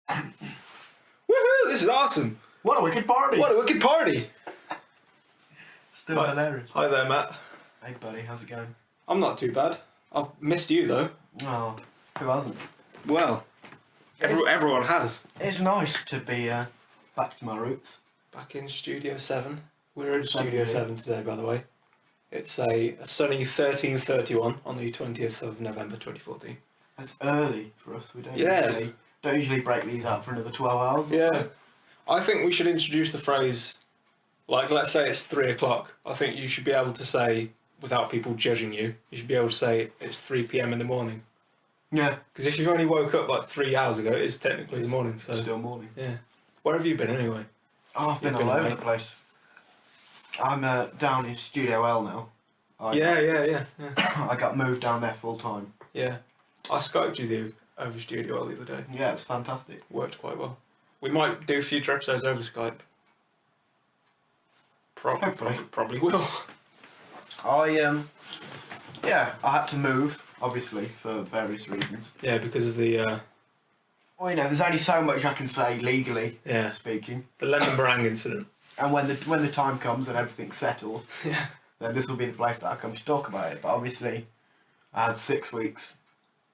Woohoo! This is awesome! What a wicked party! What a wicked party! Still hilarious. Hi there, Matt. Hey buddy, how's it going? I'm not too bad. I've missed you though. Oh, who hasn't? Well, everyone has. It's nice to be back to my roots. Back in Studio 7. We're in Seven, Studio yeah. 7 today, by the way. It's a sunny 13:31 on the 20th of November 2014. It's early for us. We don't Yeah. usually break these out for another 12 hours. Or Yeah. so. I think we should introduce the phrase, like, let's say it's 3 o'clock. I think you should be able to say, without people judging you, you should be able to say it's 3 p.m. in the morning. Yeah. Because if you've only woke up like 3 hours ago, it is technically the morning. So It's still morning. yeah. Where have you been anyway? Oh, I've been You've all been over away. the place. I'm down in Studio L now. Yeah. I got moved down there full time. Yeah. I Skyped with you over Studio L the other day. Yeah, it's fantastic. Worked quite well. We might do future episodes over Skype. Hopefully. Probably will. I had to move, obviously, for various reasons. Yeah, because of the Well, there's only so much I can say legally speaking. the lemon meringue incident. And when the time comes and everything's settled, Yeah. then this will be the place that I come to talk about it. But obviously, I had 6 weeks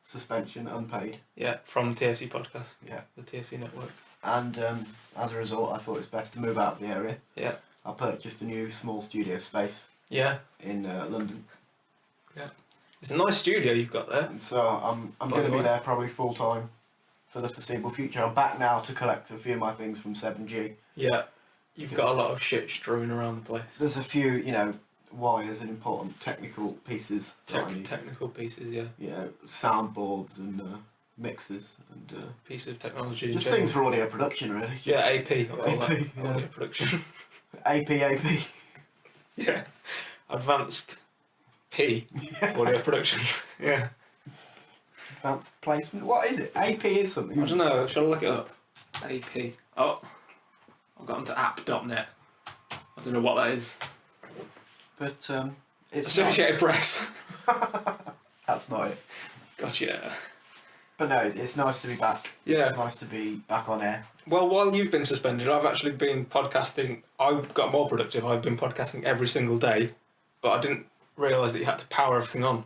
suspension, unpaid. Yeah, from TFC podcast. Yeah. The TFC network. And as a result, I thought it's best to move out of the area. Yeah. I purchased a new small studio space Yeah. in London. It's a nice studio you've got there. And so I'm By going the to be way. there probably full time for the foreseeable future. I'm back now to collect a few of my things from 7G. Yeah. You've got a lot of shit strewn around the place. There's a few, wires and important technical pieces. that I need. Technical pieces, yeah. Soundboards and mixers and Piece of technology. in just general. things for audio production, really. Yeah, AP. I'll call that. AP, yeah. Audio production. AP. Yeah. Advanced P. Audio production. Yeah. Advanced placement. What is it? AP is something. I don't know. Shall I look it up? AP. Oh. I've got onto app.net. I don't know what that is. But it's Associated Press. That's not it. Gotcha. But no, it's nice to be back. Yeah. It's nice to be back on air. Well, while you've been suspended, I've actually been podcasting. I've got more productive. I've been podcasting every single day, but I didn't realise that you had to power everything on.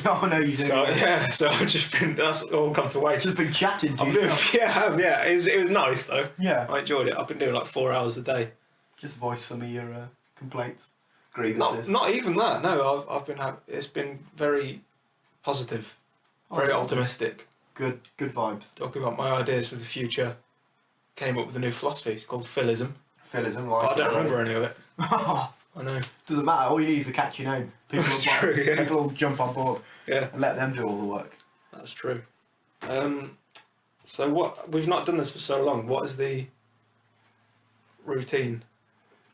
Oh no, you didn't. So I've just been. That's all come to waste. Just been chatting to I'm you. doing, yeah. It was nice though. Yeah. I enjoyed it. I've been doing like 4 hours a day. Just voice some of your complaints, grievances. Not even that. No, I've been. It's been very positive, very optimistic. Good vibes. Talking about my ideas for the future. Came up with a new philosophy. It's called philism. Philism, But I don't remember any of it. I know. Doesn't matter. All you need is a catchy name. People That's will true, yeah. People will jump on board Yeah, and let them do all the work. that's true. So what? We've not done this for so long. What is the routine?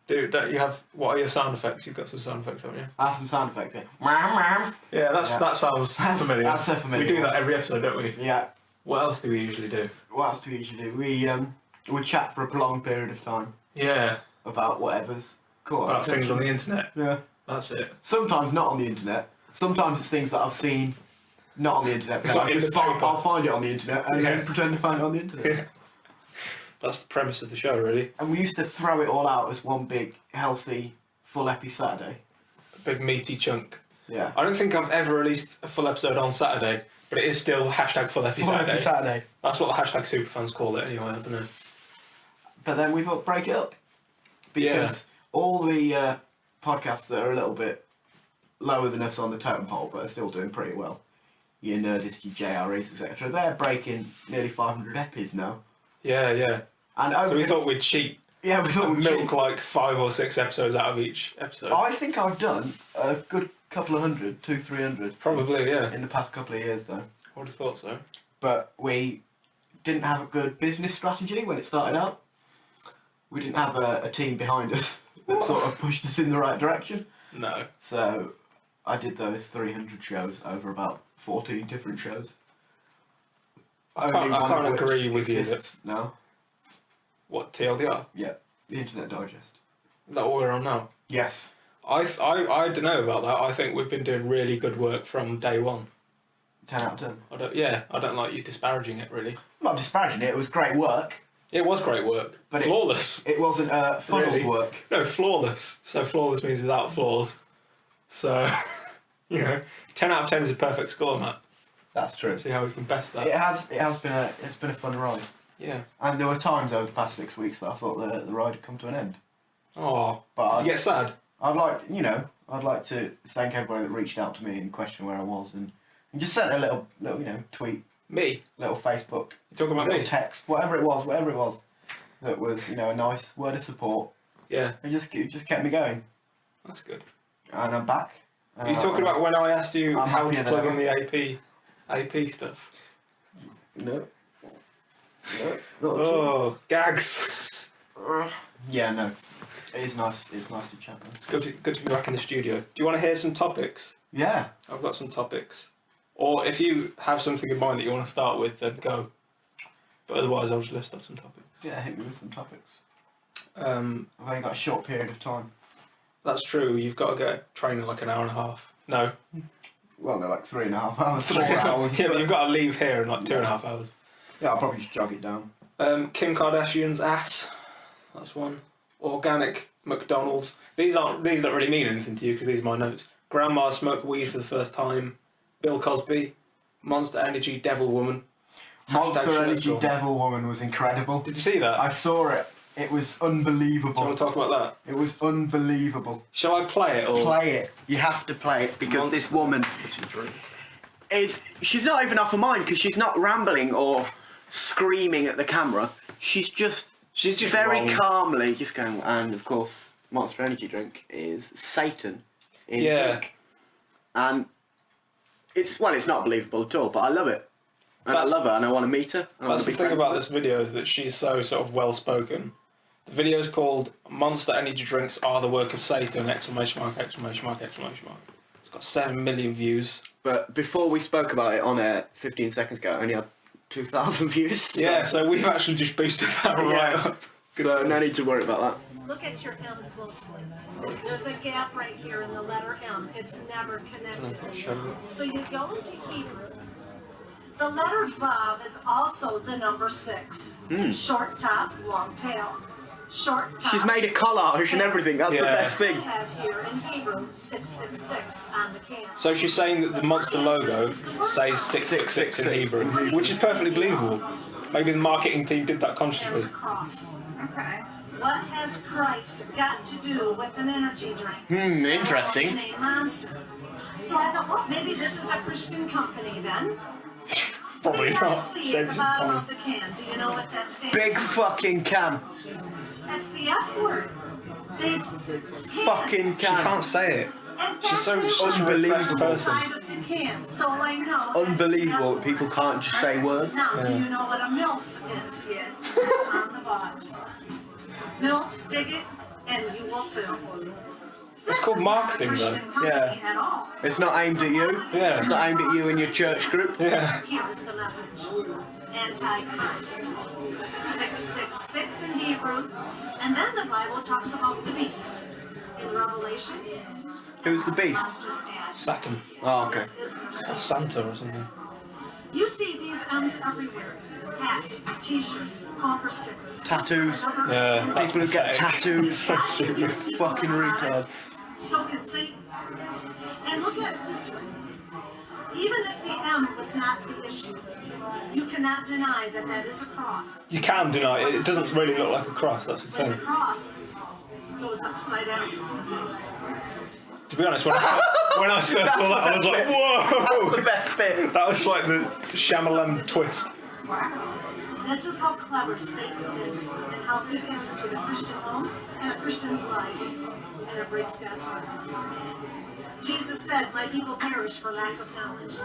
Don't you have? What are your sound effects? You've got some sound effects, haven't you? I have some sound effects here. Yeah, that sounds familiar. That's so familiar. We do that every episode, don't we? Yeah. What else do we usually do? What else do we usually do? We chat for a prolonged period of time Yeah, about whatever's caught our about things on the internet. Yeah. That's it. Sometimes not on the internet. Sometimes it's things that I've seen not on the internet. But Like in the paper. I'll find it on the internet and then pretend to find it on the internet. Yeah. That's the premise of the show, really. And we used to throw it all out as one big, healthy, full epi Saturday. A big meaty chunk. Yeah. I don't think I've ever released a full episode on Saturday, but it is still hashtag full epi Full Saturday. epi Saturday. That's what the hashtag superfans call it anyway, I don't know. But then we thought break it up. Because all the podcasts that are a little bit lower than us on the totem pole but are still doing pretty well, your Nerdist, your JREs, etc., they're breaking nearly 500 epis now. Yeah. And So we thought we'd cheat. Yeah, we thought we'd milk cheat. like 5 or 6 episodes out of each episode. I think I've done a good couple of hundred, 200-300. Probably, yeah. In the past couple of years, though. I would have thought so. But we didn't have a good business strategy when it started out. We didn't have a team behind us that sort of pushed us in the right direction. No. So I did those 300 shows over about 14 different shows. I can't of which agree with you exists now. What, TLDR? Yeah, the Internet Digest. Is that what we're on now? Yes. I don't know about that. I think we've been doing really good work from day one. 10 out of 10. I don't like you disparaging it, really. I'm not disparaging it. It was great work. It was great work. But flawless. It wasn't funneled Really? work. No, flawless. So flawless means without flaws. So, 10 out of 10 is a perfect score, Matt. That's true. Let's see how we can best that. It's been a fun ride. Yeah. And there were times over the past 6 weeks that I thought the ride had come to an end. Oh, But did you get sad? I'd like to thank everybody that reached out to me and questioned where I was and just sent a little tweet, Me? little Facebook, You talking about little me? text, whatever it was, that was a nice word of support. Yeah. It just kept me going. That's good. And I'm back. Are you talking about when I asked you I'm how to happier than plug in ever. the AP stuff? No. No, not at all. Oh, gags. Yeah, no. It is nice. It's nice to chat. It's good to be back in the studio. Do you want to hear some topics? Yeah. I've got some topics. Or if you have something in mind that you want to start with, then go. But otherwise, I'll just list off some topics. Yeah, hit me with some topics. I've I've only got a short period of time. That's true. You've got to get training in like an hour and a half. No. Well, no, like 3.5 hours, 4 hours. Yeah, but you've got to leave here in like 2.5 hours. Yeah, I'll probably just jog it down. Kim Kardashian's ass. That's one. Organic McDonalds. These don't really mean anything to you because these are my notes. Grandma smoked weed for the first time. Bill Cosby. Monster Energy Devil Woman. Monster Energy Shitstorm. Devil Woman was incredible. Did you see that? I saw it. It was Do you unbelievable. want to talk about that? It was unbelievable. Shall I play it or Play it. You have to play it because this woman she's not even off her mind because she's not rambling or screaming at the camera. She's just very wrong. calmly just going, and of course, Monster Energy drink is Satan in drink. And it's not believable at all, but I love it. And I love her and I want to meet her. That's the thing about this video is that she's so sort of well spoken. The video is called Monster Energy Drinks Are the Work of Satan! ! Exclamation mark, exclamation mark, exclamation mark. It's got 7 million views. But before we spoke about it on air 15 seconds ago, it only had 2,000 views. Yeah, so we've actually just boosted that right up. So no need to worry about that. Look at your M closely. There's a gap right here in the letter M. It's never connected. So you go into Hebrew. The letter Vav is also the number 6. Short top, long tail. Short top. She's made a collage and everything. That's the best I thing. have here in Hebrew 666 on the can. So she's saying that the monster logo says 666 in Hebrew, which is perfectly believable. Maybe the marketing team did that There's consciously. a cross. Okay. What has Christ got to do with an energy drink? Interesting. Name Monster. So I thought, well, maybe this is a Christian company then. Probably You not. guys see at Save the some bottom time. of the can. Do you know what that stands Big for? fucking can. That's the F word. Big Fucking She can. can't say it. And She's so that's such a repressed unbelievable. person. side of the can. So I know. It's Unbelievable that people can't just say words. Now, do you know what a MILF is? Yes. On the box. MILFs, dig it, and you will too. It's called marketing, though. Yeah. At all. It's not aimed at you. Yeah. It's not aimed at you and your church group. Yeah. Here is the message. Antichrist. 666 in Hebrew. And then the Bible talks about the beast. In Revelation. Who's the beast? Monster's dad. Saturn. Oh, okay. This is Or Santa or something. You see these M's everywhere. Hats, t-shirts, bumper stickers. Tattoos. Yeah. That's People who get pathetic. tattoos. So stupid. You fucking retard. So can Satan. And look at it this way. Even if the M was not the issue, you cannot deny that that is a cross. You can deny it. It doesn't really look like a cross. That's the When the thing. cross goes upside down. To be honest, when I first saw that, I was like, whoa! That's the best bit. That was like the Shyamalan twist. This is how clever Satan is and how he gets into the Christian home and a Christian's life and it breaks God's heart. Jesus said, my people perish for lack of knowledge.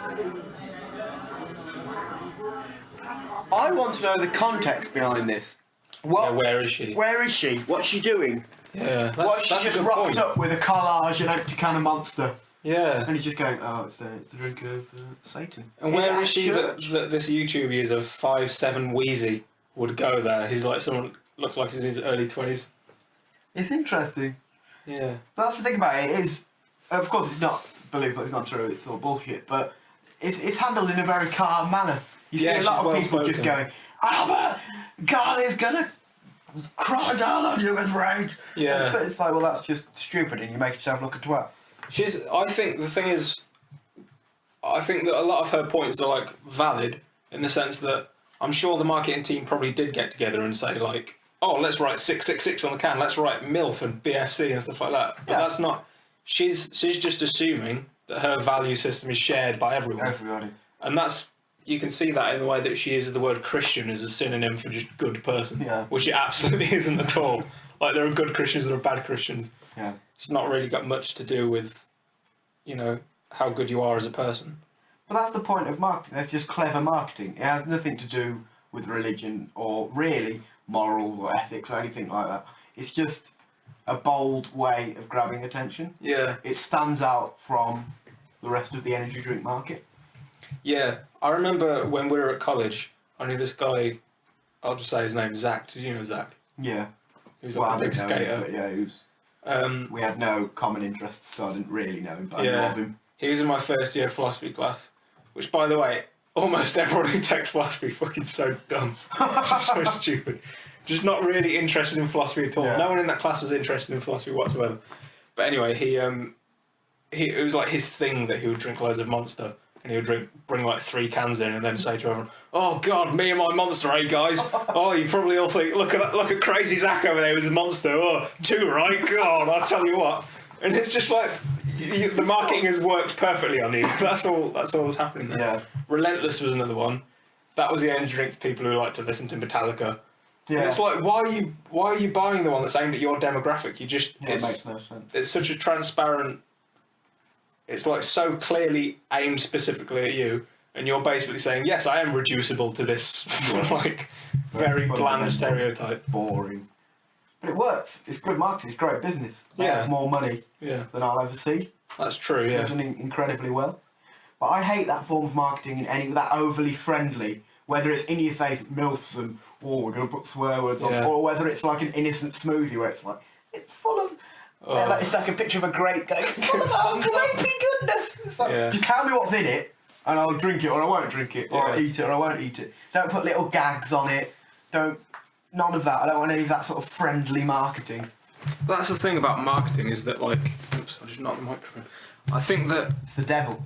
I want to know the context behind this. What? Yeah, where is she? Where is she? What's she doing? Yeah, What's she that's a just good rocked point. up with a collage and empty can of Monster? Yeah. And he's just going, oh, it's the drink of Satan. And where it is she at that this YouTube user 5'7" Wheezy would go there? He's like someone looks like he's in his early 20s. It's interesting. Yeah. But that's the thing about it is, of course, it's not believable. It's not true. It's all bullshit. But it's handled in a very calm manner. You see Yeah, a lot of she's people just going, Albert, God is gonna cry down on you with rage. Yeah. But it's like, well, that's just stupid, and you make yourself look a twat. I think the thing is, I think that a lot of her points are like valid in the sense that I'm sure the marketing team probably did get together and say like, oh, let's write 666 on the can, let's write MILF and BFC and stuff like that. But Yeah. that's not. She's just assuming that her value system is shared by everyone. Everybody. And that's, you can see that in the way that she uses the word Christian as a synonym for just good person. Yeah. Which it absolutely isn't at all. Like, there are good Christians, there are bad Christians. Yeah. It's not really got much to do with, you know, how good you are as a person. But that's the point of marketing. That's just clever marketing. It has nothing to do with religion or really morals or ethics or anything like that. It's just a bold way of grabbing attention. Yeah. It stands out from the rest of the energy drink market. Yeah. I remember when we were at college, I knew this guy, I'll just say his name, Zach. Did you know Zach? Yeah. He was like a big skater. But yeah, he was. We had no common interests, so I didn't really know him, but I Yeah. love him. He was in my first year philosophy class, which, by the way, almost everyone who takes philosophy is fucking so dumb. So stupid. Just not really interested in philosophy at all. Yeah. No one in that class was interested in philosophy whatsoever. But anyway, it was like his thing that he would drink loads of Monster, and he would bring like 3 cans in and then say to everyone, "Oh God, me and my Monster, eh, guys? Oh, you probably all think, look at crazy Zach over there with his Monster. Oh, 2, right? God, I'll tell you what." And it's just like, the marketing has worked perfectly on you. That's all that's happening there. Yeah. Relentless was another one. That was the energy drink for people who like to listen to Metallica. Yeah. And it's like, why are you buying the one that's aimed at your demographic? It makes no sense. It's such a transparent. It's like so clearly aimed specifically at you, and you're basically saying, yes, I am reducible to this like very bland stereotype. Boring. But it works. It's good marketing. It's great business. They Yeah. have more money Yeah, than I'll ever see. that's true. They're Yeah, doing incredibly well. But I hate that form of marketing in that overly friendly, whether it's in your face MILFs and, oh, we're going to put swear words on, Yeah. or whether it's like an innocent smoothie where it's like, it's full of, like, it's like a picture of a grape going, it's full of oh, grapey goodness. It's like, Yeah. just tell me what's in it and I'll drink it or I won't drink it, or Yeah. I'll eat it or I won't eat it. Don't put little gags on it. None of that. I don't want any of that sort of friendly marketing. that's the thing about marketing is that like, oops, I just knocked the microphone. I think that It's the devil.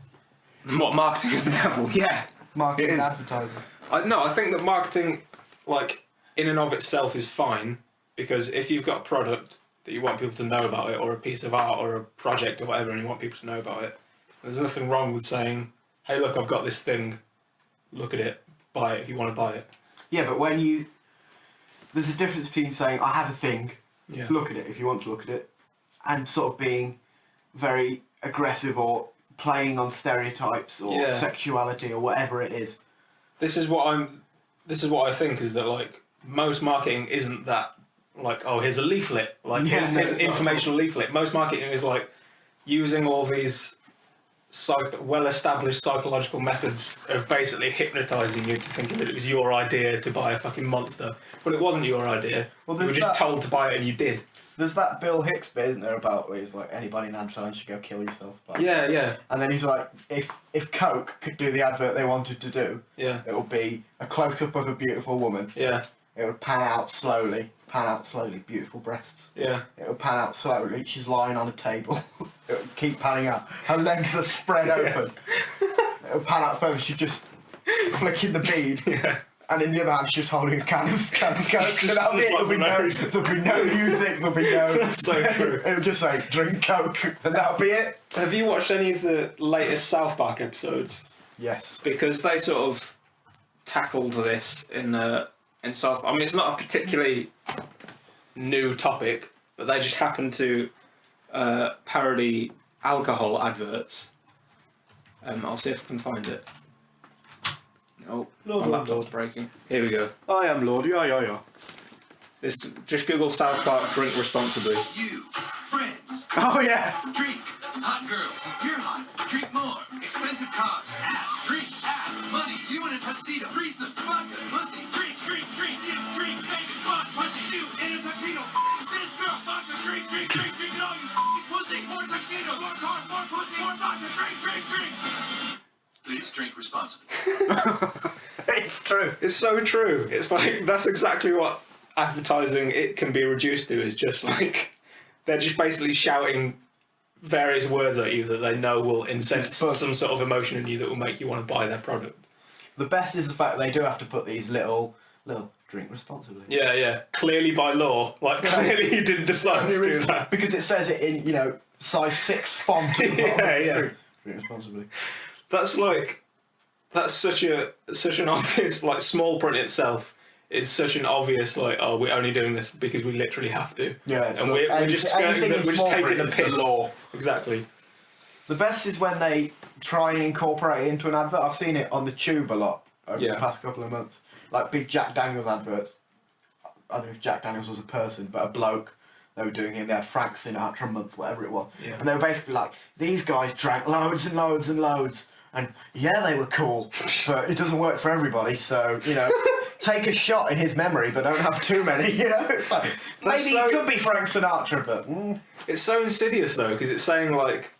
what marketing is the devil. Yeah, Marketing It and is. advertising. I think that marketing, like, in and of itself is fine, because if you've got a product that you want people to know about it, or a piece of art, or a project, or whatever, and you want people to know about it, there's nothing wrong with saying, hey, look, I've got this thing, look at it, buy it if you want to buy it. Yeah, but there's a difference between saying, I have a thing, Yeah. look at it if you want to look at it, and sort of being very aggressive or playing on stereotypes or Yeah. sexuality or whatever it is. This is what I think is that, like, most marketing isn't that, like, oh, here's a leaflet, like, Yeah, here's no, an it's not informational leaflet. Most marketing is like using all these well-established psychological methods of basically hypnotising you to thinking that it was your idea to buy a fucking Monster, but it wasn't your idea. Well, you were there's just that- told to buy it and you did. There's that Bill Hicks bit, isn't there, about where he's like, anybody in advertising should go kill yourself. Like, Yeah. And then he's like, if Coke could do the advert they wanted to do, Yeah. it would be a close-up of a beautiful woman. Yeah. It would pan out slowly, beautiful breasts. Yeah. It would pan out slowly, she's lying on a table. It would keep panning out. Her legs are spread open. It would pan out further, she's just flicking the bead. Yeah. And in the other hand, she's just holding a can of Coke. And that'll be it. There'll be no music, there'll be no... That's so true. It'll just say, drink Coke, and that'll be it. Have you watched any of the latest South Park episodes? Yes. Because they sort of tackled this in South. I mean, it's not a particularly new topic, but they just happen to parody alcohol adverts. I'll see if I can find it. Oh, Lord, my Lord, laptop's Lord. breaking. Here we go. I am Lord, yeah. This just Google South Park drink responsibly. You, friends, Oh, yeah. drink. Hot girls, you're hot. Drink more. Expensive cars, ass. Drink, ass. Money, you in a tuxedo. Threesome, vodka, pussy. Drink. You drink, bacon, fun, pussy. You in a tuxedo. This girl, vodka, drink. And all you pussy. More tuxedo, more cars, more pussy, more vodka. Drink. Please drink responsibly. It's true. It's so true. It's like, that's exactly what advertising it can be reduced to, is just like, they're just basically shouting various words at you that they know will incense some sort of emotion in you that will make you want to buy their product. The best is the fact that they do have to put these little drink responsibly. Yeah, yeah. Clearly by law. Like, clearly you didn't decide to do that. Because it says it in, size 6 font. Yeah. Drink responsibly. That's such an obvious, like, small print itself is such an obvious, like, oh, we're only doing this because we literally have to. Yeah. And we're just skirting we're just taking the piss. Law. Exactly. The best is when they try and incorporate it into an advert. I've seen it on the Tube a lot over the past couple of months. Like big Jack Daniels adverts. I don't know if Jack Daniels was a person, but a bloke. They were doing him. They had Frank Sinatra a month, whatever it was. Yeah. And they were basically like, these guys drank loads and loads and loads. And yeah, they were cool, but it doesn't work for everybody. So, take a shot in his memory, but don't have too many, It's like, maybe it could be Frank Sinatra, but... It's so insidious, though, because it's saying, like,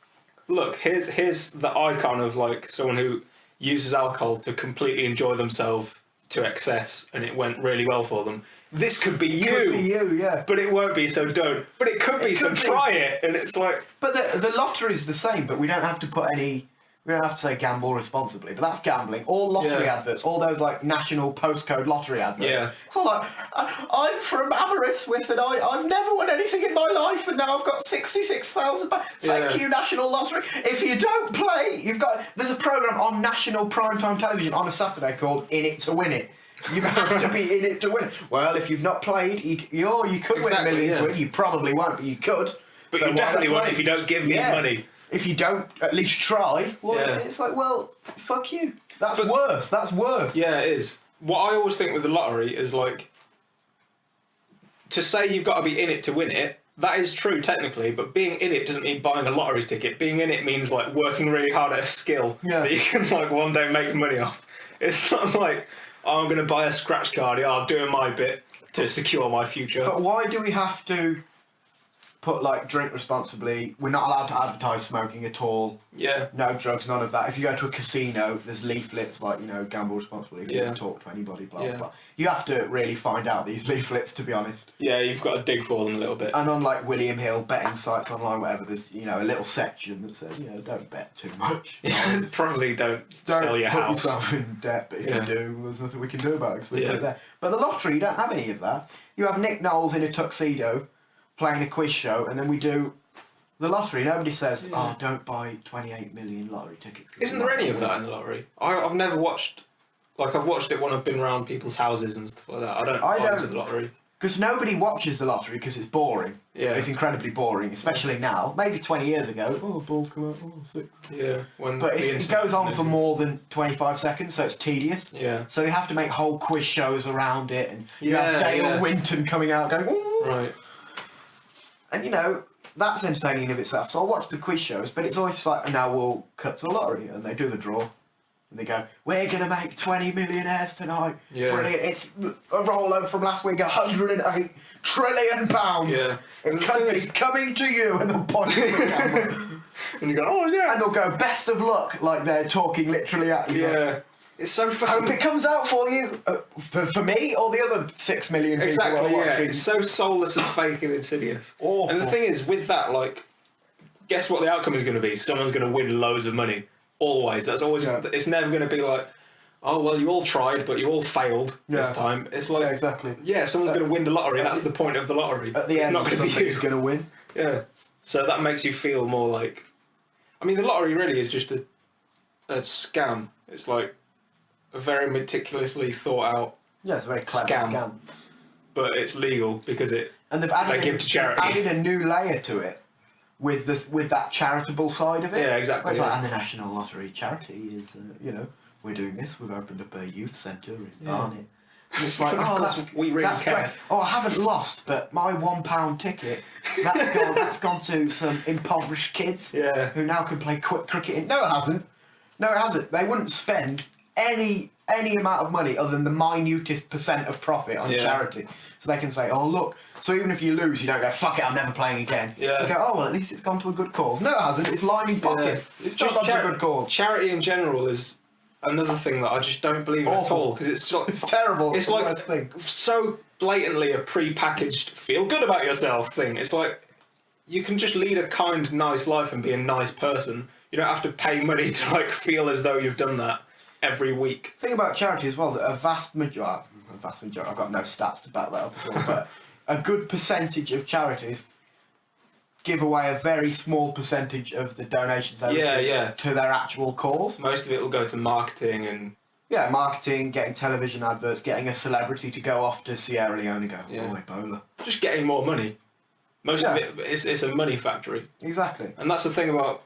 look, here's the icon of, like, someone who uses alcohol to completely enjoy themselves to excess, and it went really well for them. This could be you. Could be you, yeah. But it won't be, so don't. But it could be, so try it. And it's like... But the lottery's the same, but we don't have to put any... We don't have to say gamble responsibly, but that's gambling. All lottery adverts, all those like national postcode lottery adverts. Yeah. It's all like, I'm from Aberystwyth and I've never won anything in my life and now I've got £66,000. Thank you, National Lottery. If you don't play, there's a programme on national primetime television on a Saturday called In It to Win It. You have to be in it to win it. Well, if you've not played, you could win £1 million quid. You probably won't, but you could. But so you definitely won't if you don't give me money. If you don't at least try, it's like, well, fuck you. That's worse. That's worse. Yeah, it is. What I always think with the lottery is, like, to say you've got to be in it to win it, that is true technically, but being in it doesn't mean buying a lottery ticket. Being in it means, like, working really hard at a skill that you can, like, one day make money off. It's not like, oh, I'm going to buy a scratch card, I'm doing my bit to secure my future. But why do we have to put, like, drink responsibly? We're not allowed to advertise smoking at all. Yeah. No drugs, none of that. If you go to a casino, there's leaflets like, gamble responsibly. You don't talk to anybody, blah, blah, blah. You have to really find out these leaflets, to be honest. Yeah, you've got to dig for them a little bit. And on, like, William Hill betting sites online, whatever, there's, a little section that says, don't bet too much. Probably don't sell your house. Don't put yourself in debt, but if you do, there's nothing we can do about it because we put it there. But the lottery, you don't have any of that. You have Nick Knowles in a tuxedo playing a quiz show, and then we do the lottery. Nobody says, oh, don't buy 28 million lottery tickets. Isn't there any of that in the lottery? I've never watched... Like, I've watched it when I've been around people's houses and stuff like that. I don't buy into the lottery. Because nobody watches the lottery because it's boring. Yeah. It's incredibly boring, especially now. Maybe 20 years ago, balls come out, 6. Yeah. But it goes on for more than 25 seconds, so it's tedious. Yeah. So they have to make whole quiz shows around it, and you have Dale Winton coming out going, ooh. Right. And, that's entertaining in of itself. So I watch the quiz shows, but it's always like, now we'll cut to a lottery, and they do the draw. And they go, we're going to make 20 millionaires tonight. Yeah. Brilliant. It's a rollover from last week, £108 trillion. Yeah. It's coming to you. And they'll point to the camera. And you go, oh, yeah. And they'll go, best of luck, like they're talking literally at you. Yeah. It's so fucking... Hope it comes out for you. For me or the other 6 million people who are watching. It's so soulless and fake and insidious. Awful. And the thing is, with that, like, guess what the outcome is going to be? Someone's going to win loads of money. Always. That's always... Yeah. It's never going to be like, oh, well, you all tried, but you all failed this time. It's like... Yeah, exactly. Yeah, someone's going to win the lottery. That's the point of the lottery. At the end, somebody's going to win. Yeah. So that makes you feel more like... I mean, the lottery really is just a scam. It's like a very meticulously thought out it's a very clever scam. But it's legal because they give to charity. They've added a new layer to it. With that charitable side of it. Yeah, exactly. And the National Lottery charity is, we're doing this. We've opened up a youth centre in Barnet. And it's like, we really that's care. Great. Oh, I haven't lost, but my £1 ticket, that's gone to some impoverished kids who now can play cricket. No, it hasn't. They wouldn't spend any amount of money other than the minutest % of profit on charity. So they can say, oh, look. So even if you lose, you don't go, fuck it, I'm never playing again. Yeah. You go, oh, well, at least it's gone to a good cause. No, it hasn't. It's lining pockets. It's just gone to a good cause. Charity in general is another thing that I just don't believe in at all, because it's terrible. It's the like worst thing. so blatantly a pre-packaged feel good about yourself thing. It's like you can just lead a kind, nice life and be a nice person. You don't have to pay money to like feel as though you've done that every week. Thing about charity as well, that a vast majority, I've got no stats to back that up at all, but a good percentage of charities give away a very small percentage of the donations they receive to their actual cause. Most of it will go to marketing and... Yeah, marketing, getting television adverts, getting a celebrity to go off to Sierra Leone and go, Yeah. oh, Ebola. Just getting more money. Most of it, it's a money factory. Exactly. And that's the thing about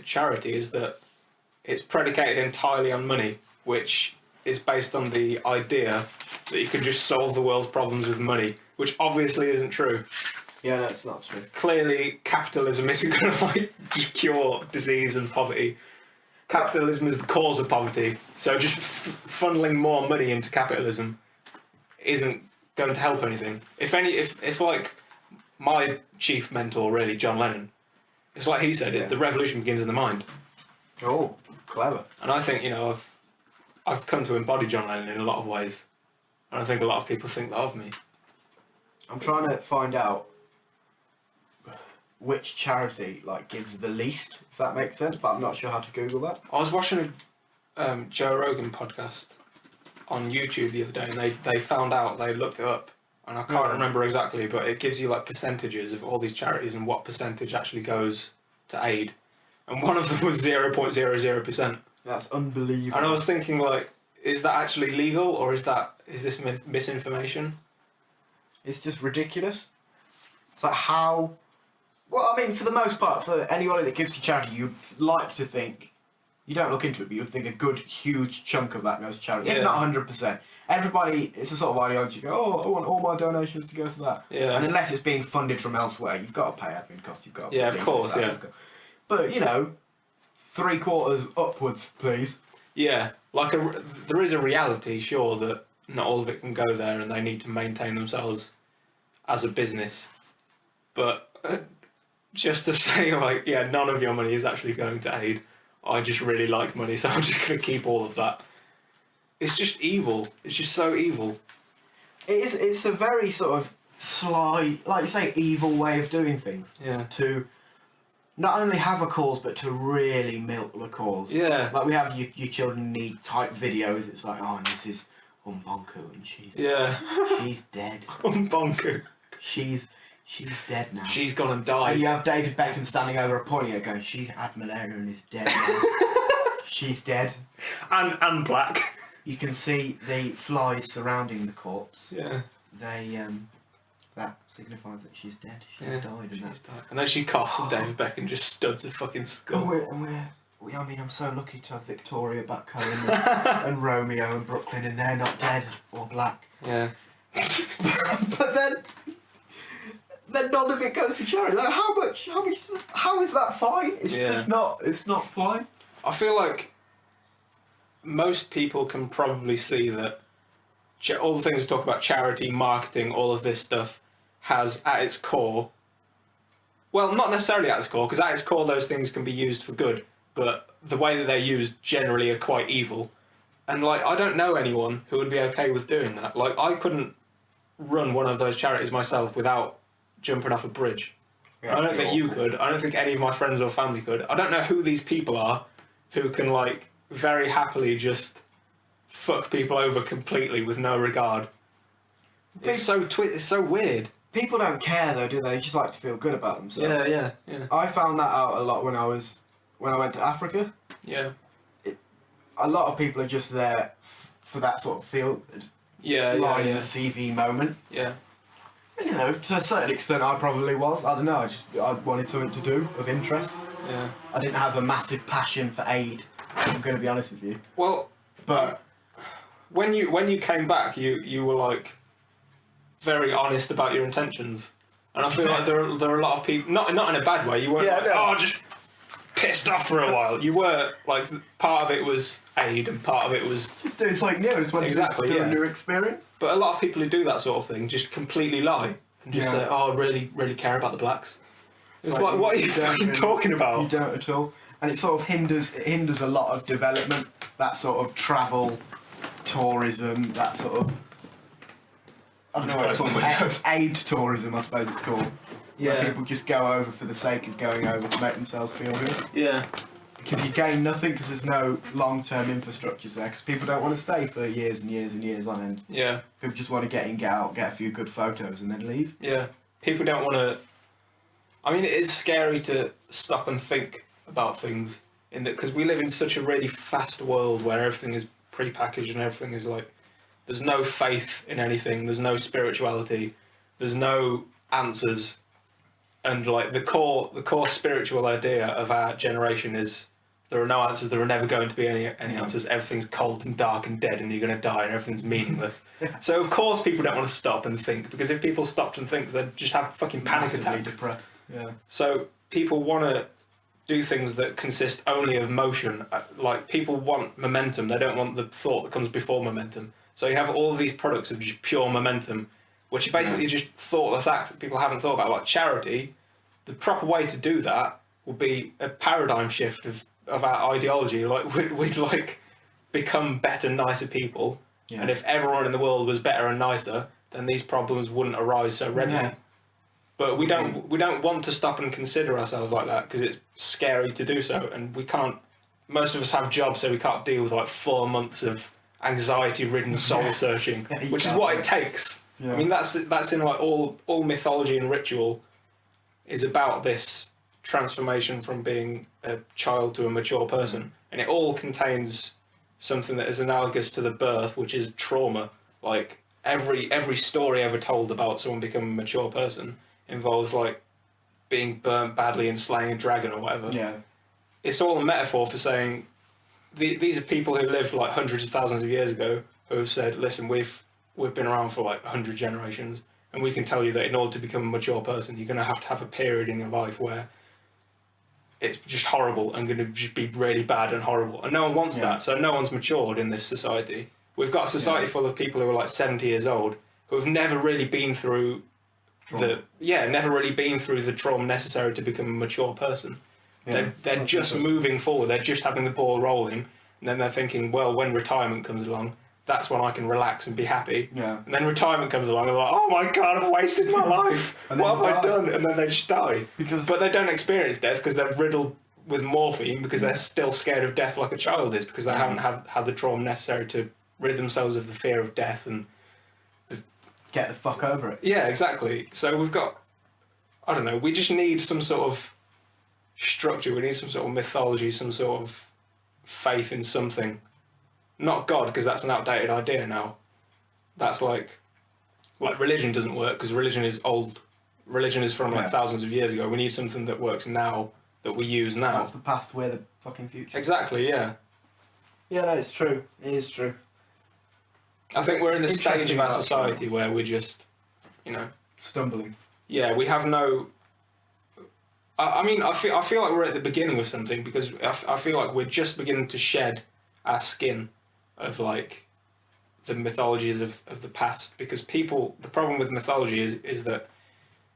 charity, is that it's predicated entirely on money, which is based on the idea that you can just solve the world's problems with money, which obviously isn't true. Yeah, no, it's not true. Clearly, capitalism isn't going to like cure disease and poverty. Capitalism is the cause of poverty, so just funneling more money into capitalism isn't going to help anything. If it's like my chief mentor, really, John Lennon. It's like he said, the revolution begins in the mind. Oh, clever. And I think, I've come to embody John Lennon in a lot of ways, and I think a lot of people think that of me. I'm trying to find out which charity gives the least, if that makes sense, but I'm not sure how to Google that. I was watching a Joe Rogan podcast on YouTube the other day, and they found out, they looked it up, and I can't remember exactly, but it gives you percentages of all these charities and what percentage actually goes to aid, and one of them was 0.00%. That's unbelievable. And I was thinking, is that actually legal, or is this misinformation? It's just ridiculous. It's like how... Well, I mean, for the most part, for anybody that gives to charity, you'd like to think... You don't look into it, but you'd think a good, huge chunk of that goes to charity. Yeah. If not 100%. Everybody, it's a sort of ideology, you go, I want all my donations to go to that. Yeah. And unless it's being funded from elsewhere, you've got to pay admin costs, you've got to... Yeah, of course, yeah. But, 3/4 upwards, please. Yeah, there is a reality, sure, that not all of it can go there and they need to maintain themselves as a business. But just to say, none of your money is actually going to aid. I just really like money, so I'm just going to keep all of that. It's just evil. It's just so evil. It's a very sort of sly, like you say, evil way of doing things. Yeah. To not only have a cause, but to really milk the cause. Yeah. Like we have your children need type videos. It's like, oh, and this is Umbonku, and she's dead. Umbonku. She's dead now. She's gone and died. And you have David Beckham standing over a pointy going, she had malaria and is dead now. She's dead. And black. You can see the flies surrounding the corpse. Yeah. They that signifies that she's dead. She's died. And then she coughs and David Beckham just studs a fucking skull. I mean, I'm so lucky to have Victoria back home and Romeo and Brooklyn, and they're not dead or black. Yeah. But then none of it goes to charity. Like, how is that fine? It's just not. It's not fine. I feel like most people can probably see that all the things we talk about, charity, marketing, all of this stuff, has at its core, well, not necessarily at its core, because at its core those things can be used for good, but the way that they're used generally are quite evil. And I don't know anyone who would be okay with doing that. I couldn't run one of those charities myself without jumping off a bridge. Yeah, I don't think you could. I don't think any of my friends or family could. I don't know who these people are who can very happily just fuck people over completely with no regard. It's so weird. People don't care though, do they? They just like to feel good about themselves. Yeah. I found that out a lot when I went to Africa. Yeah. A lot of people are just there for that sort of feel good. Yeah. Line in the CV moment. Yeah. And, to a certain extent, I probably was. I don't know. I wanted something to do of interest. Yeah. I didn't have a massive passion for aid. I'm going to be honest with you. Well, but when you came back, you were very honest about your intentions, and I feel like there are a lot of people, not in a bad way. You weren't just pissed off for a while. You were part of it was aid, and part of it was just doing something new. Just wanted to do a new experience. But a lot of people who do that sort of thing just completely lie and just say, "Oh, I really, really care about the blacks." It's what are you fucking talking about? You don't at all. and it sort of hinders a lot of development. That sort of travel, tourism, that sort of, I don't know what it's called, aid tourism, I suppose it's called. Yeah. Where people just go over for the sake of going over to make themselves feel good. Yeah. Because you gain nothing because there's no long-term infrastructures there. Because people don't want to stay for years and years and years on end. Yeah. People just want to get in, get out, get a few good photos, and then leave. Yeah. People don't want to. I mean, it is scary to stop and think about things in that, because we live in such a really fast world where everything is pre-packaged and everything is like, there's no faith in anything. There's no spirituality. There's no answers. And like the core spiritual idea of our generation is there are no answers. There are never going to be any answers. Everything's cold and dark and dead, and you're going to die, and everything's meaningless. So of course people don't want to stop and think, because if people stopped and think, they'd just have fucking panic attacks. Depressed. Yeah. So people want to do things that consist only of motion. Like people want momentum. They don't want the thought that comes before momentum. So you have all these products of just pure momentum, which are basically just thoughtless acts that people haven't thought about. Like charity, the proper way to do that would be a paradigm shift of our ideology. Like we'd like become better, nicer people, and if everyone in the world was better and nicer, then these problems wouldn't arise so readily. Yeah. But we don't want to stop and consider ourselves like that, because it's scary to do so, and we can't. Most of us have jobs, so we can't deal with like 4 months of anxiety-ridden soul searching, which is what it takes. Yeah. I mean, that's in like all mythology and ritual is about this transformation from being a child to a mature person, and it all contains something that is analogous to the birth, which is trauma. Like every story ever told about someone becoming a mature person involves like being burnt badly and slaying a dragon or whatever. Yeah. It's all a metaphor for saying these are people who lived like hundreds of thousands of years ago who have said, listen, we've been around for like 100 generations, and we can tell you that in order to become a mature person, you're going to have a period in your life where it's just horrible and going to just be really bad and horrible. And no one wants that, so no one's matured in this society. We've got a society full of people who are like 70 years old who have never really been through the trauma necessary to become a mature person. Yeah, they're just moving forward. They're just having the ball rolling, and then they're thinking, well, when retirement comes along, that's when I can relax and be happy. Yeah. And then retirement comes along, and they're like, oh my god, I've wasted my life. What have I done? And then they just die. But they don't experience death because they're riddled with morphine, because they're still scared of death like a child is, because they haven't had the trauma necessary to rid themselves of the fear of death and get the fuck over it. Yeah, exactly. So we've got, I don't know, we just need some sort of structure. We need some sort of mythology, some sort of faith in something. Not God, because that's an outdated idea now. That's like religion doesn't work, because religion is old. Religion is from like thousands of years ago. We need something that works now, that we use now. That's the past, we're the fucking future. Exactly, yeah. Yeah, no, it's true. It is true. I think we're in the stage of our society where we're just, stumbling. Yeah, we have no. I mean, I feel like we're at the beginning of something, because I feel like we're just beginning to shed our skin of like the mythologies of the past, because the problem with mythology is that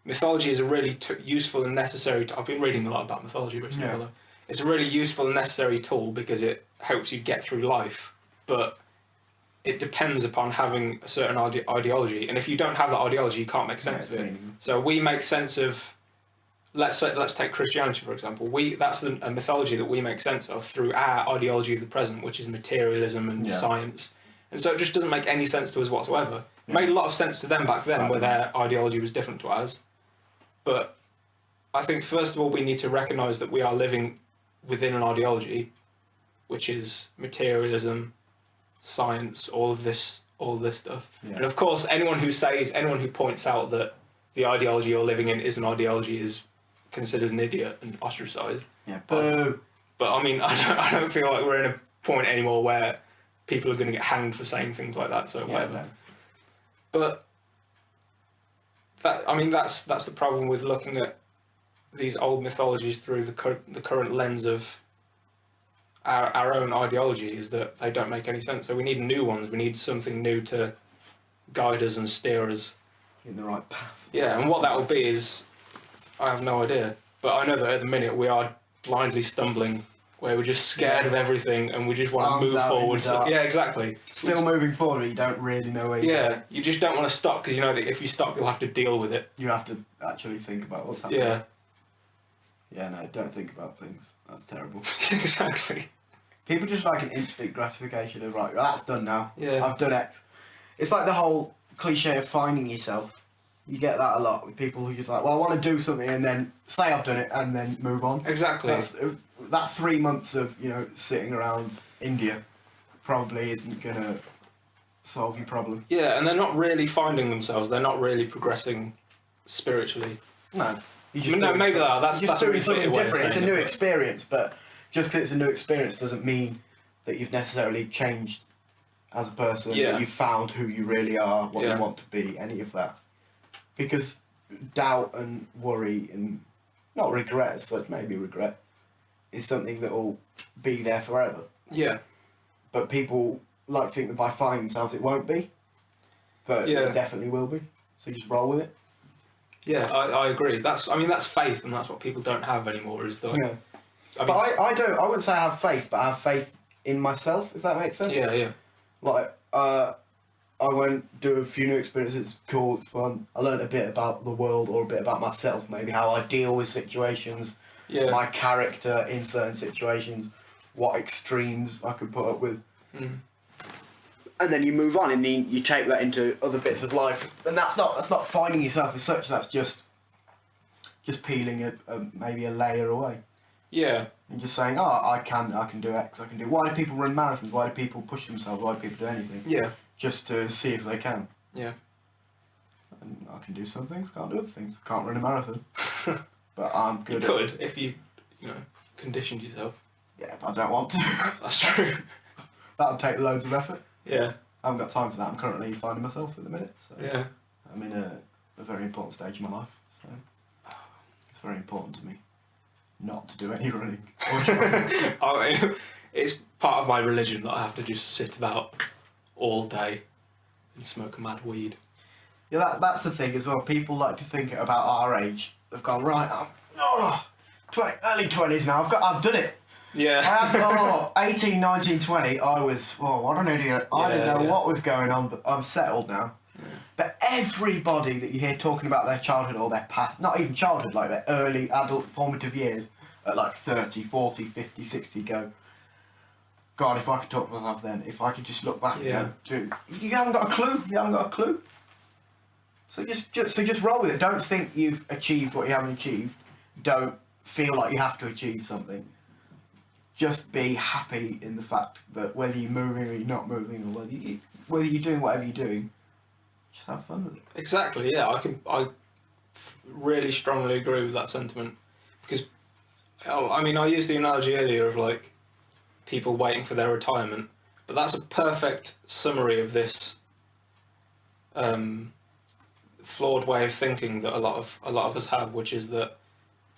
mythology is a really useful and necessary. I've been reading a lot about mythology recently. Yeah. It's a really useful and necessary tool because it helps you get through life, but it depends upon having a certain ideology, and if you don't have that ideology, you can't make sense of it. So we make sense of, let's take Christianity for example. That's a mythology that we make sense of through our ideology of the present, which is materialism and science, and so it just doesn't make any sense to us whatsoever. It made a lot of sense to them back then, where their ideology was different to ours. But I think first of all we need to recognise that we are living within an ideology, which is materialism, science, all of this stuff. And of course anyone who points out that the ideology you're living in is an ideology is considered an idiot and ostracised. Yeah, but I mean, I don't feel like we're in a point anymore where people are going to get hanged for saying things like that, so whatever. No. But that's the problem with looking at these old mythologies through the current lens of our own ideology, is that they don't make any sense. So we need new ones. We need something new to guide us and steer us in the right path. Yeah, and what that will be is, I have no idea. But I know that at the minute we are blindly stumbling where we're just scared of everything and we just want Arms to move out in forward. the dark. Yeah, exactly. Still moving forward, but you don't really know where you're going. You just don't want to stop because you know that if you stop, you'll have to deal with it. You have to actually think about what's happening. Yeah. Yeah, no, don't think about things. That's terrible. Exactly. People just like an instant gratification of, right, well, that's done now. Yeah. I've done X. It's like the whole cliche of finding yourself. You get that a lot with people who just like, well, I want to do something and then say I've done it and then move on. Exactly. That 3 months of, sitting around India probably isn't going to solve your problem. Yeah, and they're not really finding themselves. They're not really progressing spiritually. No. Maybe they are. That's just a doing really something way of different. It's a saying new it. experience, but just because it's a new experience doesn't mean that you've necessarily changed as a person, that you've found who you really are, what you want to be, any of that. Because doubt and worry and not regret as such, maybe regret, is something that will be there forever. Yeah. But people like to think that by finding themselves it won't be, but it definitely will be. So just roll with it. Yeah, I agree. That's faith, and that's what people don't have anymore. Is like, I wouldn't say I have faith, but I have faith in myself, if that makes sense. Yeah, yeah. Like, I went do a few new experiences. It's cool, it's fun. I learned a bit about the world or a bit about myself, maybe how I deal with situations, my character in certain situations, what extremes I could put up with. Mm. And then you move on, and then you take that into other bits of life. And that's not finding yourself as such. That's just peeling maybe a layer away. Yeah. And just saying, I can do X, I can do. Why do people run marathons? Why do people push themselves? Why do people do anything? Yeah. Just to see if they can. Yeah. And I can do some things, can't do other things. Can't run a marathon, but I'm good. You could if you conditioned yourself. Yeah, but I don't want to. That's true. That would take loads of effort. Yeah. I haven't got time for that. I'm currently finding myself at the minute. So Yeah. I'm in a very important stage in my life. So it's very important to me not to do any running. It's part of my religion that I have to just sit about all day and smoke mad weed. Yeah, that's the thing as well. People like to think about our age. They've gone, right, early 20s now. I've done it. Yeah. I had 18, 19, 20. I was, what an idiot. I didn't know what was going on, but I'm settled now. Yeah. But everybody that you hear talking about their childhood or their past, not even childhood, like their early adult formative years, at like 30, 40, 50, 60, go, God, if I could talk to myself then, if I could just look back and go, dude, you haven't got a clue. You haven't got a clue. So just roll with it. Don't think you've achieved what you haven't achieved. Don't feel like you have to achieve something. Just be happy in the fact that whether you're moving or you're not moving, or whether you're doing whatever you're doing, just have fun with it. Exactly. Yeah, I really strongly agree with that sentiment, because I used the analogy earlier of like people waiting for their retirement, but that's a perfect summary of this flawed way of thinking that a lot of us have, which is that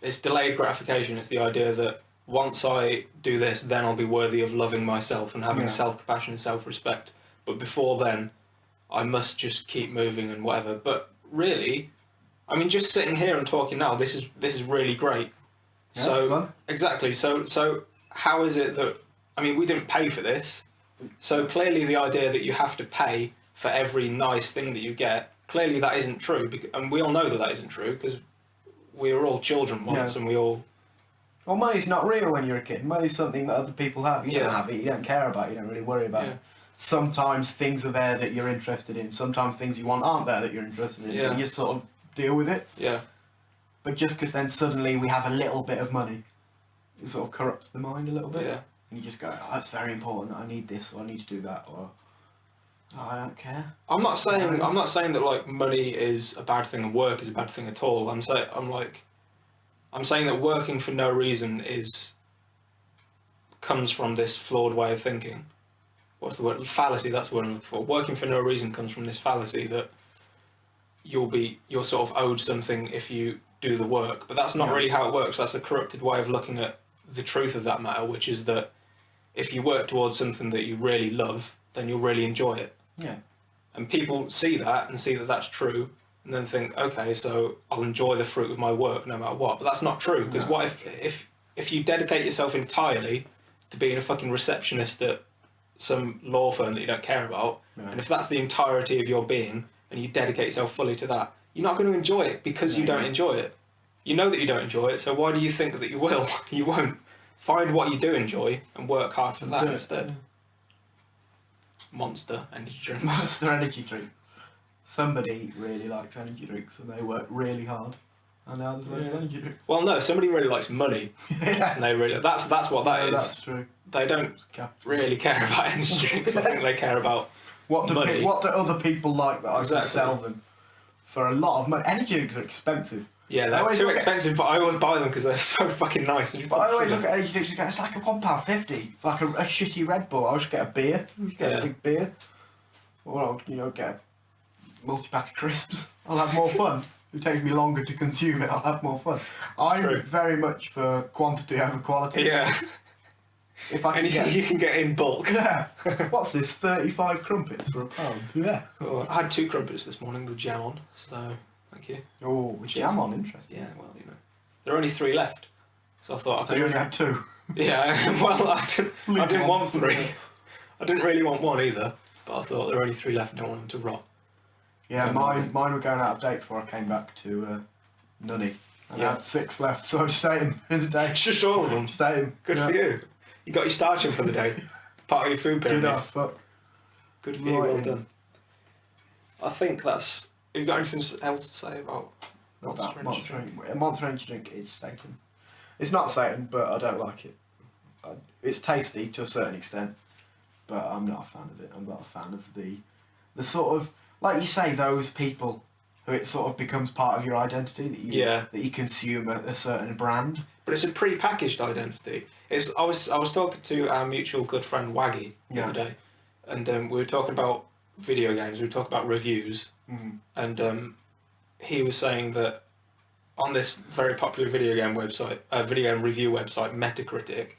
it's delayed gratification. It's the idea that once I do this, then I'll be worthy of loving myself and having self-compassion and self-respect. But before then, I must just keep moving and whatever. But really, just sitting here and talking now, this is really great. Yeah, so exactly. So how is it that we didn't pay for this? So clearly, the idea that you have to pay for every nice thing that you get, clearly that isn't true. And we all know that isn't true because we were all children once, and we all. Well, money's not real when you're a kid. Money's something that other people have. You don't have it. You don't care about it. You don't really worry about it. Sometimes things are there that you're interested in. Sometimes things you want aren't there that you're interested in. Yeah. And you sort of deal with it. Yeah. But just because then suddenly we have a little bit of money, it sort of corrupts the mind a little bit. Yeah. And you just go, it's very important that I need this or I need to do that, or I don't care. I'm not saying that like money is a bad thing and work is a bad thing at all. I'm saying that working for no reason comes from this flawed way of thinking. What's the word? Fallacy, that's what I'm looking for. Working for no reason comes from this fallacy that you're sort of owed something if you do the work. But that's not really how it works. That's a corrupted way of looking at the truth of that matter, which is that if you work towards something that you really love, then you'll really enjoy it. Yeah. And people see that and see that that's true, and then think, okay, so I'll enjoy the fruit of my work no matter what. But that's not true, because what if if you dedicate yourself entirely to being a fucking receptionist at some law firm that you don't care about, and if that's the entirety of your being, and you dedicate yourself fully to that, you're not going to enjoy it because you don't enjoy it. You know that you don't enjoy it, so why do you think that you will? You won't. Find what you do enjoy and work hard for that instead. Monster energy drinks. Monster energy drink. Somebody really likes energy drinks and they work really hard. And now there's loads of energy drinks. Well, no, somebody really likes money. And they really that's what that is. That's true. They don't really care about energy drinks. I think they care about money. What do other people like that I can sell them for a lot of money? Energy drinks are expensive. Yeah, they're too expensive, but I always buy them because they're so fucking nice. But I always look at energy drinks and go, it's like a £1.50 for like a shitty Red Bull. I'll just get a beer. Just get a big beer. Or I'll, get a multi-pack of crisps. I'll have more fun. It takes me longer to consume it, I'll have more fun. I'm very much for quantity over quality. Yeah. If I can anything you can get in bulk. Yeah. What's this? 35 crumpets for £1? Yeah. Well, I had 2 crumpets this morning with jam on, so thank you. Oh, with jam on, interesting. Yeah, well, there are only 3 left, so I thought. So you only had 2. Yeah. Well, I didn't want 3. I didn't really want 1 either, but I thought there were only 3 left. and I don't want them to rot. Yeah, mine were going out of date before I came back to Nunny. And I had 6 left, so I just ate them in a day. Just all of them? Just ate them. Good for you. You got your starching for the day. Part of your food pyramid. Good fuck. Good for you, well done. I think that's... Have you got anything else to say about Monster Energy Drink is Satan. It's not Satan, but I don't like it. It's tasty to a certain extent, but I'm not a fan of it. I'm not a fan of the sort of... Like you say, those people who it sort of becomes part of your identity, that you consume a certain brand. But it's a pre-packaged identity. I was talking to our mutual good friend Waggy the other day, and we were talking about video games. We were talking about reviews, and he was saying that on this very popular video game review website, Metacritic,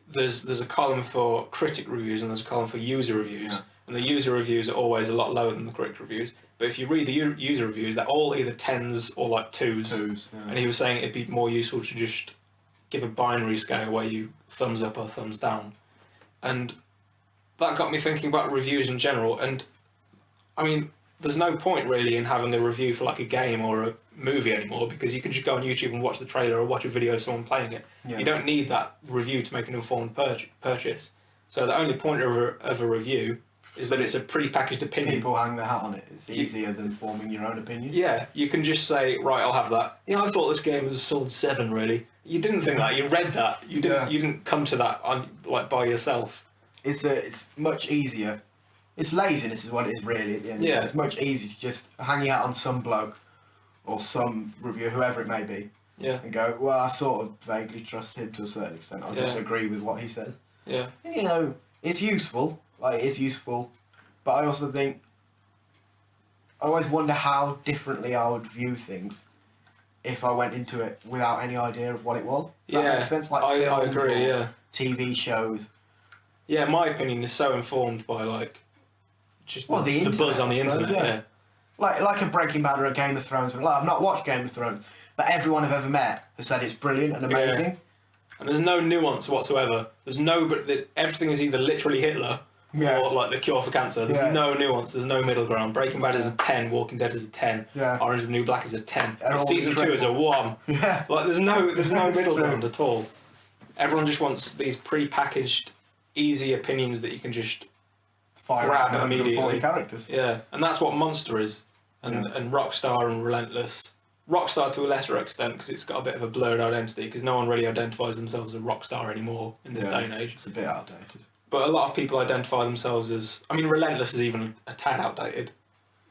there's a column for critic reviews and there's a column for user reviews. Yeah. And the user reviews are always a lot lower than the critic reviews. But if you read the user reviews, they're all either 10s or like 2s. Yeah. And he was saying it'd be more useful to just give a binary scale where you thumbs up or thumbs down. And that got me thinking about reviews in general. And I mean, there's no point really in having a review for like a game or a movie anymore, because you can just go on YouTube and watch the trailer or watch a video of someone playing it. Yeah. You don't need that review to make an informed purchase. So the only point of a review is that it's a pre-packaged opinion. People hang their hat on it. It's easier than forming your own opinion. Yeah, you can just say, right, I'll have that. I thought this game was a solid 7, really. You didn't think that. You read that. You didn't come to that by yourself. It's much easier. It's laziness is what it is really at the end. Yeah. It's much easier to just hang your hat on some bloke or some reviewer, whoever it may be. Yeah. And go, well, I sort of vaguely trust him to a certain extent. I just agree with what he says. Yeah. And, it's useful. Like, it is useful. But I also think... I always wonder how differently I would view things if I went into it without any idea of what it was. Does that make sense? Like I films agree, or TV shows. Yeah, my opinion is so informed by, like, just the buzz on the internet. Yeah. Like a Breaking Bad or a Game of Thrones. Like, I've not watched Game of Thrones, but everyone I've ever met has said it's brilliant and amazing. Yeah. And there's no nuance whatsoever. Everything is either literally Hitler or like the cure for cancer. There's no nuance. There's no middle ground. Breaking Bad is a 10. Walking Dead is a 10. Yeah. Orange is the New Black is a 10. Season 2 is a 1. Yeah. Like there's no middle ground at all. Everyone just wants these pre-packaged, easy opinions that you can just grab immediately. Characters. Yeah, and that's what Monster is, and Rockstar and Relentless. Rockstar to a lesser extent because it's got a bit of a blurred identity because no one really identifies themselves as a rockstar anymore in this day and age. It's a bit outdated. But a lot of people identify themselves as... I mean, Relentless is even a tad outdated.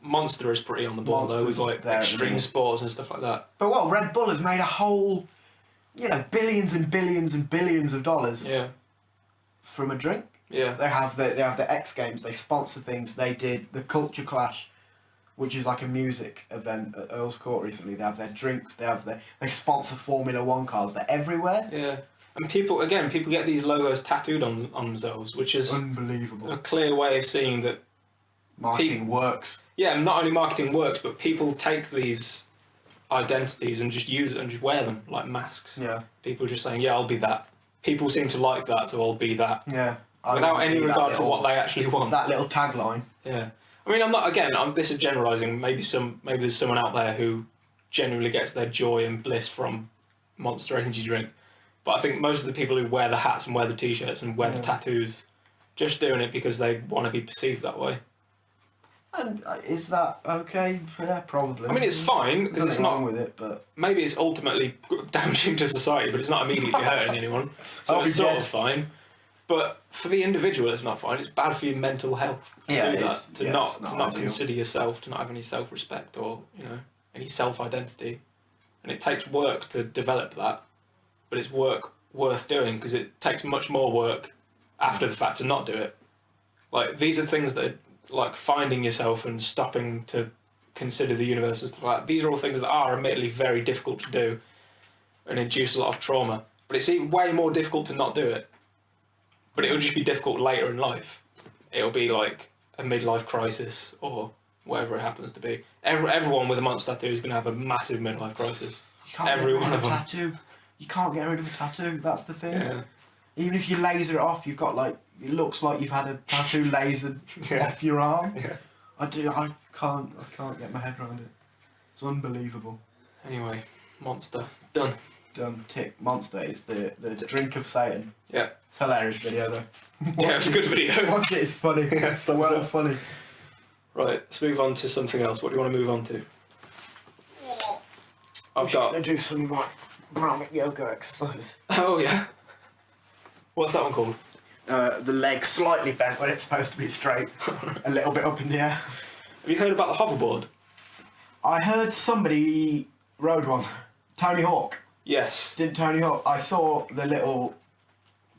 Monster is pretty on the ball though with like extreme sports and stuff like that. But Red Bull has made a whole, billions and billions and billions of dollars from a drink. Yeah. They have the X Games, they sponsor things, they did the Culture Clash, which is like a music event at Earl's Court recently. They have their drinks, they sponsor Formula 1 cars, they're everywhere. Yeah. And people get these logos tattooed on themselves, which is unbelievable. A clear way of seeing that marketing works. Yeah, not only marketing works, but people take these identities and just use it and just wear them like masks. Yeah. People just saying, yeah, I'll be that. People seem to like that, so I'll be that. Yeah. Without any regard for what they actually want. That little tagline. Yeah. I mean, I'm not, again, this is generalising. Maybe there's someone out there who genuinely gets their joy and bliss from Monster Energy drink. But I think most of the people who wear the hats and wear the t-shirts and wear the tattoos, just doing it because they want to be perceived that way. And is that okay? Yeah, probably. I mean, it's fine because it's not wrong with it, but maybe it's ultimately damaging to society, but it's not immediately hurting anyone, so it's sort of fine. But for the individual, it's not fine. It's bad for your mental health to do that, to not consider yourself, to not have any self-respect or any self-identity, and it takes work to develop that. But it's work worth doing because it takes much more work after the fact to not do it. Like, these are things that are, like, finding yourself and stopping to consider the universe and stuff like that. These are all things that are admittedly very difficult to do and induce a lot of trauma. But it's even way more difficult to not do it. But it'll just be difficult later in life. It'll be like a midlife crisis or whatever it happens to be. Everyone with a monster tattoo is going to have a massive midlife crisis. Every one of them. Tattoo. You can't get rid of a tattoo. That's the thing. Yeah. Even if you laser it off, you've got like it looks like you've had a tattoo lasered off your arm. Yeah. I can't get my head around it. It's unbelievable. Anyway, Monster done. Done. Tick. Monster is the drink of Satan. Yeah. It's a hilarious video though. Yeah, it's a good video. Watch it. It's funny. Yeah, it's well funny. Right, let's move on to something else. What do you want to move on to? I'm going to do some like Brahmic yoga exercise. Oh yeah. What's that one called? The leg slightly bent when it's supposed to be straight, a little bit up in the air. Have you heard about the hoverboard? I heard somebody rode one. Tony Hawk. Yes. Didn't Tony Hawk? I saw the little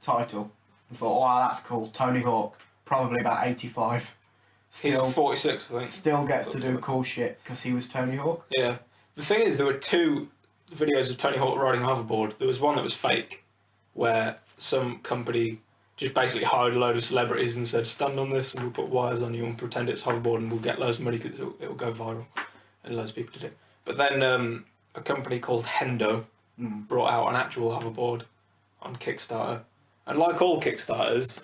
title and thought, wow, that's cool. Tony Hawk, probably about 85. He's 46, I think. Still gets to do cool shit because he was Tony Hawk. Yeah. The thing is, there were two videos of Tony Hawk riding a hoverboard. There was one that was fake, where some company just basically hired a load of celebrities and said, stand on this and we'll put wires on you and pretend it's hoverboard and we'll get loads of money because it'll go viral. And loads of people did it. But then a company called Hendo brought out an actual hoverboard on Kickstarter. And like all Kickstarters,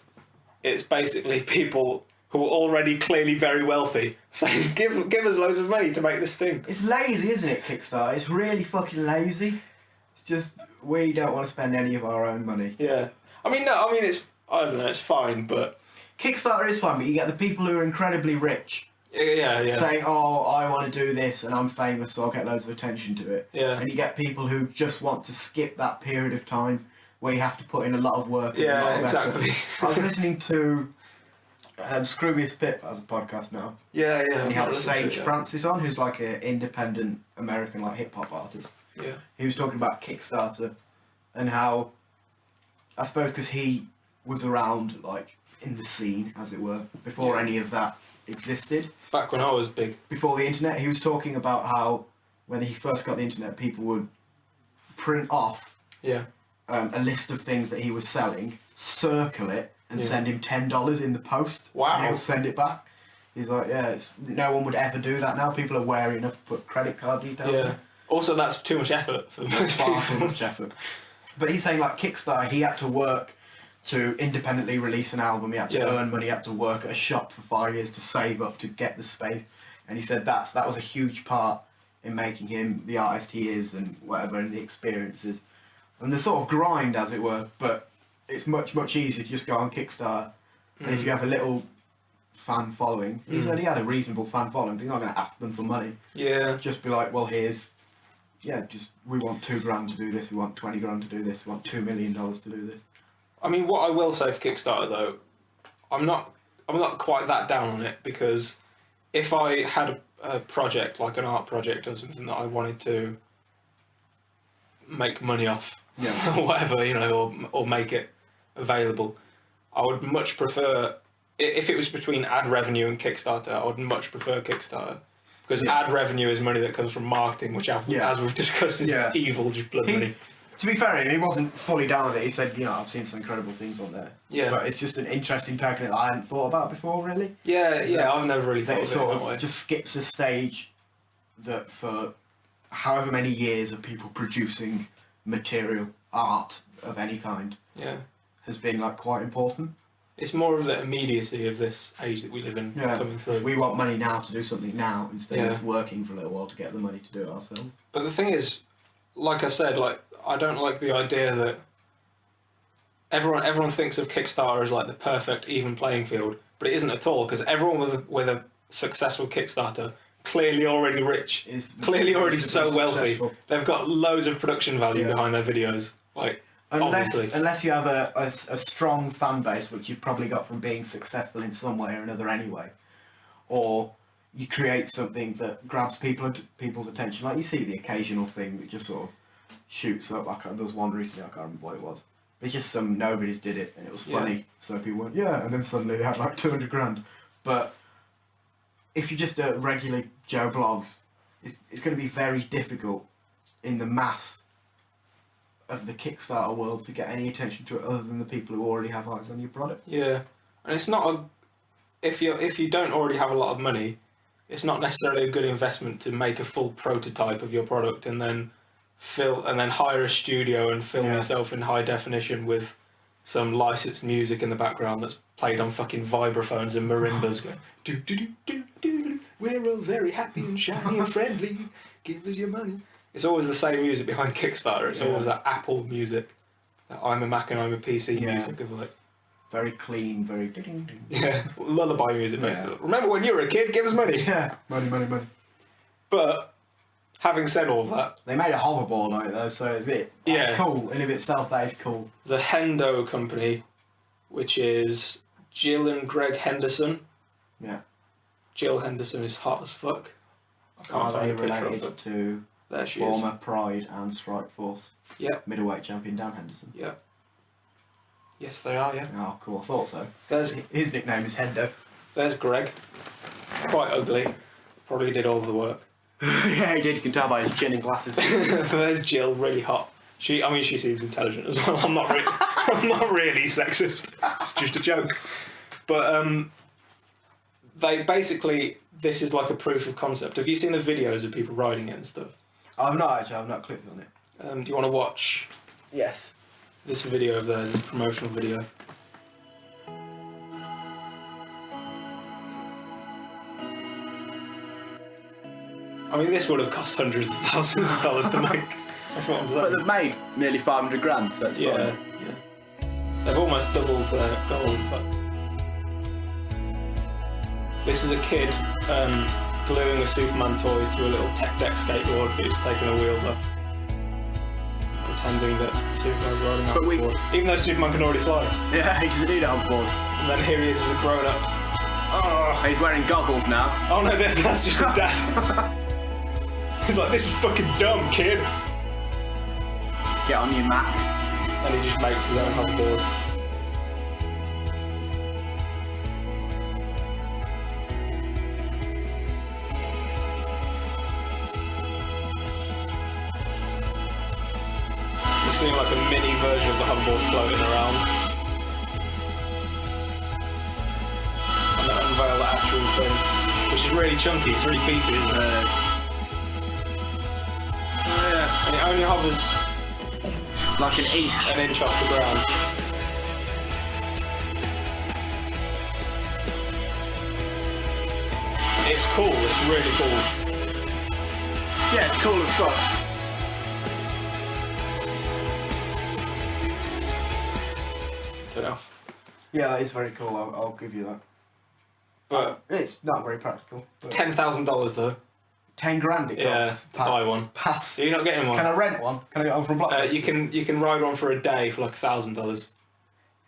it's basically people who are already clearly very wealthy saying, give us loads of money to make this thing. It's lazy, isn't it, Kickstarter? It's really fucking lazy. It's just, we don't want to spend any of our own money. Yeah. I don't know, it's fine, but... Kickstarter is fun, but you get the people who are incredibly rich Yeah. saying, oh, I want to do this and I'm famous so I'll get loads of attention to it. Yeah. And you get people who just want to skip that period of time where you have to put in a lot of work. And a lot of exactly. effort. I was listening to Scroobius Pip as a podcast now. Yeah. And he had Sage Francis on, who's like an independent American like hip hop artist. Yeah. He was talking about Kickstarter and how, I suppose because he was around like in the scene, as it were, before any of that existed. Back when I was big. Before the internet, he was talking about how when he first got the internet, people would print off a list of things that he was selling, circle it, and send him $10 in the post. Wow. And he'll send it back. He's like, no one would ever do that now. People are wary enough to put credit card details in. Also, that's too much effort for most people. Far too much effort. But he's saying, like, Kickstarter, he had to work to independently release an album. He had to earn money. He had to work at a shop for 5 years to save up to get the space. And he said that was a huge part in making him the artist he is and whatever, and the experiences. And the sort of grind, as it were, but it's much, much easier to just go on Kickstarter. And if you have a little fan following, he's already had a reasonable fan following, but you're not going to ask them for money. Yeah. Just be like, well, we want $2,000 to do this, we want 20 grand to do this, we want $2 million to do this. I mean, what I will say for Kickstarter though, I'm not quite that down on it, because if I had a project, like an art project or something that I wanted to make money off, or whatever, or make it available, I would much prefer, if it was between ad revenue and Kickstarter, I would much prefer Kickstarter. Because ad revenue is money that comes from marketing, which, as we've discussed, is evil, just blood money. To be fair, he wasn't fully down with it. He said, I've seen some incredible things on there. Yeah. But it's just an interesting take on it that I hadn't thought about before, really. Yeah, I've never really thought of it sort that way. Just skips a stage that for however many years of people producing material, art of any kind, Yeah. has been like quite important. It's more of the immediacy of this age that we live in coming through. We want money now to do something now instead Yeah. of working for a little while to get the money to do it ourselves. But the thing is, like I said, like I don't like the idea that everyone thinks of Kickstarter as like the perfect even playing field, but it isn't at all, because everyone with a successful Kickstarter, clearly already rich, clearly already so wealthy, they've got loads of production value behind their videos. Like, obviously. Unless you have a strong fan base, which you've probably got from being successful in some way or another anyway, or you create something that grabs people's attention. Like you see the occasional thing that just sort of shoots up. There was one recently, I can't remember what it was. It's just some nobody's did it and it was funny, so people went, yeah, and then suddenly they had like 200 grand. But if you just do regular Joe blogs, it's going to be very difficult in the mass of the Kickstarter world to get any attention to it other than the people who already have eyes on your product. Yeah, and it's not if you don't already have a lot of money, it's not necessarily a good investment to make a full prototype of your product and then hire a studio and film yourself in high definition with some licensed music in the background that's played on fucking vibraphones and marimbas going do do do do do. We're all very happy and shiny and friendly. Give us your money. It's always the same music behind Kickstarter. It's always that Apple music, that I'm a Mac and I'm a PC music of like very clean, very lullaby music basically. Remember when you were a kid? Give us money. Yeah, money. But having said all that, they made a hoverboard on it though, so that's cool in of itself. That is cool. The Hendo company, which is Jill and Greg Henderson. Yeah. Jill Henderson is hot as fuck. I can't find a picture of her. To there she former is. Pride and Strike Force. Yep. Middleweight champion Dan Henderson. Yep. Yes, they are. Yeah. Oh, cool. I thought so. His nickname is Hendo. There's Greg. Quite ugly. Probably did all of the work. Yeah, he did. You can tell by his chin and glasses. There's Jill, really hot. She seems intelligent as well. I'm not really sexist. It's just a joke. But they basically, this is like a proof of concept. Have you seen the videos of people riding it and stuff? I've not clicked on it. Do you want to watch? Yes. This video of theirs, this promotional video. I mean, this would have cost hundreds of thousands of dollars to make. That's what I'm saying. But they've made nearly 500 grand, so that's fine. Yeah. They've almost doubled their goal, in fact. This is a kid gluing a Superman toy to a little tech deck skateboard that he's taking the wheels off. Pretending that Superman's riding off the board. Even though Superman can already fly. Yeah, he doesn't need it on board. And then here he is as a grown-up. Oh, he's wearing goggles now. Oh no, that's just his dad. He's like, this is fucking dumb, kid. Get on your Mac. And he just makes his own hoverboard. We're seeing like a mini version of the hoverboard floating around. And then unveil the actual thing, which is really chunky, it's really beefy, isn't it? Yeah, and it only hovers like an inch off the ground. It's cool, it's really cool. Yeah, it's cool as fuck. Don't know. Yeah, that is very cool, I'll give you that. But it's not very practical. But $10,000 though. 10 grand it costs. Yeah, to buy one. Pass. So you're not getting one. Can I rent one? Can I get one from Blockbuster? You can ride one for a day for like $1,000.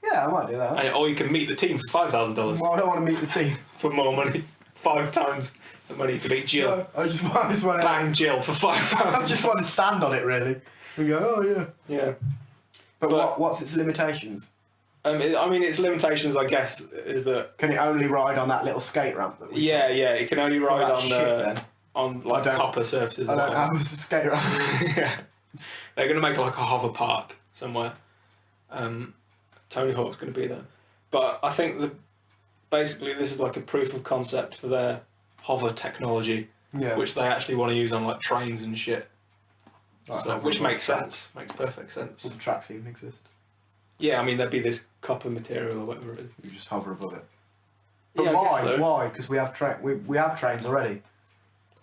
Yeah, I might do that. Or you can meet the team for $5,000. Well, I don't want to meet the team. For more money. 5 times the money to meet Jill. No, I just want to... Bang Jill for $5,000. I just want to stand on it really. And go, oh yeah. Yeah. But what's its limitations? I mean, its limitations, I guess, is that... Can it only ride on that little skate ramp that we Yeah, it can only ride on on like copper surfaces. I don't have a skate ramp. Yeah. They're going to make like a hover park somewhere. Tony Hawk's going to be there. But I think basically this is like a proof of concept for their hover technology, which they actually want to use on like trains and shit. Like So, which hoverboard makes tracks. sense. Makes perfect sense. All the tracks even exist. Yeah, I mean there'd be this copper material or whatever it is. You just hover above it. But Yeah, I why? guess so. Why? Because we have we have trains already.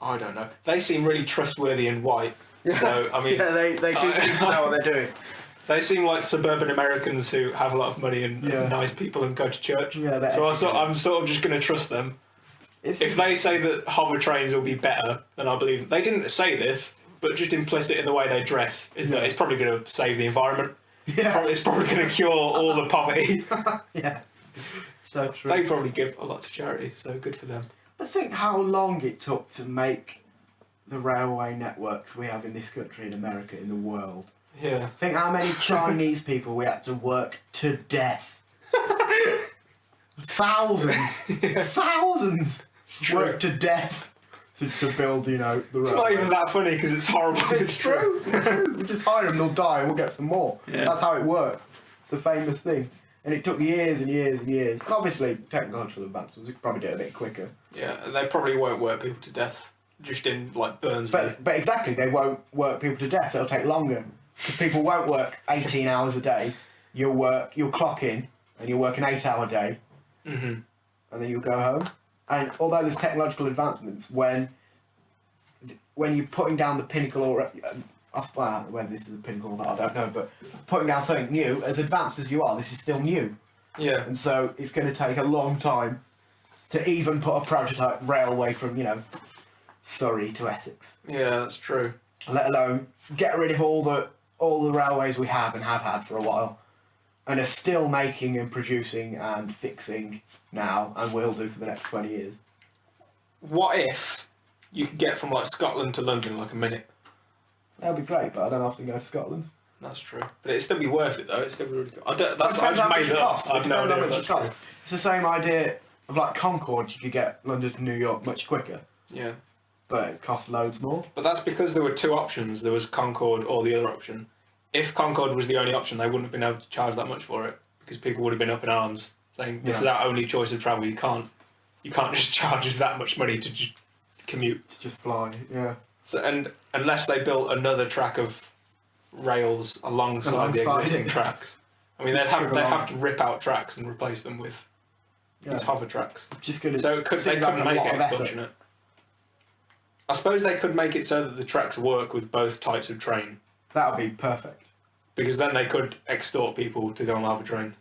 I don't know. They seem really trustworthy and white. So I mean, Yeah, they do seem to know what they're doing. they seem like suburban Americans who have a lot of money and Yeah. nice people and go to church. Yeah, they're so educated. I'm sort of just going to trust them. It's, If they say that hover trains will be better, then I believe them. They didn't say this, but just implicit in the way they dress is that Yeah. it's probably going to save the environment. yeah, It's probably going to cure all the poverty. yeah, so true. They probably give a lot to charity, so good for them. But think how long it took to make the railway networks we have in this country, in America, in the world. Yeah. Think how many Chinese people we had to work to death. Thousands, thousands true. worked to death to build, the railway. It's not even that funny because it's horrible. It's true. It's true. We just hire them, they'll die, and we'll get some more. Yeah. That's how it worked. It's a famous thing. And it took years and years and years. And obviously, technological advancements, we could probably do it a bit quicker. Yeah, and they probably won't work people to death, just in like Burnsville. But exactly, they won't work people to death. It'll take longer. Because people won't work 18 hours a day. You'll clock in, and you'll work an 8-hour day, Mm-hmm. and then you'll go home. And although there's technological advancements, when you're putting down the pinnacle, or well, whether this is a pinnacle or not, I don't know, but putting down something new, as advanced as you are, this is still new. Yeah. And so it's going to take a long time to even put a prototype railway from, Surrey to Essex. Yeah, that's true. Let alone get rid of all the railways we have and have had for a while, and are still making and producing and fixing now, and will do for the next 20 years. What if you could get from like Scotland to London in like a minute? That'd be great, but I don't often go to Scotland. That's true. But it'd still be worth it though. It'd still be really good. I don't. It That's I depends just how much made it it up. costs. I've It no depends idea how if much that's it costs. true. It's the same idea of like Concorde. You could get London to New York much quicker, Yeah. but it costs loads more. But that's because there were two options. There was Concorde or the other option. If Concorde was the only option, they wouldn't have been able to charge that much for it because people would have been up in arms saying this is our only choice of travel. You can't just charge us that much money to just commute. To just fly, yeah. So and unless they built another track of rails alongside the Alongside existing it. tracks, I mean they'd have to rip out tracks and replace them with these hover tracks. Just gonna. So they couldn't make it extortionate. I suppose they could make it so that the tracks work with both types of train, That would be perfect. because then they could extort people to go on hover train.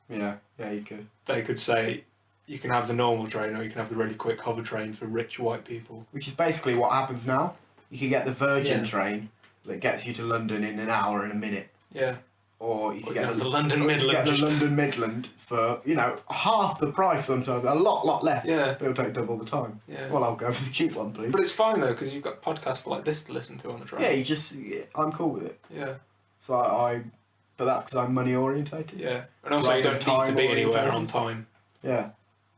Yeah, you could. They could say, you can have the normal train or you can have the really quick hover train for rich white people. Which is basically what happens now. You can get the Virgin Yeah. train that gets you to London in an hour and a minute, Yeah. or you Or can you get can have the London Midland. Get the just- London Midland for half the price sometimes, a lot less. Yeah. But it'll take double the time. Yeah. Well, I'll go for the cheap one, please. But it's fine though, because you've got podcasts like this to listen to on the train. Yeah, I'm cool with it. Yeah. So but that's because I'm money orientated. Yeah. And also Rather you than don't need to be time anywhere on orientated. time. Yeah,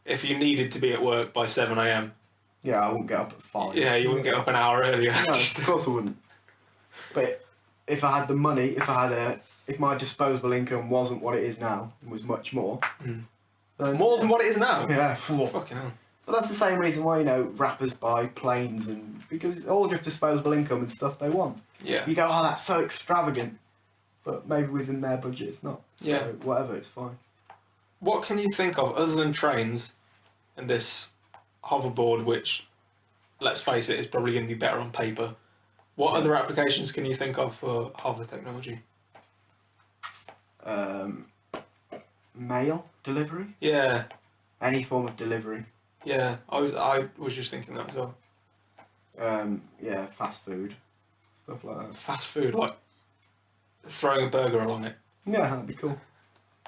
If you needed to be at work by 7 a.m, yeah. I wouldn't get up at 5. yeah, you wouldn't get up an hour earlier. No, of course I wouldn't. But if I had the money, if my disposable income wasn't what it is now, and was much more, then More than what it is now. yeah. Fucking hell. But that's the same reason why rappers buy planes, and because it's all just disposable income and stuff they want. Yeah. You go, oh, that's so extravagant, but maybe within their budget it's not. So Yeah. whatever, it's fine. What can you think of other than trains and this hoverboard, which, let's face it, is probably going to be better on paper? What other applications can you think of for hover technology? Mail delivery, Yeah, any form of delivery. yeah. I was just thinking that as well. Yeah, fast food, stuff like that. Fast food, like throwing a burger along it. Yeah, that'd be cool.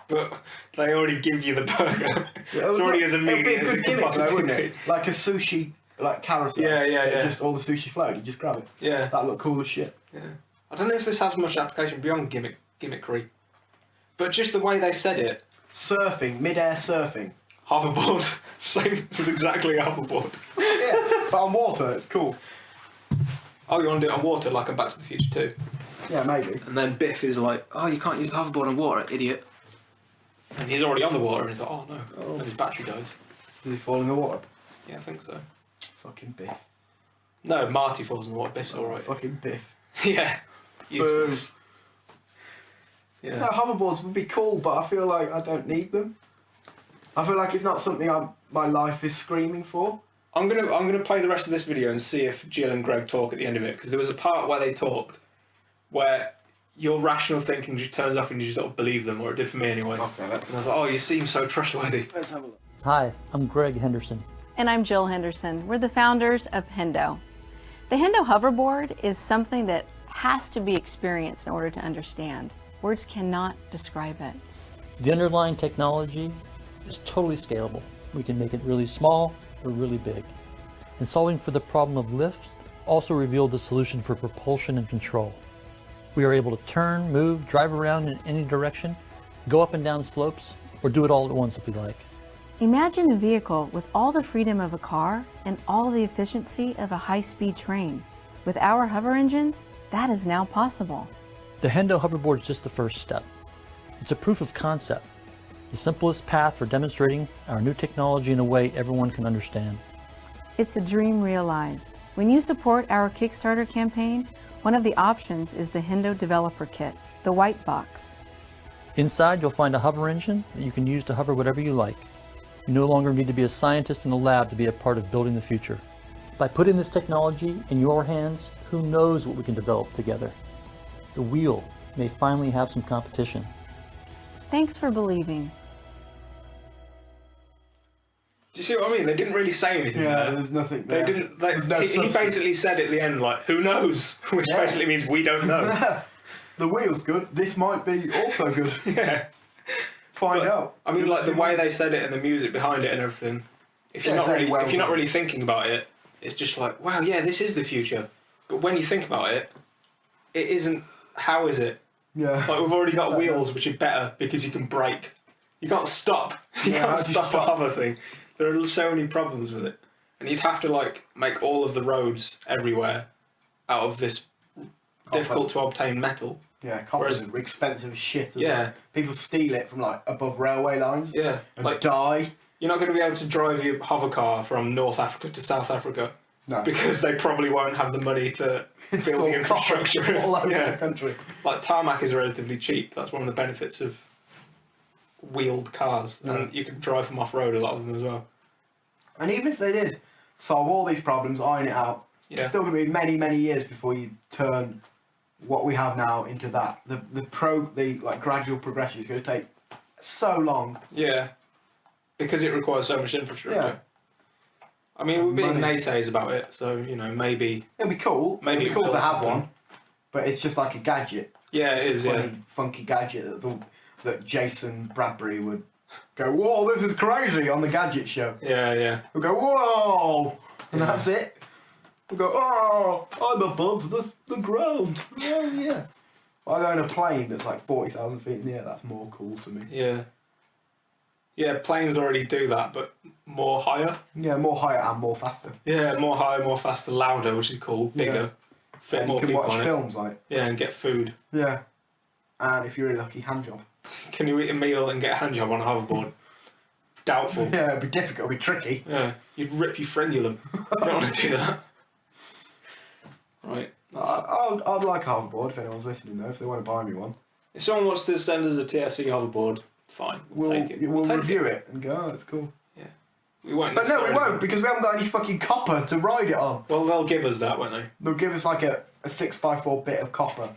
But they already give you the burger. Yeah, It's already as it'd be immediate a as good it can gimmick, though, possibly wouldn't be. it? Like a sushi, like carousel. Yeah. Just all the sushi float. You just grab it. Yeah, That look cool as shit. yeah. I don't know if this has much application beyond gimmickry, but just the way they said it. Surfing, mid-air surfing. Hoverboard, same as exactly a hoverboard. Yeah, but on water, it's cool. Oh, you want to do it on water, like on Back to the Future 2? Yeah, maybe. And then Biff is like, oh, you can't use the hoverboard on water, idiot. And he's already on the water, and he's like, oh no. Oh. And his battery dies. Does he fall in the water? Yeah, I think so. Fucking Biff. No, Marty falls in the water, Biff's alright. Fucking Biff. Yeah. Useless. Yeah. No, hoverboards would be cool, but I feel like I don't need them. I feel like it's not something my life is screaming for. I'm gonna play the rest of this video and see if Jill and Greg talk at the end of it, because there was a part where they talked where your rational thinking just turns off and you just sort of believe them, or it did for me anyway. Okay, And I was like, oh, you seem so trustworthy. Let's have a look. Hi, I'm Greg Henderson. And I'm Jill Henderson. We're the founders of Hendo. The Hendo Hoverboard is something that has to be experienced in order to understand. Words cannot describe it. The underlying technology is totally scalable. We can make it really small or really big. And solving for the problem of lift also revealed the solution for propulsion and control. We are able to turn, move, drive around in any direction, go up and down slopes, or do it all at once if we like. Imagine a vehicle with all the freedom of a car and all the efficiency of a high-speed train. With our hover engines, that is now possible. The Hendo Hoverboard is just the first step. It's a proof of concept, the simplest path for demonstrating our new technology in a way everyone can understand. It's a dream realized. When you support our Kickstarter campaign, one of the options is the Hendo Developer Kit, the white box. Inside, you'll find a hover engine that you can use to hover whatever you like. You no longer need to be a scientist in a lab to be a part of building the future. By putting this technology in your hands, who knows what we can develop together? The wheel may finally have some competition. Thanks for believing. Do you see what I mean? They didn't really say anything there. There's nothing They there. didn't. There's no he substance. basically said at the end, like, "Who knows?" Which Yeah. basically means we don't know. The wheel's good. This might be also good. Yeah. Find But, out. I mean, like the way they said it and the music behind it and everything. If you're Yeah, not very really, well if you're not done. really thinking about it, it's just like, wow, yeah, this is the future. But when you think about it, it isn't. How is it? Yeah. Like we've already got wheels which are better because you can brake. You can't stop. You Yeah, how can't do you stop a stop? hover thing. There are so many problems with it, and you'd have to like make all of the roads everywhere out of this difficult to obtain metal. Yeah, copper's expensive as shit. Isn't Yeah. it? People steal it from like above railway lines. Yeah, And like die. you're not going to be able to drive your hover car from North Africa to South Africa No. because they probably won't have the money to build Install the infrastructure. copper all over Yeah. the country. Like tarmac is relatively cheap. That's one of the benefits of wheeled cars, and you can drive them off road. A lot of them as well. And even if they did solve all these problems, iron it out, Yeah. it's still going to be many, many years before you turn what we have now into that. The like gradual progression is going to take so long. Yeah, because it requires so much infrastructure. Yeah. I mean, we're being Money. naysays about it, so you know, maybe. It'll be cool. Maybe It'll be cool it'll to have happen. one, but it's just like a gadget. Yeah, It's it a is. funny, Yeah, funky gadget that Jason Bradbury would go, whoa, this is crazy on the gadget show. yeah. We'll go, whoa, and that's it. We'll go, oh, I'm above the ground. Oh, yeah. I go in a plane that's like 40,000 feet in the air. That's more cool to me. Yeah. Yeah, planes already do that, but more higher. Yeah, more higher and more faster. Yeah, more higher, more faster, louder, which is cool. Bigger, fit And more you can people watch on films like, it. Yeah, and get food. yeah. And if you're really lucky, hand job. Can you eat a meal and get a hand job on a hoverboard? Doubtful. Yeah, it'd be difficult, it'd be tricky. Yeah, you'd rip your frenulum. You don't want to do that. Right. I'd like a hoverboard if anyone's listening though, if they want to buy me one. If someone wants to send us a TFC hoverboard, fine. We'll take it. We'll take review it and go, oh, it's cool. Yeah. We won't. But no, we necessarily- won't, because we haven't got any fucking copper to ride it on. Well, they'll give us that, won't they? They'll give us like a 6x4 bit of copper.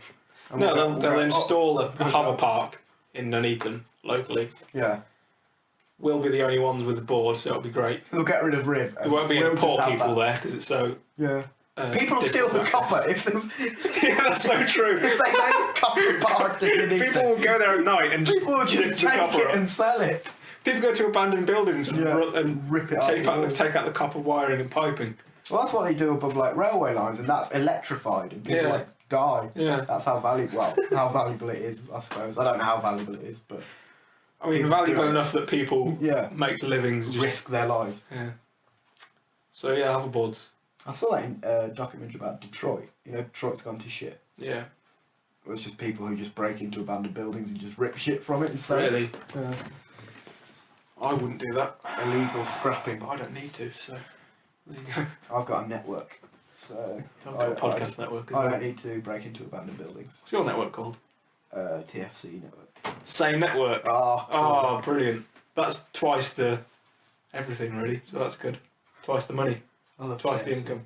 And No, we'll they'll go, install oh, a hover park in Nuneaton, locally. Yeah. We'll be the only ones with the board, so it'll be great. They'll get rid of Riv. There won't be We'll any just poor have people that. there, because it's so... Yeah. People steal the difficult copper access. if they Yeah, that's so true. if they make copper park that you need People to. will go there at night and People will lift just the take copper it up. and sell it. People go to abandoned buildings and, Yeah, and rip it up. take out the copper wiring and piping. Well, that's what they do above like railway lines, and that's electrified, and people Yeah. like die. Yeah. That's how valuable. Well, how valuable it is, I suppose. I don't know how valuable it is, but I mean, People valuable do it. enough that people Yeah. make livings. Just, risk their lives. Yeah. So yeah, hoverboards. I saw that in a documentary about Detroit. You know, Detroit's gone to shit. Yeah. It was just people who just break into abandoned buildings and just rip shit from it and sell Really? it. Yeah. I wouldn't do that. Illegal scrapping. But I don't need to, so there you go. I've got a network. So I've got a podcast network as I well. don't need to break into abandoned buildings. What's your network called? TFC network. Same network. Oh, cool. Oh, brilliant. That's twice the everything, really. So that's good. Twice the money. I love Twice the TFC. income.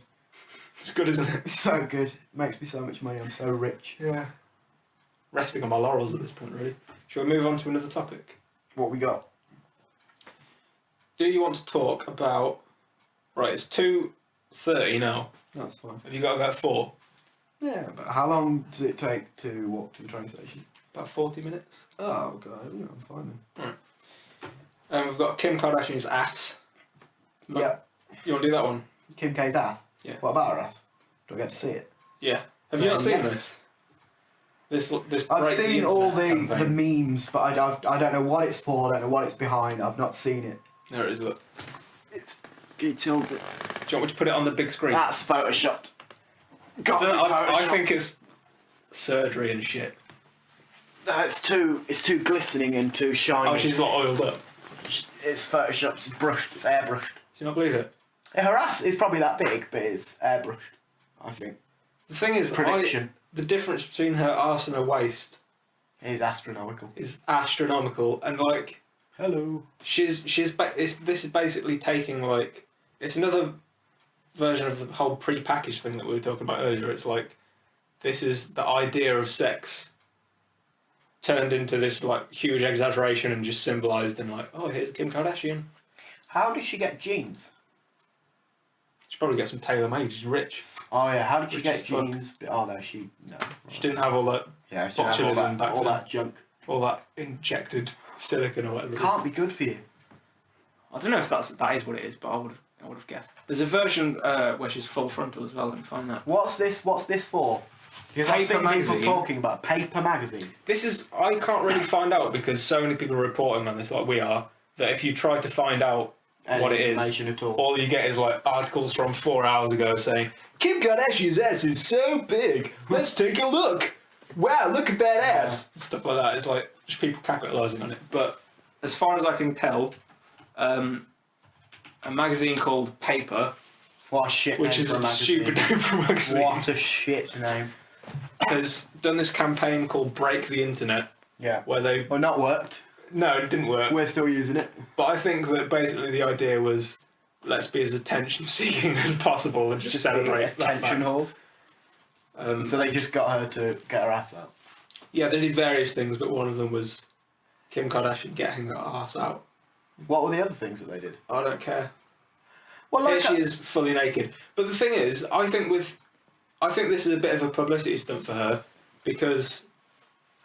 It's good, isn't it? It's so good. Makes me so much money. I'm so rich. Yeah. Resting on my laurels at this point, really. Shall we move on to another topic? What we got? Do you want to talk about... Right, it's 2:30 now. That's fine. Have you got to go at 4? Yeah, but how long does it take to walk to the train station? About 40 minutes. Oh, God. Yeah, I'm fine then. And we've got Kim Kardashian's ass. Yeah. You want to do that one? Kim K's ass? Yeah. What about her ass? Do I get to see it? Yeah. Have you not seen this? This I've breaks seen the all internet the campaign. memes, but I don't know what it's for, I don't know what it's behind, I've not seen it. There it is, look. It's... Can you tell me? Do you want me to put it on the big screen? That's photoshopped. I think it's surgery and shit. No, it's too glistening and too shiny. Oh, she's not oiled up. It's photoshopped, it's brushed, it's airbrushed. Do you not believe it? Her ass is probably that big, but it's airbrushed, I think. The thing is, Prediction. the difference between her arse and her waist It is astronomical. is astronomical, and like, Hello. this is basically taking like, it's another version of the whole pre-packaged thing that we were talking about earlier. It's like, this is the idea of sex turned into this like huge exaggeration and just symbolised in like, oh, here's Kim Kardashian. How did she get jeans? She probably get some tailor-made. She's rich. Oh yeah, how did she Which get is fuck. jeans? Oh no, no. She didn't have all that, Yeah, she didn't have botulism back all then. that junk. all that injected silicone or whatever. it is. Can't be good for you. I don't know if that is what it is, but I would have guessed. There's a version where she's full frontal as well. Let me find that. What's this for? Because I've Paper seen magazine. people talking about paper magazine. This is, I can't really find out because so many people are reporting on this, like we are, that if you try to find out Any what it is, information at all. you get is like articles from 4 hours ago saying, Kim Kardashian's ass is so big, let's take a look. Wow, look at that ass. Stuff like that. It's like just people capitalising on it. But as far as I can tell, a magazine called Paper, What a shit which name is for a a magazine. stupid name for a magazine, What a shit name. has done this campaign called Break the Internet, Yeah. where they... Well, not worked. No, it didn't work. We're still using it. But I think that basically the idea was, let's be as attention-seeking as possible and just celebrate that attention fact. halls. So they just got her to get her ass out. Yeah, they did various things, but one of them was Kim Kardashian getting her ass out. What were the other things that they did? I don't care. Well, Here she is fully naked. But the thing is, I think this is a bit of a publicity stunt for her because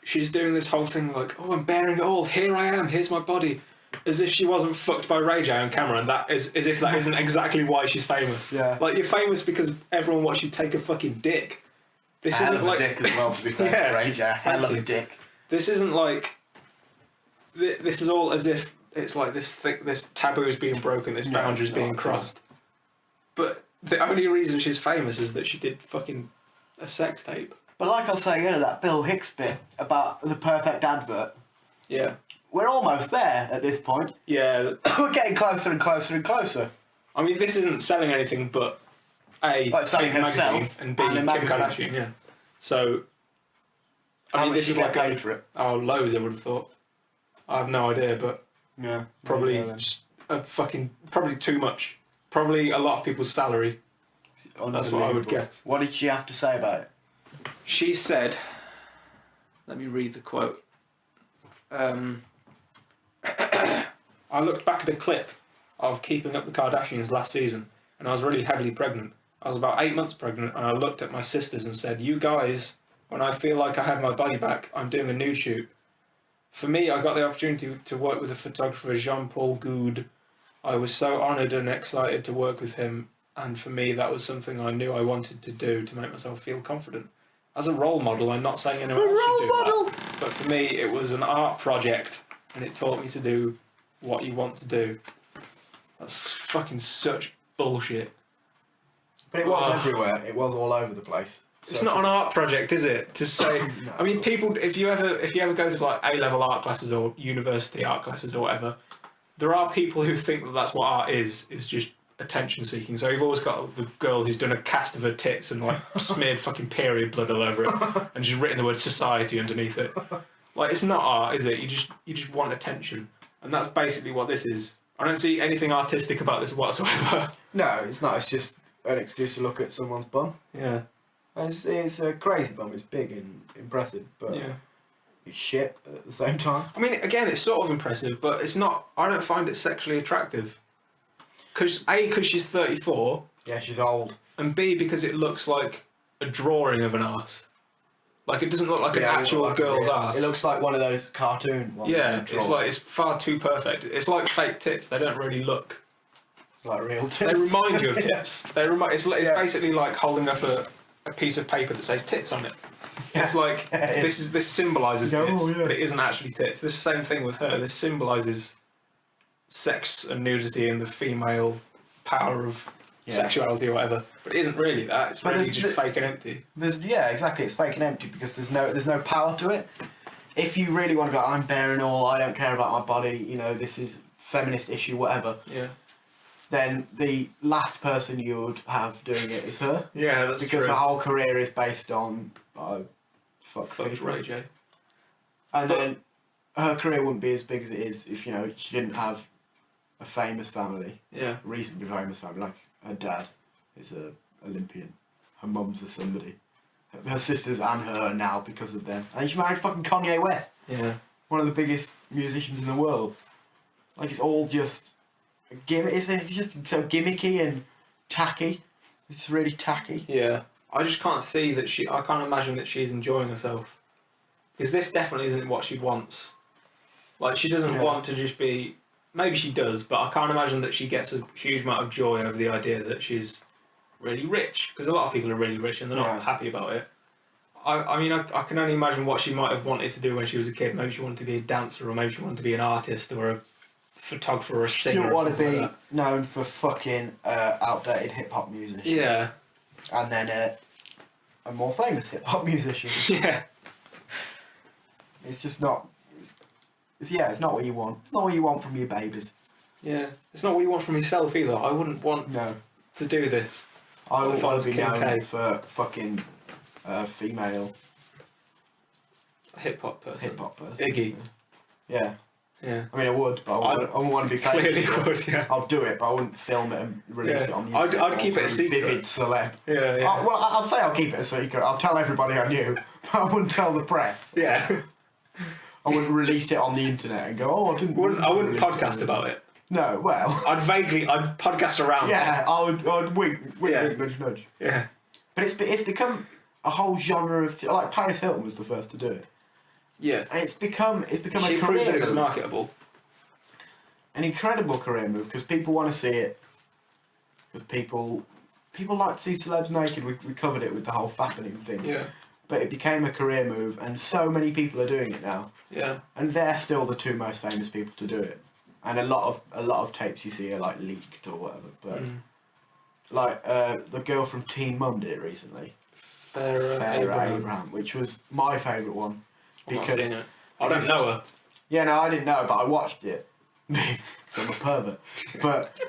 she's doing this whole thing like, oh, I'm bearing it all. Here I am. Here's my body. As if she wasn't fucked by Ray J on camera, and that is as if that isn't exactly why she's famous. Yeah. Like, you're famous because everyone watched you take a fucking dick. This Hell isn't of a like dick as well, to be fair. Yeah, Range, hell of thank a you. dick. This isn't like. This is all as if it's like this taboo is being broken, this No, boundary is it's being not. crossed. But the only reason she's famous is that she did fucking a sex tape. But like I was saying earlier, that Bill Hicks bit about the perfect advert, Yeah. we're almost there at this point. Yeah. We're getting closer and closer and closer. I mean, this isn't selling anything but A, Like selling Paper herself magazine, and B, and a Kim magazine. Kardashian, yeah. So, How much this you is get like paid for it? Oh, loads, I would have thought. I have no idea, but Yeah. probably Yeah, then. just probably too much. Probably a lot of people's salary. That's what I would Unbelievable. guess. What did she have to say about it? She said, let me read the quote. I looked back at a clip of Keeping Up the Kardashians last season, and I was really heavily pregnant. I was about 8 months pregnant, and I looked at my sisters and said, you guys, when I feel like I have my body back, I'm doing a nude shoot. For me, I got the opportunity to work with the photographer Jean-Paul Goude. I was so honoured and excited to work with him, and for me, that was something I knew I wanted to do to make myself feel confident. As a role model, I'm not saying anyone else should do that, but for me, it was an art project, and it taught me to do what you want to do. That's fucking such bullshit. But it was Ugh. everywhere. It was all over the place. It's not an art project, is it? To say, No. I mean, people. If you ever go to like A-level art classes or university art classes or whatever, there are people who think that that's what art is just attention seeking. So you've always got the girl who's done a cast of her tits and like smeared fucking period blood all over it, and just written the word society underneath it. Like, it's not art, is it? You just want attention, and that's basically what this is. I don't see anything artistic about this whatsoever. No, it's not. It's just an excuse to look at someone's bum. Yeah. It's a crazy bum. It's big and impressive, but Yeah. it's shit at the same time. I mean, again, it's sort of impressive, but it's not. I don't find it sexually attractive. Because she's 34, Yeah, she's old. and B, because it looks like a drawing of an arse. Like, it doesn't look like an Yeah, it actual looks like girl's a- arse. It looks like one of those cartoon ones. Yeah, they it's draw. like it's far too perfect. It's like fake tits. They don't really look. like real tits. They remind you of tits. It's Yeah. basically like holding up a piece of paper that says tits on it. It's like Yeah, it this symbolises No, tits, yeah. but it isn't actually tits. This same thing with her. This symbolises sex and nudity and the female power of sexuality or whatever. But it isn't really that. It's But really there's just fake and empty. Yeah, exactly. It's fake and empty because there's no power to it. If you really want to go, I'm bare and all, I don't care about my body, you know, this is feminist issue, whatever, Yeah. then the last person you would have doing it is her. Yeah, that's Because true. her whole career is based on fuck Fucked people. Ray J. And then her career wouldn't be as big as it is if, you know, she didn't have a famous family, Yeah. a reasonably famous family. Like her dad is a Olympian, her mum's a somebody, her sisters and her are now because of them. And she married fucking Kanye West, Yeah. one of the biggest musicians in the world. Like, it's all just a gimmick. It's just so gimmicky and tacky. It's really tacky. Yeah. I just can't see that I can't imagine that she's enjoying herself. Because this definitely isn't what she wants. Like, she doesn't Yeah. want to just be... Maybe she does, but I can't imagine that she gets a huge amount of joy over the idea that she's really rich. Because a lot of people are really rich and they're not Yeah. happy about it. I mean, I can only imagine what she might have wanted to do when she was a kid. Maybe she wanted to be a dancer, or maybe she wanted to be an artist, or a photographer, or a She singer. don't or want to something be like known for fucking outdated hip hop musician. that. Yeah. And then a more famous hip hop musician. Yeah. It's just not. It's not what you want. It's not what you want from your babies. Yeah. It's not what you want from yourself either. I wouldn't want No. to do this. I What would if I want was to be Kim known K? for fucking female Hip hop person. hip hop person. Iggy. Yeah. Yeah. I mean, I would, but I wouldn't want to be famous. Clearly would, yeah. I'll do it, but I wouldn't film it and release Yeah. it on the I'd internet. keep it a secret. Vivid celeb. Yeah, yeah. Well, I'll say I'll keep it a secret. I'll tell everybody I knew, but I wouldn't tell the press. Yeah. I wouldn't release it on the internet and go, oh, I didn't. I wouldn't release it on podcast the about it. No, well, I'd podcast around yeah, I'd wink, Yeah. wink, nudge, nudge. it. Yeah. But it's become a whole genre of like Paris Hilton was the first to do it, Yeah. and it's become She a proved career that it was move, marketable. an incredible career move because people want to see it. Because people like to see celebs naked. We covered it with the whole fappening thing. Yeah. But it became a career move, and so many people are doing it now. Yeah. And they're still the two most famous people to do it. And a lot of tapes you see are like leaked or whatever. But like the girl from Teen Mum did it recently, Farrah Abraham, which was my favourite one I've not because seen it. I don't know her. yeah, no, I didn't know, but I watched it because I'm a pervert. But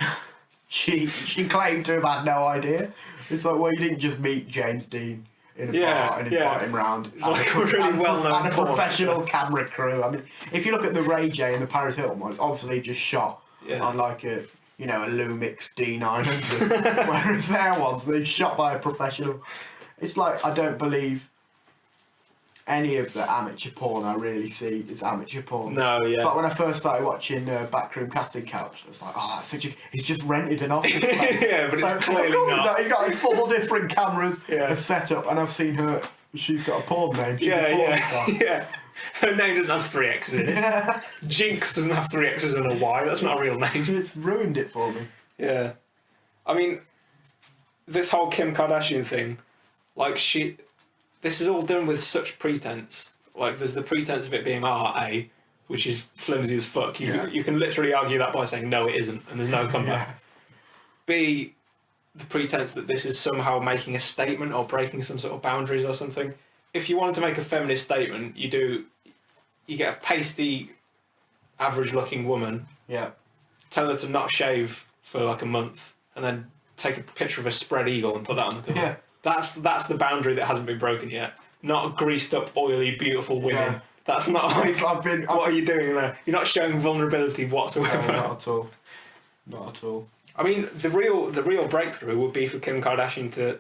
she claimed to have had no idea. It's like, well, you didn't just meet James Dean in a Yeah, bar and yeah. invite him round. It's like a really well-known and a porn. professional camera crew. I mean, if you look at the Ray J and the Paris Hilton one, it's obviously just shot Yeah. on like a Lumix D900, whereas their ones they've shot by a professional. It's like I don't believe any of the amateur porn I really see is amateur porn. No, yeah. It's like when I first started watching Backroom Casting Couch, it's like, oh, that's such a... He's just rented an office. Yeah, but it's clearly of course not. He's got like 4 different cameras, Yeah. a setup, and I've seen her... She's got a porn name. She's Yeah, a porn yeah. star. Yeah. Her name doesn't have 3 X's in it. Jinx doesn't have 3 X's and a Y. That's not a real name. It's ruined it for me. Yeah. I mean, this whole Kim Kardashian thing, like this is all done with such pretense. Like, there's the pretense of it being art, which is flimsy as fuck. You can literally argue that by saying, no, it isn't, and there's no comeback. Yeah. B, the pretense that this is somehow making a statement or breaking some sort of boundaries or something. If you wanted to make a feminist statement, you get a pasty, average-looking woman, Yeah. tell her to not shave for like a month, and then take a picture of a spread eagle and put that on the cover. Yeah. That's the boundary that hasn't been broken yet. Not greased up, oily, beautiful women. Yeah. That's not like. What are you doing there? You're not showing vulnerability whatsoever. No, not at all. Not at all. I mean, the real breakthrough would be for Kim Kardashian to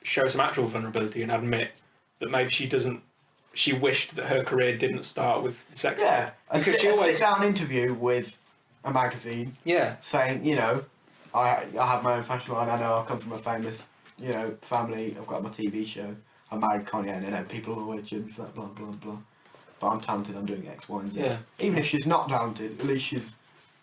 show some actual vulnerability and admit that maybe she wished that her career didn't start with sex. Yeah, because she always sit-down interview with a magazine saying, you know, I have my own fashion line. I know I come from a famous, you know, family. I've got my TV show. I married Kanye, and I know people are always judging me for that. Blah blah blah. But I'm talented. I'm doing X, Y, and Z. Yeah. Even if she's not talented, at least she's.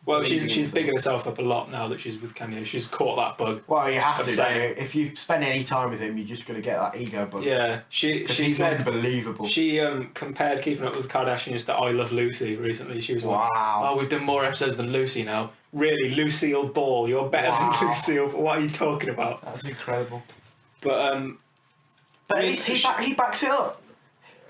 Well, she's bigging herself up a lot now that she's with Kanye. She's caught that bug. Well, you have to. Saying, if you spend any time with him, you're just going to get that ego bug. Yeah, she said unbelievable. She compared Keeping Up with the Kardashians to I Love Lucy recently. She was like, "Oh, we've done more episodes than Lucy now. Really, Lucille Ball, you're better than Lucille. What are you talking about?" That's incredible. But at least he backs it up.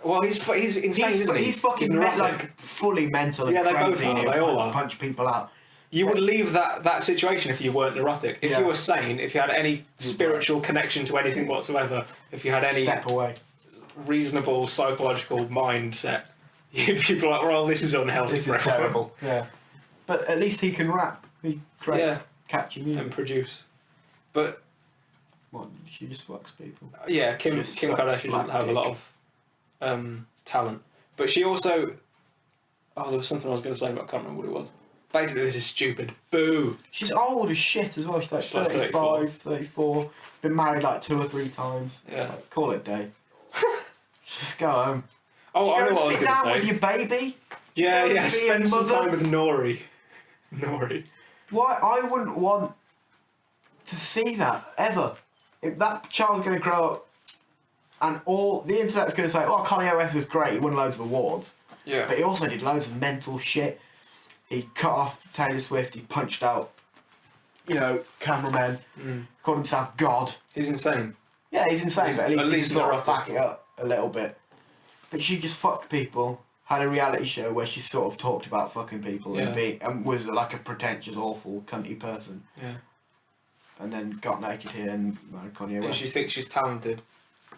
Well, he's insane, isn't he? He's fucking like fully mental and crazy. They all are. Punch people out. You would leave that situation if you weren't neurotic. If you were sane, if you had any spiritual connection to anything whatsoever, if you had any step away, reasonable psychological mindset, you'd be like, well, this is unhealthy. This is terrible. Yeah. But at least he can rap. He creates catchy music. And produce. But what? She just fucks people. Yeah, Kim Kardashian doesn't have a lot of talent, but she also. Oh, there was something I was going to say, but I can't remember what it was. Basically, this is stupid. Boo! She's old as shit as well. She's like 35, 34. Been married like 2 or 3 times. Yeah. Like, call it a day. Just go home. Oh, I know what I was going to say. Sit down with your baby. Yeah. Spend some time with Nori. Why? I wouldn't want to see that ever. If that child's going to grow up and all the internet's going to say, "Oh, Kanye West was great. He won loads of awards." Yeah. But he also did loads of mental shit. He cut off Taylor Swift. He punched out, you know, cameramen. Called himself God. He's insane. Yeah, he's insane. But at least not sort of back it up a little bit. But she just fucked people. Had a reality show where she sort of talked about fucking people and was like a pretentious, awful, cunty person. Yeah. And then got naked here and married Kanye West. And she thinks she's talented.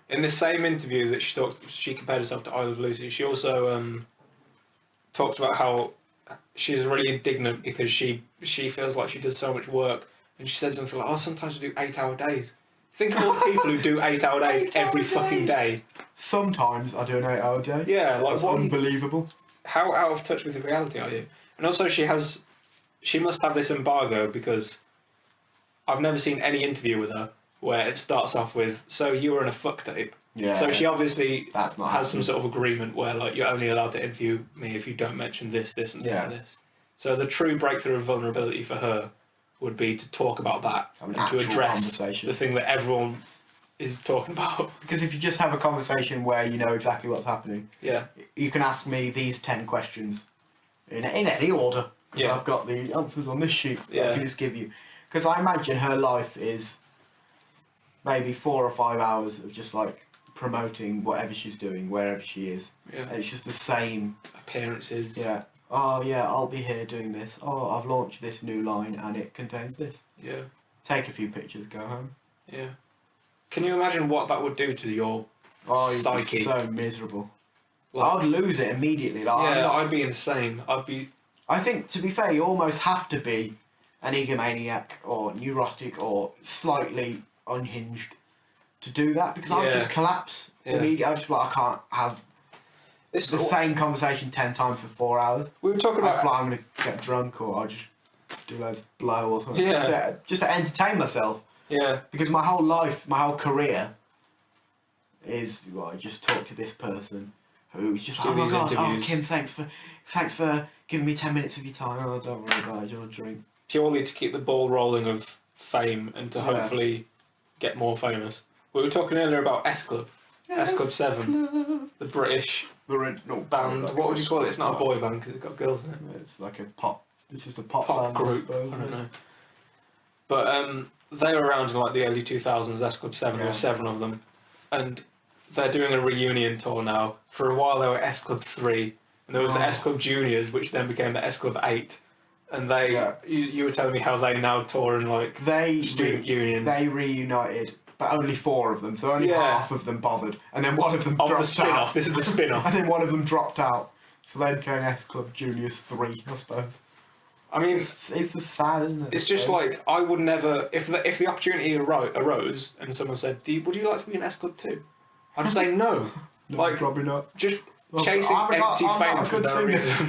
In the same interview that she compared herself to I Love Lucy. She also talked about how she's really indignant because she feels like she does so much work, and she says something like, "Oh, sometimes we do 8-hour days." Think of all the people who do 8-hour days every fucking day. Sometimes I do an 8-hour day. Yeah, like that's unbelievable. How out of touch with the reality are you? And also, she must have this embargo because I've never seen any interview with her where it starts off with, "So you were in a fuck tape." Yeah. So she obviously has some sort of agreement where like you're only allowed to interview me if you don't mention this, this, and this. So the true breakthrough of vulnerability for her would be to talk about that and to address the thing that everyone is talking about. Because if you just have a conversation where you know exactly what's happening, you can ask me these 10 questions in any order. Because I've got the answers on this sheet that I can just give you. Because I imagine her life is maybe 4 or 5 hours of just like promoting whatever she's doing wherever she is. Yeah. And it's just the same appearances. Yeah. Oh yeah, I'll be here doing this. Oh, I've launched this new line and it contains this. Yeah. Take a few pictures, go home. Yeah. Can you imagine what that would do to your psyche? You'd be so miserable. Like, I'd lose it immediately. Like, I'd be insane. I think, to be fair, you almost have to be an egomaniac or neurotic or slightly unhinged to do that, because I'll just collapse immediately. I'll just be like, I can't have the same conversation 10 times for 4 hours. We were talking about I'm going to get drunk, or I'll just do loads of blow or something. Just to entertain myself. Yeah. Because my whole life, my whole career is, I just talk to this person who's just like, oh my god, interviews. Kim, thanks for giving me 10 minutes of your time. Oh, don't worry about it, do you want a drink? Purely to keep the ball rolling of fame and to hopefully get more famous. We were talking earlier about S Club. S Club 7. The British band. What would you call it? It's not a boy band because it's got girls in it. It's like a pop. It's just a pop band, group. I don't know. But they were around in like the early 2000s. S Club 7. There were 7 of them, and they're doing a reunion tour now. For a while they were S Club 3, and there was the S Club Juniors, which then became the S Club 8. and you were telling me how they now tour in like student unions. They reunited, but only 4 of them, so only half of them bothered, and then one of them dropped the spin-off. out. This is the spin-off. And then one of them dropped out, so they became S Club Juniors 3, I suppose. I mean, it's just sad, isn't it? It's just like, I would never, if the opportunity arose and someone said, would you like to be an S Club too? I'd say no. No, like, probably not. Just chasing empty fame for no reason.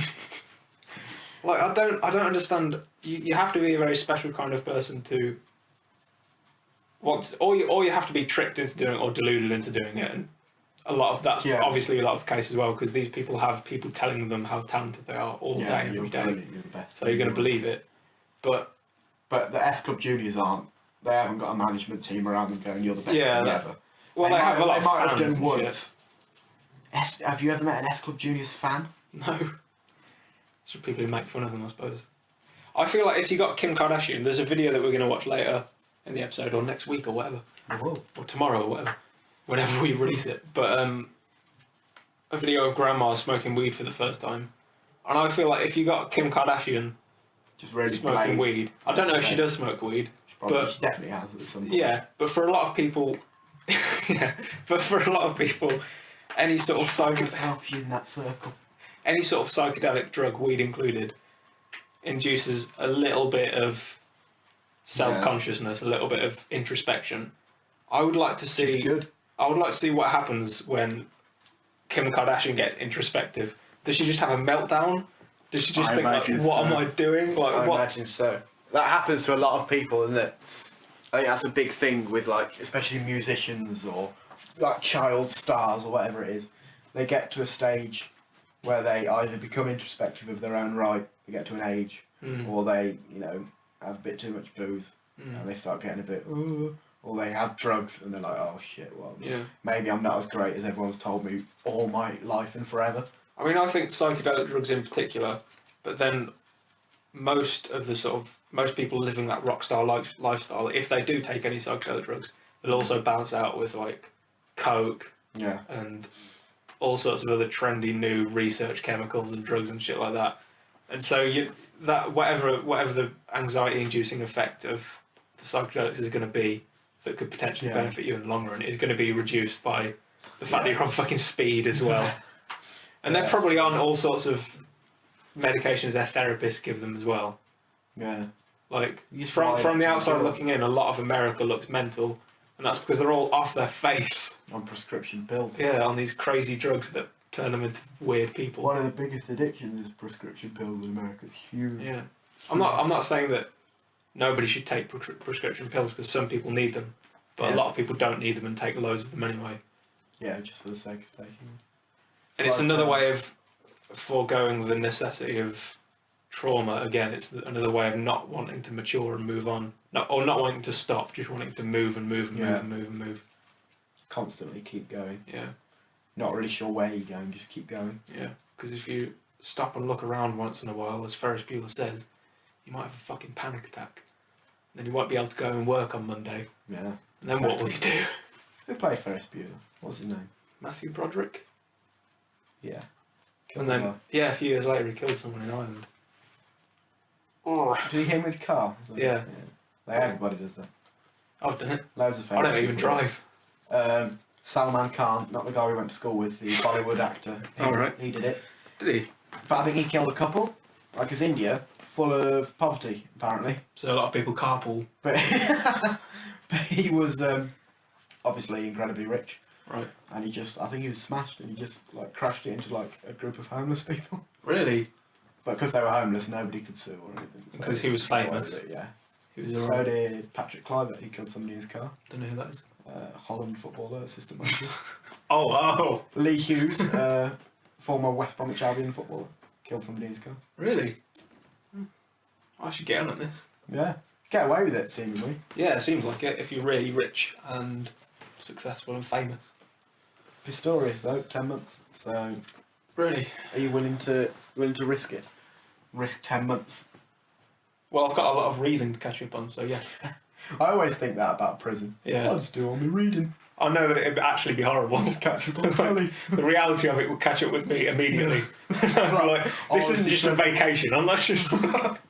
Like, I don't understand. You have to be a very special kind of person to want, or you have to be tricked into doing it or deluded into doing it, and that's obviously a lot of the case as well, because these people have people telling them how talented they are all day, every day. You're the best. So you're going to believe it. But the S Club Juniors aren't. They haven't got a management team around them going, "You're the best thing ever." Well, they have a lot of fans. Have done once. Have you ever met an S Club Juniors fan? No. So people who make fun of them, I suppose. I feel like if you got Kim Kardashian, there's a video that we're going to watch later in the episode, or next week, or whatever, or tomorrow, or whatever, whenever we release it. But a video of grandma smoking weed for the first time, and I feel like if you got Kim Kardashian just really smoking weed, I don't know if she does smoke weed, but she definitely has at some point. Yeah, but for a lot of people, any sort of healthy in that circle. Any sort of psychedelic drug, weed included, induces a little bit of self-consciousness, a little bit of introspection. I would like to see. I would like to see what happens when Kim Kardashian gets introspective. Does she just have a meltdown? Does she just think, like, "What am I doing?" Like, I imagine so. That happens to a lot of people, isn't it? I think that's a big thing with, like, especially musicians or like child stars or whatever it is. They get to a stage where they either become introspective of their own right, they get to an age, or they, have a bit too much booze, and they start getting a bit, or they have drugs, and they're like, oh shit, well, maybe I'm not as great as everyone's told me all my life and forever. I mean, I think psychedelic drugs in particular, but then most people living that rock star lifestyle, if they do take any psychedelic drugs, they'll also balance out with, like, coke, and all sorts of other trendy new research chemicals and drugs and shit like that. And so whatever the anxiety-inducing effect of the psychedelics is going to be that could potentially benefit you in the long run is going to be reduced by the fact that you're on fucking speed as well. And they're probably on all sorts of medications their therapists give them as well. Yeah. Like, from the outside looking in, a lot of America looks mental, and that's because they're all off their face. On prescription pills. Yeah, on these crazy drugs that turn them into weird people. One of the biggest addictions is prescription pills in America. It's huge. Yeah. I'm not saying that nobody should take prescription pills, because some people need them, but a lot of people don't need them and take loads of them anyway. Yeah, just for the sake of taking them. And it's another way of foregoing the necessity of trauma. Again, it's another way of not wanting to mature and move on, or not wanting to stop, just wanting to move and move and move and move and move. Constantly keep going. Yeah. Not really sure where you're going, just keep going. Yeah, because if you stop and look around once in a while, as Ferris Bueller says, you might have a fucking panic attack. Then you won't be able to go and work on Monday. Yeah. And then what will you do? Who played Ferris Bueller? What's his name? Matthew Broderick. Yeah. And then, a few years later he killed someone in Ireland. Oh. Did he hit him with a car? Yeah. Like everybody does that. I've done it. Loads of I don't even drive. Salman Khan, not the guy we went to school with, the Bollywood actor. He did it. Did he? But I think he killed a couple. Like, it's India, full of poverty, apparently. So a lot of people carpool. But he was obviously incredibly rich. Right. And I think he was smashed, and he just, like, crashed it into, like, a group of homeless people. Really? But because they were homeless, nobody could sue or anything. So because he was famous. Yeah. He was so did Patrick Kluivert. He killed somebody in his car. Don't know who that is. Holland footballer, assistant manager. Oh. Lee Hughes, former West Bromwich Albion footballer, killed somebody in his car. Really? I should get on this. Yeah. Get away with it, seemingly. Yeah, it seems like it, if you're really rich and successful and famous. Pistorius, though, 10 months. So, really, are you willing to risk it? Risk 10 months? Well, I've got a lot of reading to catch up on, so yes. I always think that about prison. Yeah. I'll just do all my reading. I know that it'd actually be horrible. Just catch up on telly. The reality of it will catch up with me immediately. I'm like, this isn't just a vacation. I'm not just like...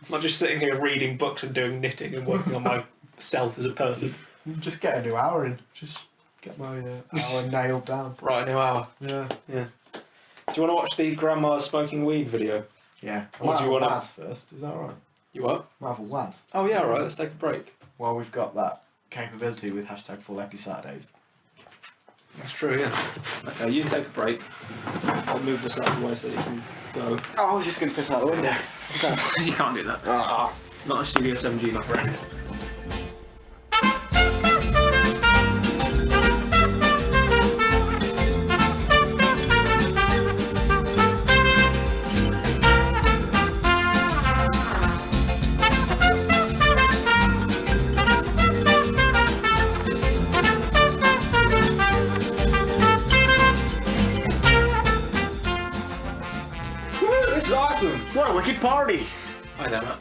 not just sitting here reading books and doing knitting and working on myself as a person. Just get a new hour in. Just get my hour nailed down. Right, a new hour. Yeah. Yeah. Do you want to watch the grandma smoking weed video? Yeah. Or do you want Waz first? Is that right? You what? Might have a Waz. Oh yeah, right. Let's take a break. Well, we've got that capability with #Full Epi Saturdays. That's true. Yeah. Okay, you take a break. I'll move this out of the way so you can go. Oh, I was just going to piss out the window. You can't do that. Not a Studio 7G, my friend. This is awesome! What a wicked party! Hi there, Matt.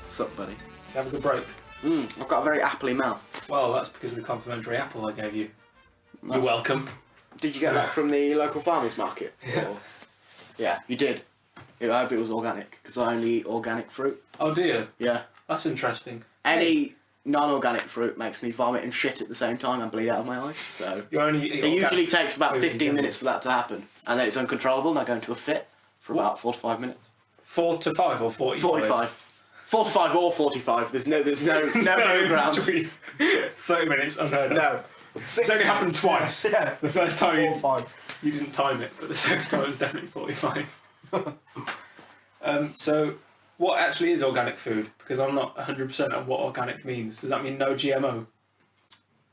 What's up, buddy? Have a good break. I've got a very appley mouth. Well, that's because of the complimentary apple I gave you. You're That's- welcome. Did you get that from the local farmers market? Yeah. Or- Yeah, you did. I hope it was organic, because I only eat organic fruit. Oh dear, Yeah. that's interesting. Any non-organic fruit makes me vomit and shit at the same time and bleed out of my eyes, so... You only eat It usually takes about food 15 in minutes for that to happen, and then it's uncontrollable and I go into a fit for about 4 to 5 minutes. 4 to 5 or 45? 45. 45 or 45, there's no middle ground. Between 30 minutes, unheard of. No. It's only happened twice. Yeah. The first time 4 or 5. you didn't time it, but the second time it was definitely 45. So, what actually is organic food? Because I'm not 100% on what organic means. Does that mean no GMO?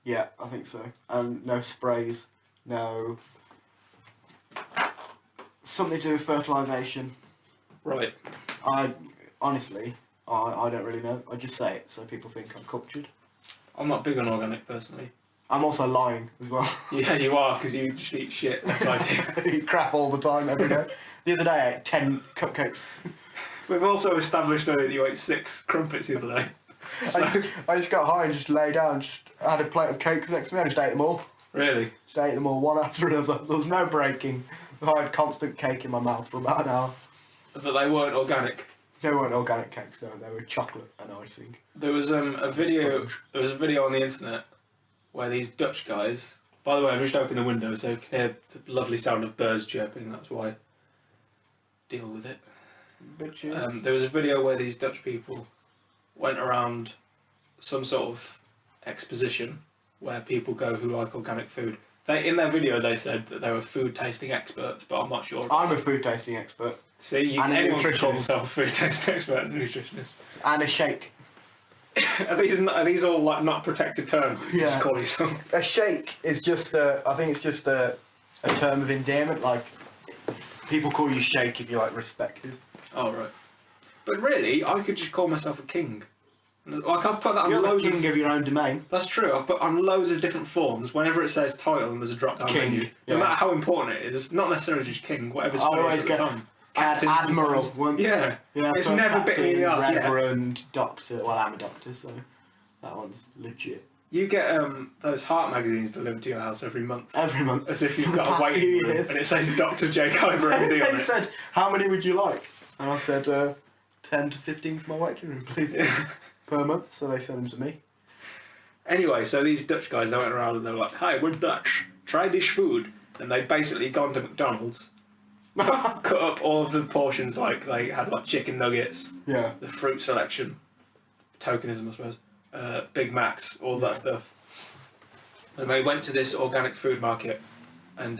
Yeah, I think so. And no sprays, no... Something to do with fertilisation. Right. Honestly, I don't really know. I just say it so people think I'm cultured. I'm not big on organic personally. I'm also lying as well. Yeah, you are, because you just eat shit like I do. I eat crap all the time, every day. The other day I ate 10 cupcakes. We've also established earlier that you ate 6 crumpets the other day. I just got high and just lay down, just had a plate of cakes next to me, I just ate them all. Really? Just ate them all one after another. There was no breaking. I had constant cake in my mouth for about an hour. But they weren't organic. They weren't organic cakes, no, they were chocolate and icing. There was a video. Sponge. There was a video on the internet where these Dutch guys. By the way, I've just opened the window so you can hear the lovely sound of birds chirping. That's why. Deal with it. Bitches. There was a video where these Dutch people went around some sort of exposition where people go who like organic food. In their video they said that they were food tasting experts, but I'm not sure. I'm a food tasting expert. See, and a anyone can call nutritionist. themselves a food tasting expert and a nutritionist. And a shake. Are these all like not protected terms? That you Yeah. just call yourself? A shake is just I think it's just a term of endearment, like people call you shake if you're like respected. Oh right. But really, I could just call myself a king. Like I've put that on You're the loads king of your own domain. That's true. I've put on loads of different forms. Whenever it says title and there's a drop down King, menu, no yeah. matter how important it is, not necessarily just king. Whatever's I first always at get the time. Admiral sometimes. once. Yeah. Yeah, It's first never bitten me in the captain, arse. Yeah. Reverend, doctor. Well, I'm a doctor, so that one's legit. You get those heart magazines delivered to your house every month. Every month. As if you've For the got a past waiting few room, years. and it says Dr. J. Kyber MD They on it. said, how many would you like? And I said, 10 to 15 for my waiting room, please. Per month, so they sent them to me. Anyway, so these Dutch guys, they went around and they were like, "Hi, we're Dutch. Try this food." And they'd basically gone to McDonald's, cut up all of the portions, like they had like chicken nuggets, Yeah. the fruit selection, tokenism, I suppose, Big Macs, all that stuff. And they went to this organic food market, and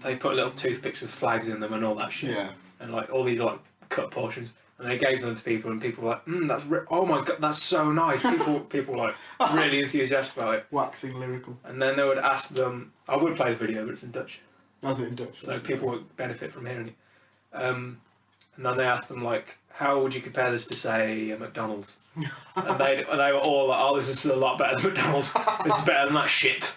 they put little toothpicks with flags in them and all that shit, Yeah. and like all these like cut portions. And they gave them to people, and people were like, oh my god, that's so nice. People like really enthusiastic about it. Waxing lyrical. And then they would ask them. I would play the video, but it's in Dutch, I do it in Dutch. so people would benefit from hearing it. And then they asked them like, how would you compare this to say a McDonald's? And they were all like, oh, this is a lot better than McDonald's. This is better than that shit.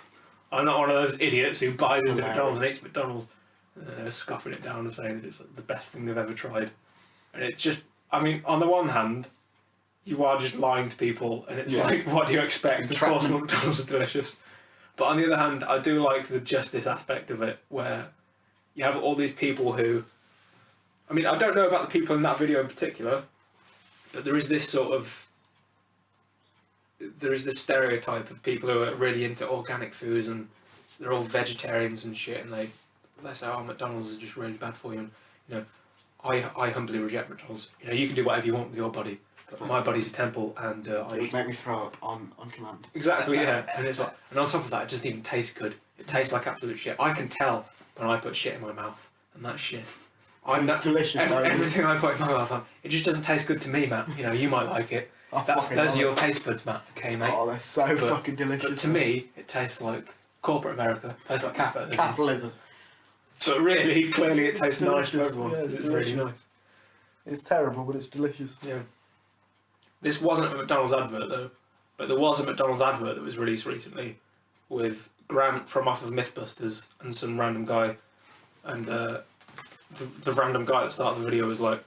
I'm not one of those idiots who buys into McDonald's and eats McDonald's. And they were scoffing it down and saying that it's like the best thing they've ever tried. And it just, I mean, on the one hand, you are just lying to people, and it's like, what do you expect? Of course, McDonald's is delicious. But on the other hand, I do like the justice aspect of it, where you have all these people who, I mean, I don't know about the people in that video in particular, But there is this stereotype of people who are really into organic foods and they're all vegetarians and shit, and they say, oh, McDonald's is just really bad for you. And you know, I humbly reject McDonald's. You know, you can do whatever you want with your body, but my body's a temple, and it would make me throw up on command. Exactly, yeah. And it's like, and on top of that, it doesn't even taste good. It tastes like absolute shit. I can tell when I put shit in my mouth, and that's shit. It's delicious. Everything I put in my mouth, it just doesn't taste good to me, Matt. You know, you might like it. Those are your taste buds, Matt. Okay, mate. Oh, they're so fucking delicious. But to me, it tastes like corporate America. It tastes like capitalism. So really, clearly, it tastes nice to everyone. Yeah, it's really nice. It's terrible, but it's delicious. Yeah. This wasn't a McDonald's advert though, but there was a McDonald's advert that was released recently with Grant from off of Mythbusters and some random guy, and the random guy at the start of the video was like,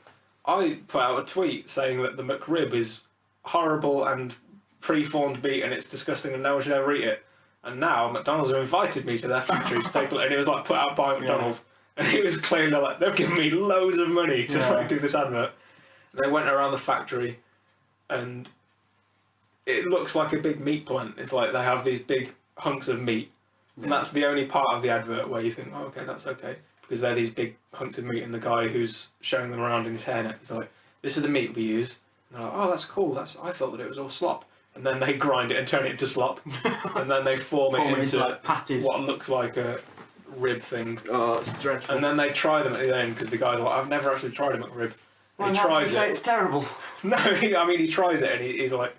I put out a tweet saying that the McRib is horrible and pre-formed meat and it's disgusting and no one should ever eat it. And now McDonald's have invited me to their factory to take a look, and it was like put out by McDonald's. Yeah. And it was clearly like, they've given me loads of money to like, do this advert. And they went around the factory and it looks like a big meat plant. It's like they have these big hunks of meat. Yeah. And that's the only part of the advert where you think, oh, okay, that's okay. Because they're these big hunks of meat, and the guy who's showing them around in his hairnet, he's like, this is the meat we use. And they're like, oh, that's cool. I thought that it was all slop. And then they grind it and turn it into slop. And then they form it into like patties. What looks like a rib thing. Oh, it's dreadful. And then they try them at the end, because the guy's like, I've never actually tried a McRib. Well, he tries say it. It's terrible. No, he tries it and he's like,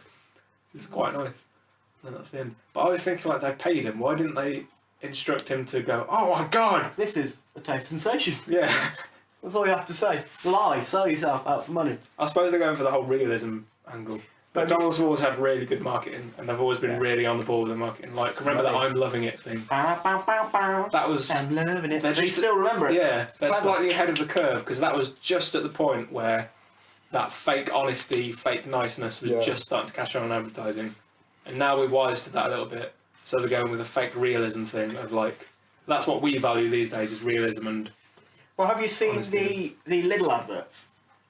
this is quite nice. And that's the end. But I was thinking, like, they paid him. Why didn't they instruct him to go, oh my god! This is a taste sensation. Yeah. That's all you have to say. Lie, sell yourself out for money. I suppose they're going for the whole realism angle. But McDonald's have always had really good marketing, and they've always been really on the ball with the marketing. Like, remember that I'm loving it thing? That was... I'm loving it. So you still remember it? Yeah, they're slightly ahead of the curve, because that was just at the point where that fake honesty, fake niceness was just starting to catch on in advertising. And now we're wise to that a little bit. So they're going with a fake realism thing of like, that's what we value these days, is realism and... Well, have you seen honesty. the Lidl adverts?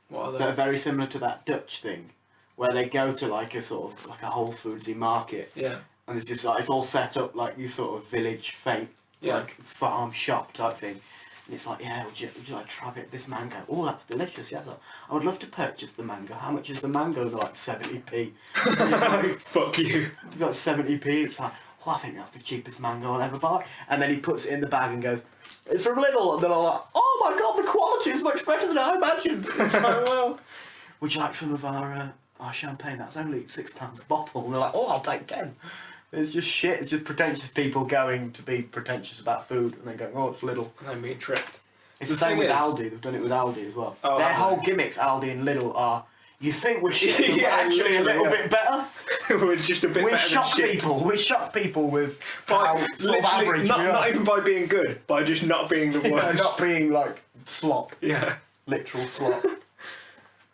What are they? That are very similar to that Dutch thing, where they go to like a sort of like a Whole Foodsy market. Yeah. And it's just like, it's all set up like you sort of village fake, like farm shop type thing. And it's like, yeah, would you like try a bit of this mango? Oh, that's delicious, yes. I would love to purchase the mango. How much is the mango? They're like 70p. Like, fuck you. It's like 70p. It's like, well, I think that's the cheapest mango I'll ever buy. And then he puts it in the bag and goes, it's from Lidl. And then I'm like, oh my god, the quality is much better than I imagined. It's like, well, would you like some of our champagne? That's only £6 a bottle. And they're like, oh, I'll take 10. It's just shit. It's just pretentious people going to be pretentious about food and then going, oh, it's Lidl. And then being tricked. It's the same with Aldi. They've done it with Aldi as well. Oh, their whole gimmicks, Aldi and Lidl, are, you think we're shit, but we're actually a little bit better. We're just a bit better than shit. We shock people with how sort of average not even by being good, by just not being the worst. Not being like slop. Yeah. Literal slop.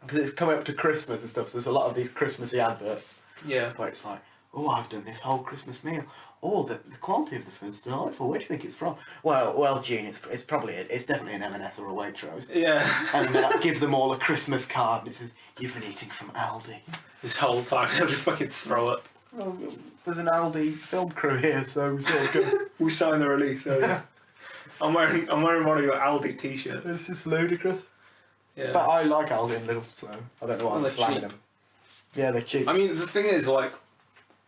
Because it's coming up to Christmas and stuff, so there's a lot of these Christmassy adverts. Yeah. Where it's like, oh, I've done this whole Christmas meal. Oh, the quality of the food's delightful. Where do you think it's from? Well, Gene, it's definitely an M&S or a Waitrose. Yeah. And then I give them all a Christmas card and it says, you've been eating from Aldi. This whole time, they'll just fucking throw up. Well, there's an Aldi film crew here, so we sort of go. We signed the release, so yeah. I'm wearing one of your Aldi t-shirts. It's just ludicrous. Yeah. But I like Aldi and Lidl, so I don't know why I'm slamming them. Yeah, they're cheap. I mean, the thing is, like,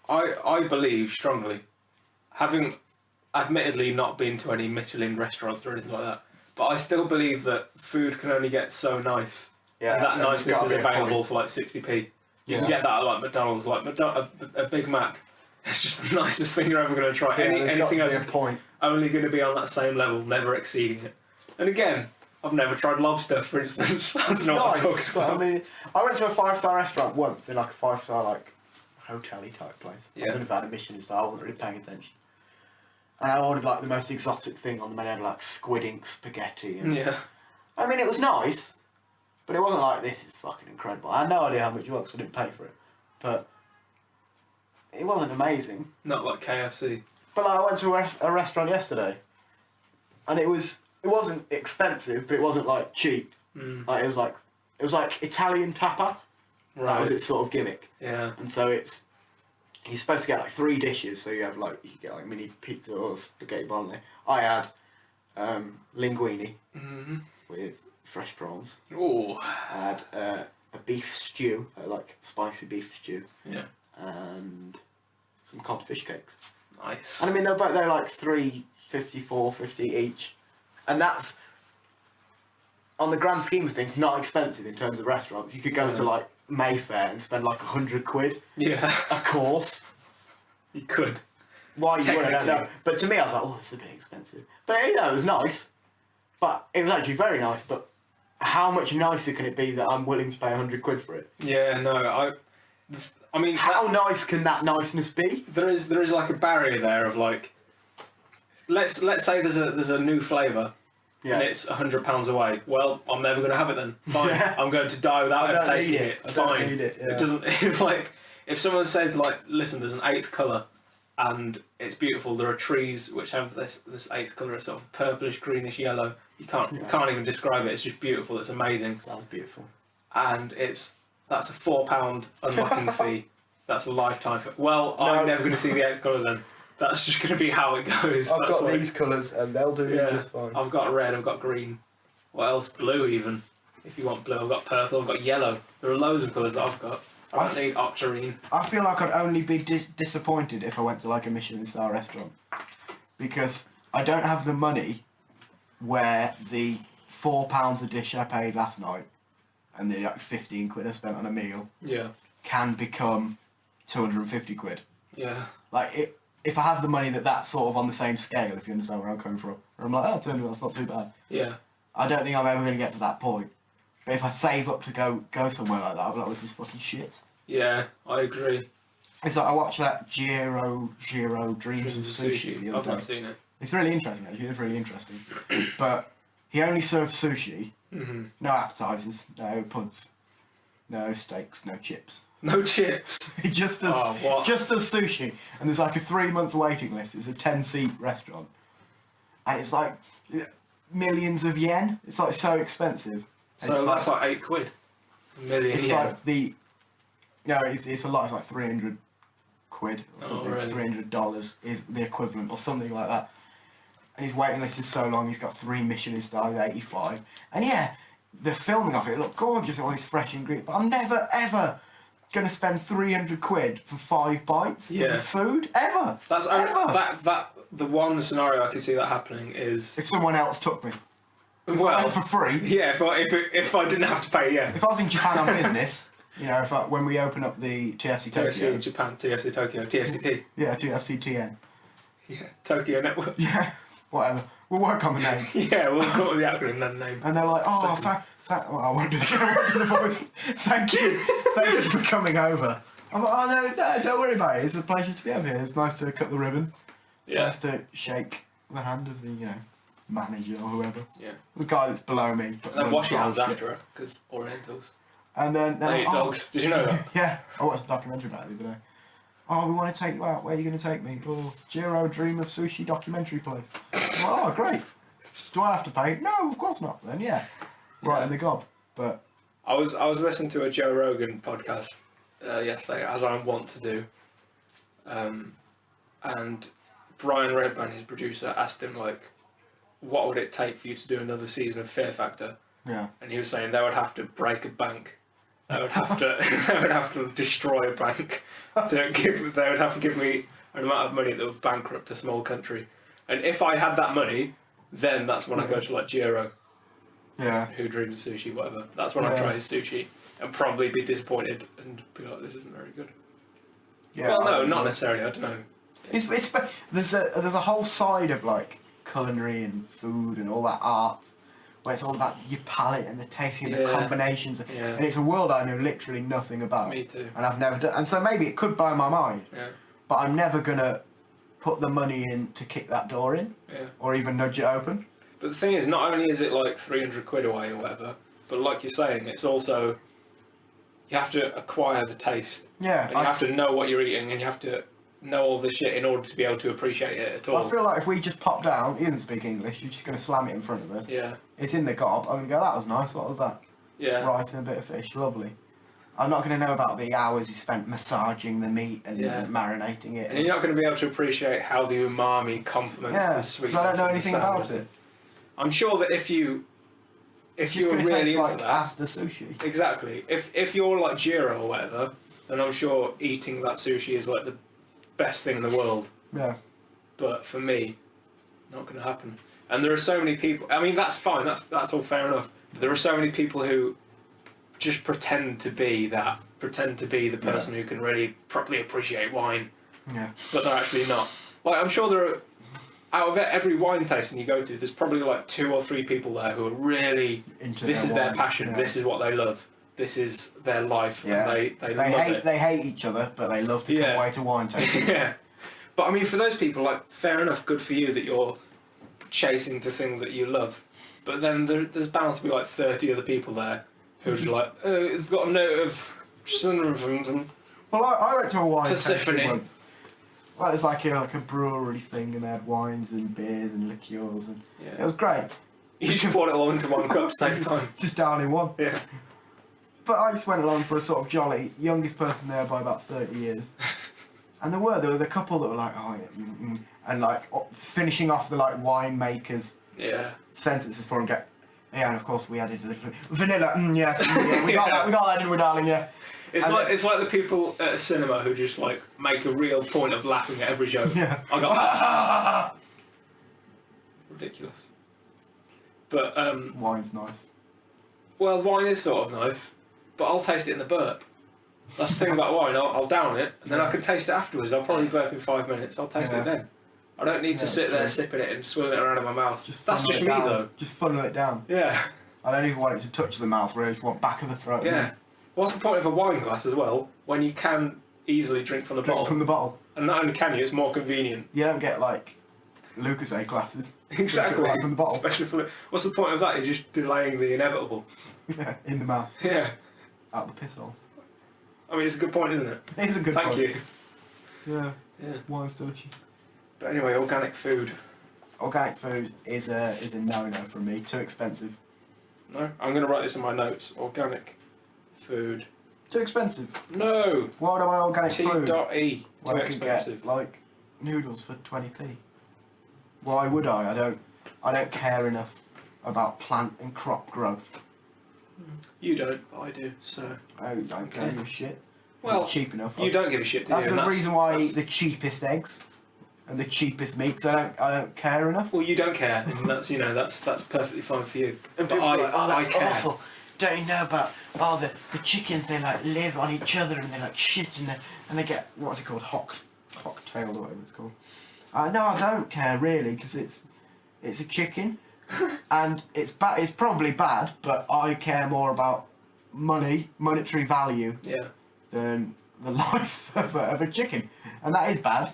I believe strongly, having admittedly not been to any Michelin restaurants or anything like that, but I still believe that food can only get so nice. Yeah, and that niceness is available for like 60p. You can get that at like McDonald's, like a Big Mac. It's just the nicest thing you're ever going to try. Anything else only going to be on that same level, never exceeding it. And again, I've never tried lobster, for instance. I don't know what I'm talking about. I mean, I went to a 5-star restaurant once in like a 5-star like hotel-y type place. Yeah. I wouldn't have had a Michelin star. I wasn't really paying attention. And I ordered like the most exotic thing on the menu, like squid ink spaghetti. And, yeah. I mean, it was nice, but it wasn't like, this is fucking incredible. I had no idea how much it was, so I didn't pay for it. But it wasn't amazing. Not like KFC. But like, I went to a restaurant yesterday, and it wasn't expensive, but it wasn't like cheap. Mm. Like it was like Italian tapas, That was its sort of gimmick. Yeah. And so you're supposed to get like 3 dishes, so you have like, you get like mini pizza or spaghetti bolognese. I had linguine with fresh prawns. Ooh. I had a beef stew, like spicy beef stew. Yeah. And some codfish cakes. Nice. And I mean, they're like $3.50, $4.50 each. And that's, on the grand scheme of things, not expensive in terms of restaurants. You could go to like Mayfair and spend like £100 Yeah. a course. You could. Why you wouldn't, I don't know. Technically. But to me, I was like, oh, it's a bit expensive. But you know, it was nice. But it was actually very nice. But how much nicer can it be that I'm willing to pay £100 for it? Yeah, no, I mean, How nice can that niceness be? there is like a barrier there of like, let's say there's a new flavour. Yeah. And it's £100 away. Well, I'm never going to have it then. Fine. Yeah. I'm going to die without I don't tasting need it. it. I Fine. don't need it, yeah. It doesn't like if someone says like, listen, there's an 8th colour, and it's beautiful. There are trees which have this 8th colour. It's sort of purplish, greenish, yellow. You can't even describe it. It's just beautiful. It's amazing. Sounds beautiful. And that's a £4 unlocking fee. That's a lifetime fee. Well, I'm never going to see the 8th colour then. That's just going to be how it goes. I've That's got like, these colours and they'll do yeah, just fine. I've got red, I've got green. What else? Blue even. If you want blue, I've got purple, I've got yellow. There are loads of colours that I've got. I don't need octarine. I feel like I'd only be disappointed if I went to like a Michelin star restaurant. Because I don't have the money where the £4 a dish I paid last night and the like £15 I spent on a meal Yeah. can become £250. Yeah. Like, if I have the money that's sort of on the same scale, if you understand where I'm coming from, or I'm like, oh, turn that's not too bad. Yeah. I don't think I'm ever going to get to that point. But if I save up to go somewhere like that, I'll be like, this is fucking shit. Yeah, I agree. It's like I watched that Jiro Dreams of Sushi the I've other day. not seen it. It's really interesting, actually. It's really interesting. But he only served sushi, no appetizers, no puds, no steaks, no chips. No chips. He just does sushi, and there's like a 3-month waiting list. It's a 10-seat restaurant, and it's like millions of yen. It's like so expensive. So it's that's like £8. A million it's yen. like it's a lot. It's like £300 or something. really? $300 is the equivalent, or something like that. And his waiting list is so long. He's got 3 Michelin stars, 85, and yeah, the filming of it looked gorgeous. All these fresh ingredients, but I'm never ever going to spend £300 for 5 bites of food ever. That's ever. That the one scenario I can see that happening is If someone else took me, I well went for free. Yeah, if I didn't have to pay, yeah. If I was in Japan on business, you know, when we open up the TFC Tokyo, TFC in Japan, TFC Tokyo, TFCT. yeah, TFC TN, Yeah, Tokyo Network. yeah, whatever. We'll work on the name. Yeah, we'll call it the acronym, then name. And they're like, oh, well, I won't do the voice. Thank you for coming over. I'm like, oh no, don't worry about it. It's a pleasure to be over here. It's nice to cut the ribbon. It's nice to shake the hand of the manager or whoever. Yeah. The guy that's below me. And then wash your hands after it, because Orientals. And then They eat dogs. Did you know that? Yeah, I watched a documentary about it the other day. Oh, we want to take you out. Where are you going to take me? Oh, Jiro Dream of Sushi documentary place. I'm like, oh, great. Do I have to pay? No, of course not. Then yeah, right in the gob. But I was listening to a Joe Rogan podcast yesterday, as I want to do, and Brian Redban, his producer, asked him like, what would it take for you to do another season of Fear Factor? yeah, And he was saying they would have to break a bank. They would have to they would have to destroy a bank. They would have to give me an amount of money that would bankrupt a small country. And if I had that money, then that's when I go to like Jiro, yeah. Who Dreams of Sushi, whatever. That's when I try his sushi and probably be disappointed and be like, this isn't very good. Yeah, Well, no, not necessarily. I don't know. There's a whole side of like culinary and food and all that art where it's all about your palate and the tasting and the combinations, and it's a world I know literally nothing about. Me too. And I've never done, and so maybe it could blow my mind. Yeah. But I'm never gonna put the money in to kick that door in, or even nudge it open. But the thing is, not only is it like £300 away or whatever, but like you're saying, it's also you have to acquire the taste. Yeah. And you have to know what you're eating, and you have to know all this shit in order to be able to appreciate it at all. I feel like if we just pop down, he doesn't speak English, you're just going to slam it in front of us. Yeah. It's in the gob, I'm going to go, that was nice, what was that? Yeah. Right, and a bit of fish, lovely. I'm not going to know about the hours he spent massaging the meat and marinating it. And you're not going to be able to appreciate how the umami complements the sweetness. because I don't know of the anything about sandwich. it. I'm sure that if you were Gonna really taste into like that, as the sushi. exactly. If you're like Jiro or whatever, then I'm sure eating that sushi is like the best thing in the world. Yeah. But for me, not going to happen. And there are so many people. I mean, that's fine. That's all fair enough. But there are so many people who just pretend to be that. Pretend to be the person who can really properly appreciate wine. Yeah. But they're actually not. Like, I'm sure there are, out of every wine tasting you go to, there's probably like 2 or 3 people there who are really, this is their passion, this is what they love, this is their life, and they love it. They hate each other, but they love to come away to wine tasting. Yeah. But I mean, for those people, like, fair enough, good for you that you're chasing the thing that you love. But then there's bound to be like 30 other people there who are just like, oh, it's got a note of... Well, I went to a wine Persephone. tasting once. Well, it's like a brewery thing, and they had wines and beers and liqueurs, and it was great. You just poured it all into one cup at the same time. Just down in one. Yeah. But I just went along for a sort of jolly, youngest person there by about 30 years. And there were the couple that were like, oh yeah, and like finishing off the like winemakers sentences for him. Yeah, and of course we added a little vanilla. Yes, we got that, didn't we, darling? Yeah. It's like the people at a cinema who just like make a real point of laughing at every joke. Yeah. I got ridiculous. But wine's nice. Well, wine is sort of nice, but I'll taste it in the burp. That's the thing about wine. I'll down it, and then I can taste it afterwards. I'll probably burp in 5 minutes. I'll taste it then. I don't need to sit there sipping it and swilling it around in my mouth. That's just me, though. Just funnel it down. Yeah. I don't even want it to touch the mouth, really. I just want back of the throat. Yeah. What's the point of a wine glass as well when you can easily drink from the bottle? From the bottle. And not only can you, it's more convenient. You don't get like Lucozade glasses. Exactly. Right from the bottle. Especially for what's the point of that? You're just delaying the inevitable. Yeah, in the mouth. Yeah. Out the piss hole. I mean, it's a good point, isn't it? It is a good point. Thank you. Yeah. Yeah. Wine's delicious. But anyway, organic food. Organic food is a no-no for me. Too expensive. No? I'm going to write this in my notes. Organic food. Too expensive. No! Why would I buy organic food? T.E. Well, Too I could expensive. get like noodles for 20p. Why would I? I don't care enough about plant and crop growth. You don't, but I do, so... I don't give a shit. Well, it's cheap enough. You don't give a shit, do you? That's the reason why I eat the cheapest eggs and the cheapest meat, because I don't care enough. Well, you don't care, and that's, you know, that's perfectly fine for you. And but people are like, oh, that's I care. awful. Don't you know about the chickens? They like live on each other and they like shit and they get what's it called, cocktailed or whatever it's called. No, I don't care really, because it's a chicken, and it's bad. It's probably bad, but I care more about monetary value, than the life of a chicken, and that is bad.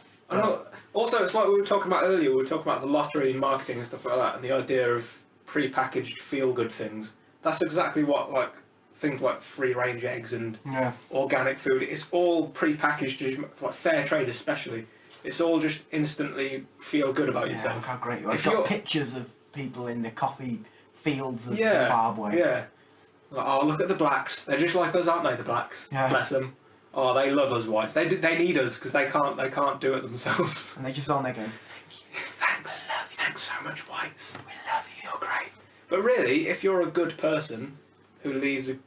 Also, it's like we were talking about earlier. We were talking about the lottery marketing and stuff like that, and the idea of pre-packaged feel-good things. That's exactly what things like free-range eggs and organic food. It's all pre-packaged, like fair trade especially. It's all just instantly feel good about yourself. Look how great you are. It's got pictures of people in the coffee fields of Zimbabwe. Yeah. Like, oh, look at the blacks. They're just like us, aren't they? The blacks. Yeah. Bless them. Oh, they love us whites. They need us because they can't do it themselves. And they just on there going, thank you. Thanks. I love you. Thanks so much, whites. We love you. You're great. But really, if you're a good person who leads a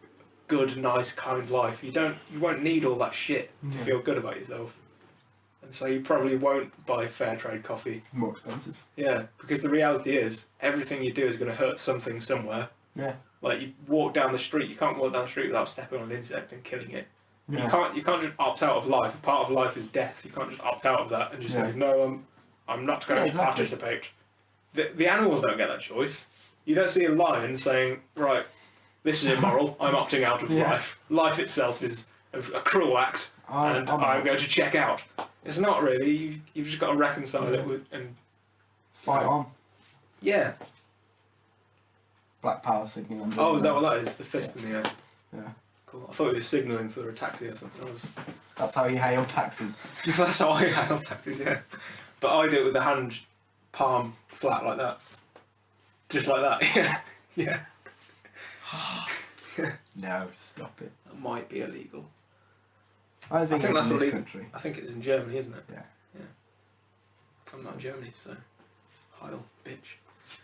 good, nice, kind life, you won't need all that shit to feel good about yourself. And so you probably won't buy fair trade coffee. More expensive. Yeah, because the reality is, everything you do is going to hurt something somewhere. Yeah. Like, you walk down the street, you can't walk down the street without stepping on an insect and killing it. Yeah. You can't just opt out of life. A part of life is death. You can't just opt out of that and just say, no, I'm not going to participate. The animals don't get that choice. You don't see a lion saying, right, this is immoral, I'm opting out of life. Life itself is a cruel act, and I'm going to check out. It's not really. You've just got to reconcile it with and fight on. Yeah. Black power signalling. Oh, is that what that is? The fist in the air. Yeah. Cool. I thought it was signalling for a taxi or something. That's how you hail taxis. That's how I hail taxis. Yeah. But I do it with the hand palm flat like that. Just like that. Yeah. Yeah. No, stop it. That might be illegal. I don't think it's that's in this illegal. country. I think it is in Germany, isn't it? Yeah. I'm not in Germany, so Heil, bitch.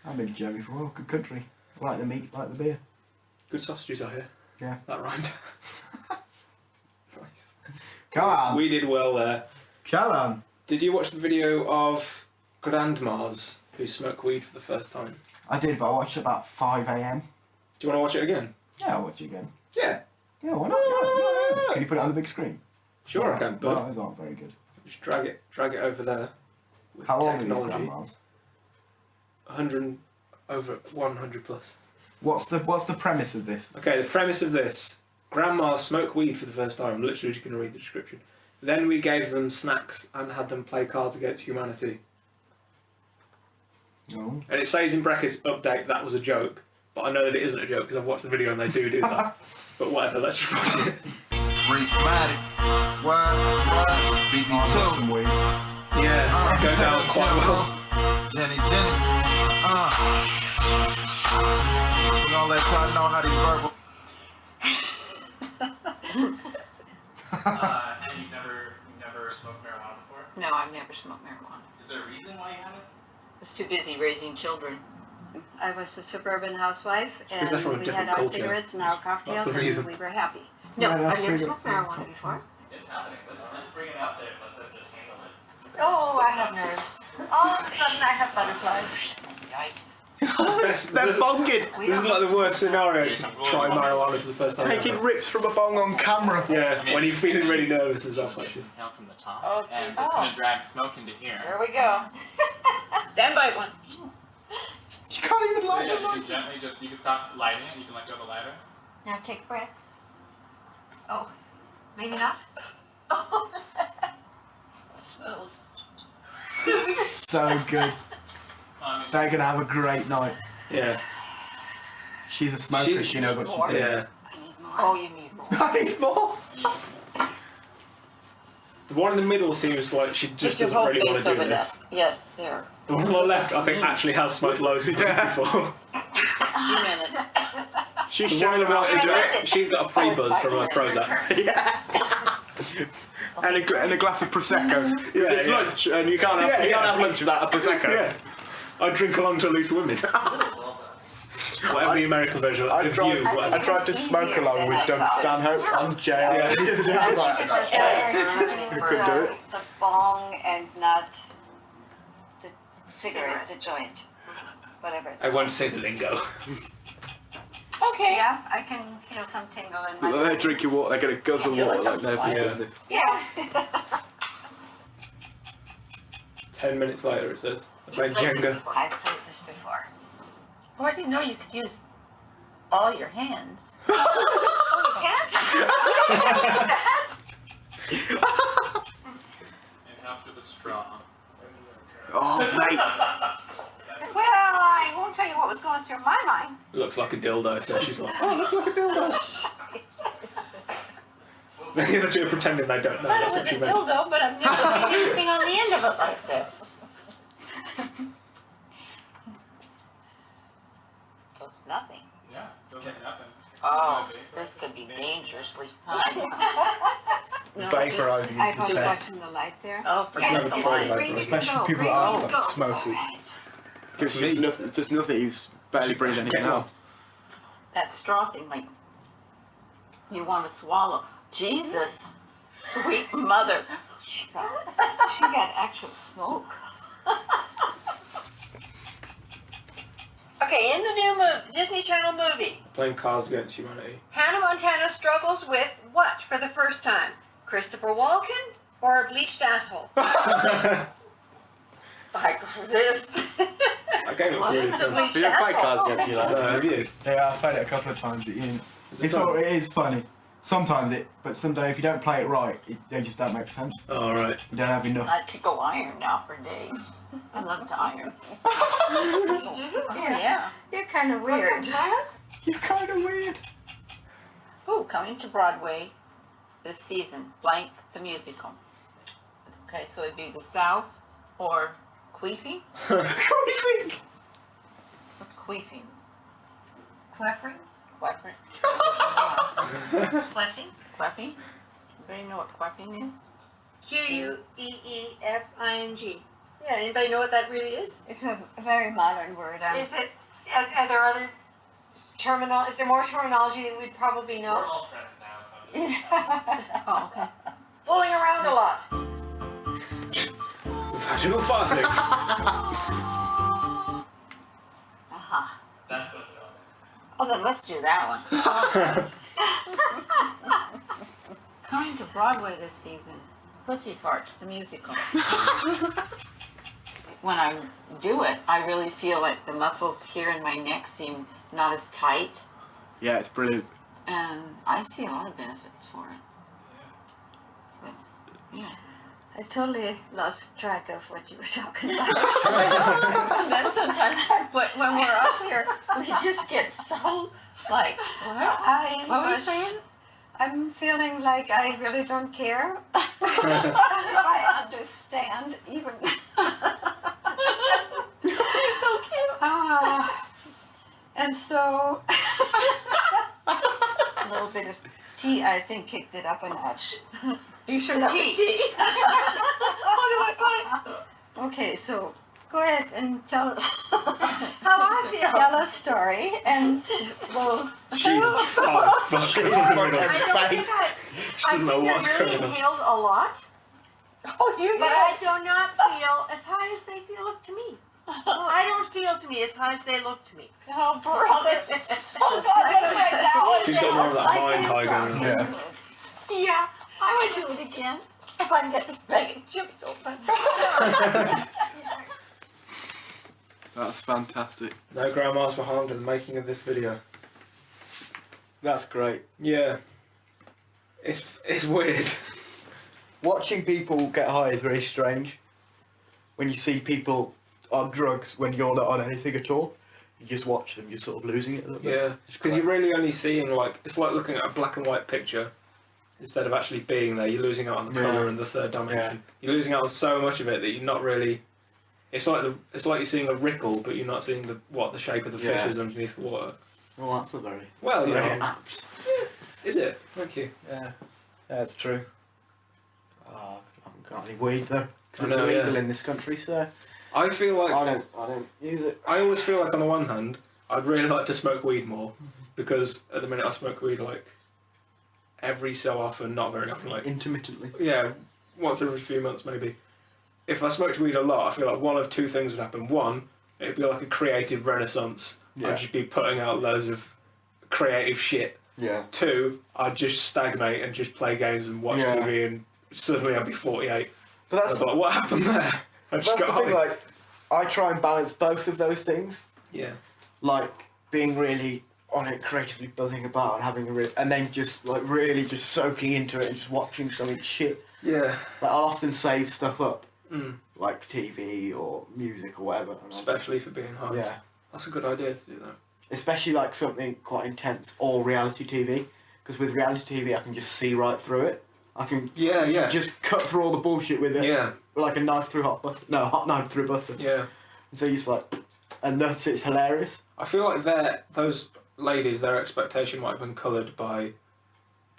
I've been to Germany for a while. Good country. I like the meat, like the beer. Good sausages out here. Yeah. That rhymed. Nice. Come on. We did well there. Come on. Did you watch the video of grandmas who smoke weed for the first time? I did, but I watched it about 5 a.m. Do you want to watch it again? Yeah, I'll watch it again. Yeah. Yeah, why not? Yeah. Can you put it on the big screen? Sure I can, but Well, those aren't very good. just drag it over there. With How old are these technology. grandmas? 100 over 100 plus. What's the premise of this? Okay, the premise of this: grandmas smoke weed for the first time. I'm literally just going to read the description. Then we gave them snacks and had them play Cards Against Humanity. No. And it says in brackets, update, that was a joke. But I know that it isn't a joke because I've watched the video and they do that. But whatever, let's just watch it. Prismatic. What? BB2. Some weed. Yeah, it goes out quite well. Jenny. We're gonna let y'all know how these verbal. And you've never smoked marijuana before? No, I've never smoked marijuana. Is there a reason why you haven't? I was too busy raising children. I was a suburban housewife, Because they're from a and we different had our culture. cigarettes and our cocktails, the reason. and we were happy. No, Yeah, I've that's never cigarettes smoked and marijuana before. It's happening. Let's bring it out there. Let them just handle it. Oh, I have nerves. All of a sudden, I have butterflies. Yikes. They're bonging. This is like the worst scenario to try marijuana for the first time. Taking ever. rips from a bong on camera. Yeah, when you're feeling really nervous and stuff like Just this. inhale from the top. Oh, and Jesus. it's gonna drag smoke into here. Here we go. Stand by one. You can't even So light yeah, them you up. can gently you can stop lighting it. You can let go of the lighter. Now take a breath. Oh, maybe not. Smooth. So good. They're gonna have a great night. Yeah. She's a smoker. She knows what she's doing. Yeah. I need more. Oh, you need more. I need more. The one in the middle seems like she just Put your doesn't whole really want face to do over this. that. Yes, there. The one on the left, I think, actually has smoked loads of weed before. She meant it. She's The one on showing the them how right to is do it. she's got a pre-buzz from her Prozac. Yeah. And a glass of prosecco. Yeah, It's yeah. lunch, and you can't have lunch without a prosecco. Yeah. I drink along to loose women. Whatever the American version, I the View, tried whatever. to smoke along with Doug Stanhope on JR. Yeah. The other day. I was like, I couldn't do it. The bong and not the cigarette, the joint, whatever it's I won't say the lingo. Okay. Yeah, I can feel some tingle in my They're drinking water, they're going to guzzle water like nobody's Yeah. business. Yeah. 10 minutes later, it says. I played Jenga. I've played this before. Oh, I didn't know you could use all your hands. Inhale through the straw. Oh, mate. Well, I won't tell you what was going through my mind. Looks like a dildo, so she's like, oh, looks like a dildo. The other two are pretending they don't know. I thought That's it what was she a meant. dildo, but I've never seen anything on the end of it like this. So it's nothing. Yeah, feels like nothing. Oh, this could be dangerously fun. No, Vaporizing I is was the best. watching the light there. Oh, forget Yes, the Never it's tried light. it. green to Especially go, people green that to are go. smoky. Right. Because there's nothing, you barely breathe anything out. That straw thing, like, you want to swallow. Jesus, sweet mother. She got actual smoke. Okay, in the new Disney Channel movie, Playing Cards Against Humanity. Hannah Montana struggles with what for the first time? Christopher Walken or a bleached asshole? Like this. That game looks really The fun. bleached You don't play asshole. Cards Against Humanity? Have you? Yeah, I've played it a couple of times. It is funny. Sometimes but someday if you don't play it right, they just don't make sense. Alright. You don't have enough. I could go iron now for days. I love to iron. You do? Oh, yeah. You're kind of weird. You're kind of weird. Oh, coming to Broadway this season, blank the musical. Okay, so it'd be The South or Queefing? What do you think? What's queefing? Queffering? Quaffing? Queffing? Queffing? Anybody know what queffing is? Queefing. Yeah, anybody know what that really is? It's a very modern word. Is it? Are there other terminology? Is there more terminology that we'd probably We're know? all friends now, so I'm just Oh, okay. Fooling around a lot. Vaginal farting. Aha. that's what's up. Oh, then let's do that one. Coming to Broadway this season, Pussy Farts, the musical. When I do it, I really feel like the muscles here in my neck seem not as tight, Yeah, it's brilliant. and I see a lot of benefits for it. But, yeah. I totally lost track of what you were talking about. And then sometimes, but when we're up here, we just get so like, what? What were you saying? I'm feeling like I really don't care if I understand even. You're so cute. And so a little bit of tea, I think, kicked it up a notch. You sure that was tea? Okay, so go ahead and tell us How I feel. tell a story, and we'll. Jesus, fuck. She's fucking I don't baked. think I doesn't know think what's I really going on. inhaled a lot, Oh, you but I do not feel as high as they look to me. I don't feel to me as high as they look to me. Oh, brother. Oh, God, She's got more of that mind high going on. Yeah. Yeah, I would do it again if I can get this bag of chips open. That's fantastic. No grandmas were harmed in the making of this video. That's great. Yeah. It's weird. Watching people get high is very strange. When you see people on drugs when you're not on anything at all, you just watch them, you're sort of losing it a little bit. Yeah. Because you're really only seeing, like, it's like looking at a black and white picture instead of actually being there. You're losing out on the colour and the third dimension. Yeah. You're losing out on so much of it that you're not really. It's like you're seeing a ripple, but you're not seeing the shape of the Yeah. fishes underneath the water. Well, that's a very, Well, very yeah. apt. Is it? Thank you. Yeah, that's true. I haven't got any weed though, I because it's know, illegal yeah. in this country. So I feel like I don't use it. I always feel like on the one hand, I'd really like to smoke weed more because at the minute I smoke weed like every so often, not very often, like Intermittently. yeah, once every few months maybe. If I smoked weed a lot, I feel like one of two things would happen. One, it'd be like a creative renaissance. Yeah. I'd just be putting out loads of creative shit. Yeah. Two, I'd just stagnate and just play games and watch Yeah. TV, and suddenly I'd be 48. But that's I'd be like, what happened there? I just that's the got thing. high. Like, I try and balance both of those things. Yeah. Like being really on it, creatively buzzing about and having a and then just like really just soaking into it and just watching something shit. Yeah. Like I'll often save stuff up, Mm. like TV or music or whatever. And Especially for being high. yeah. That's a good idea to do that. Especially like something quite intense or reality TV, because with reality TV I can just see right through it. I can Yeah. just cut through all the bullshit with it, Yeah. like a knife through hot butter. No, hot knife through butter. Yeah. And so you just like, and that's it's hilarious. I feel like those ladies, their expectation might have been coloured by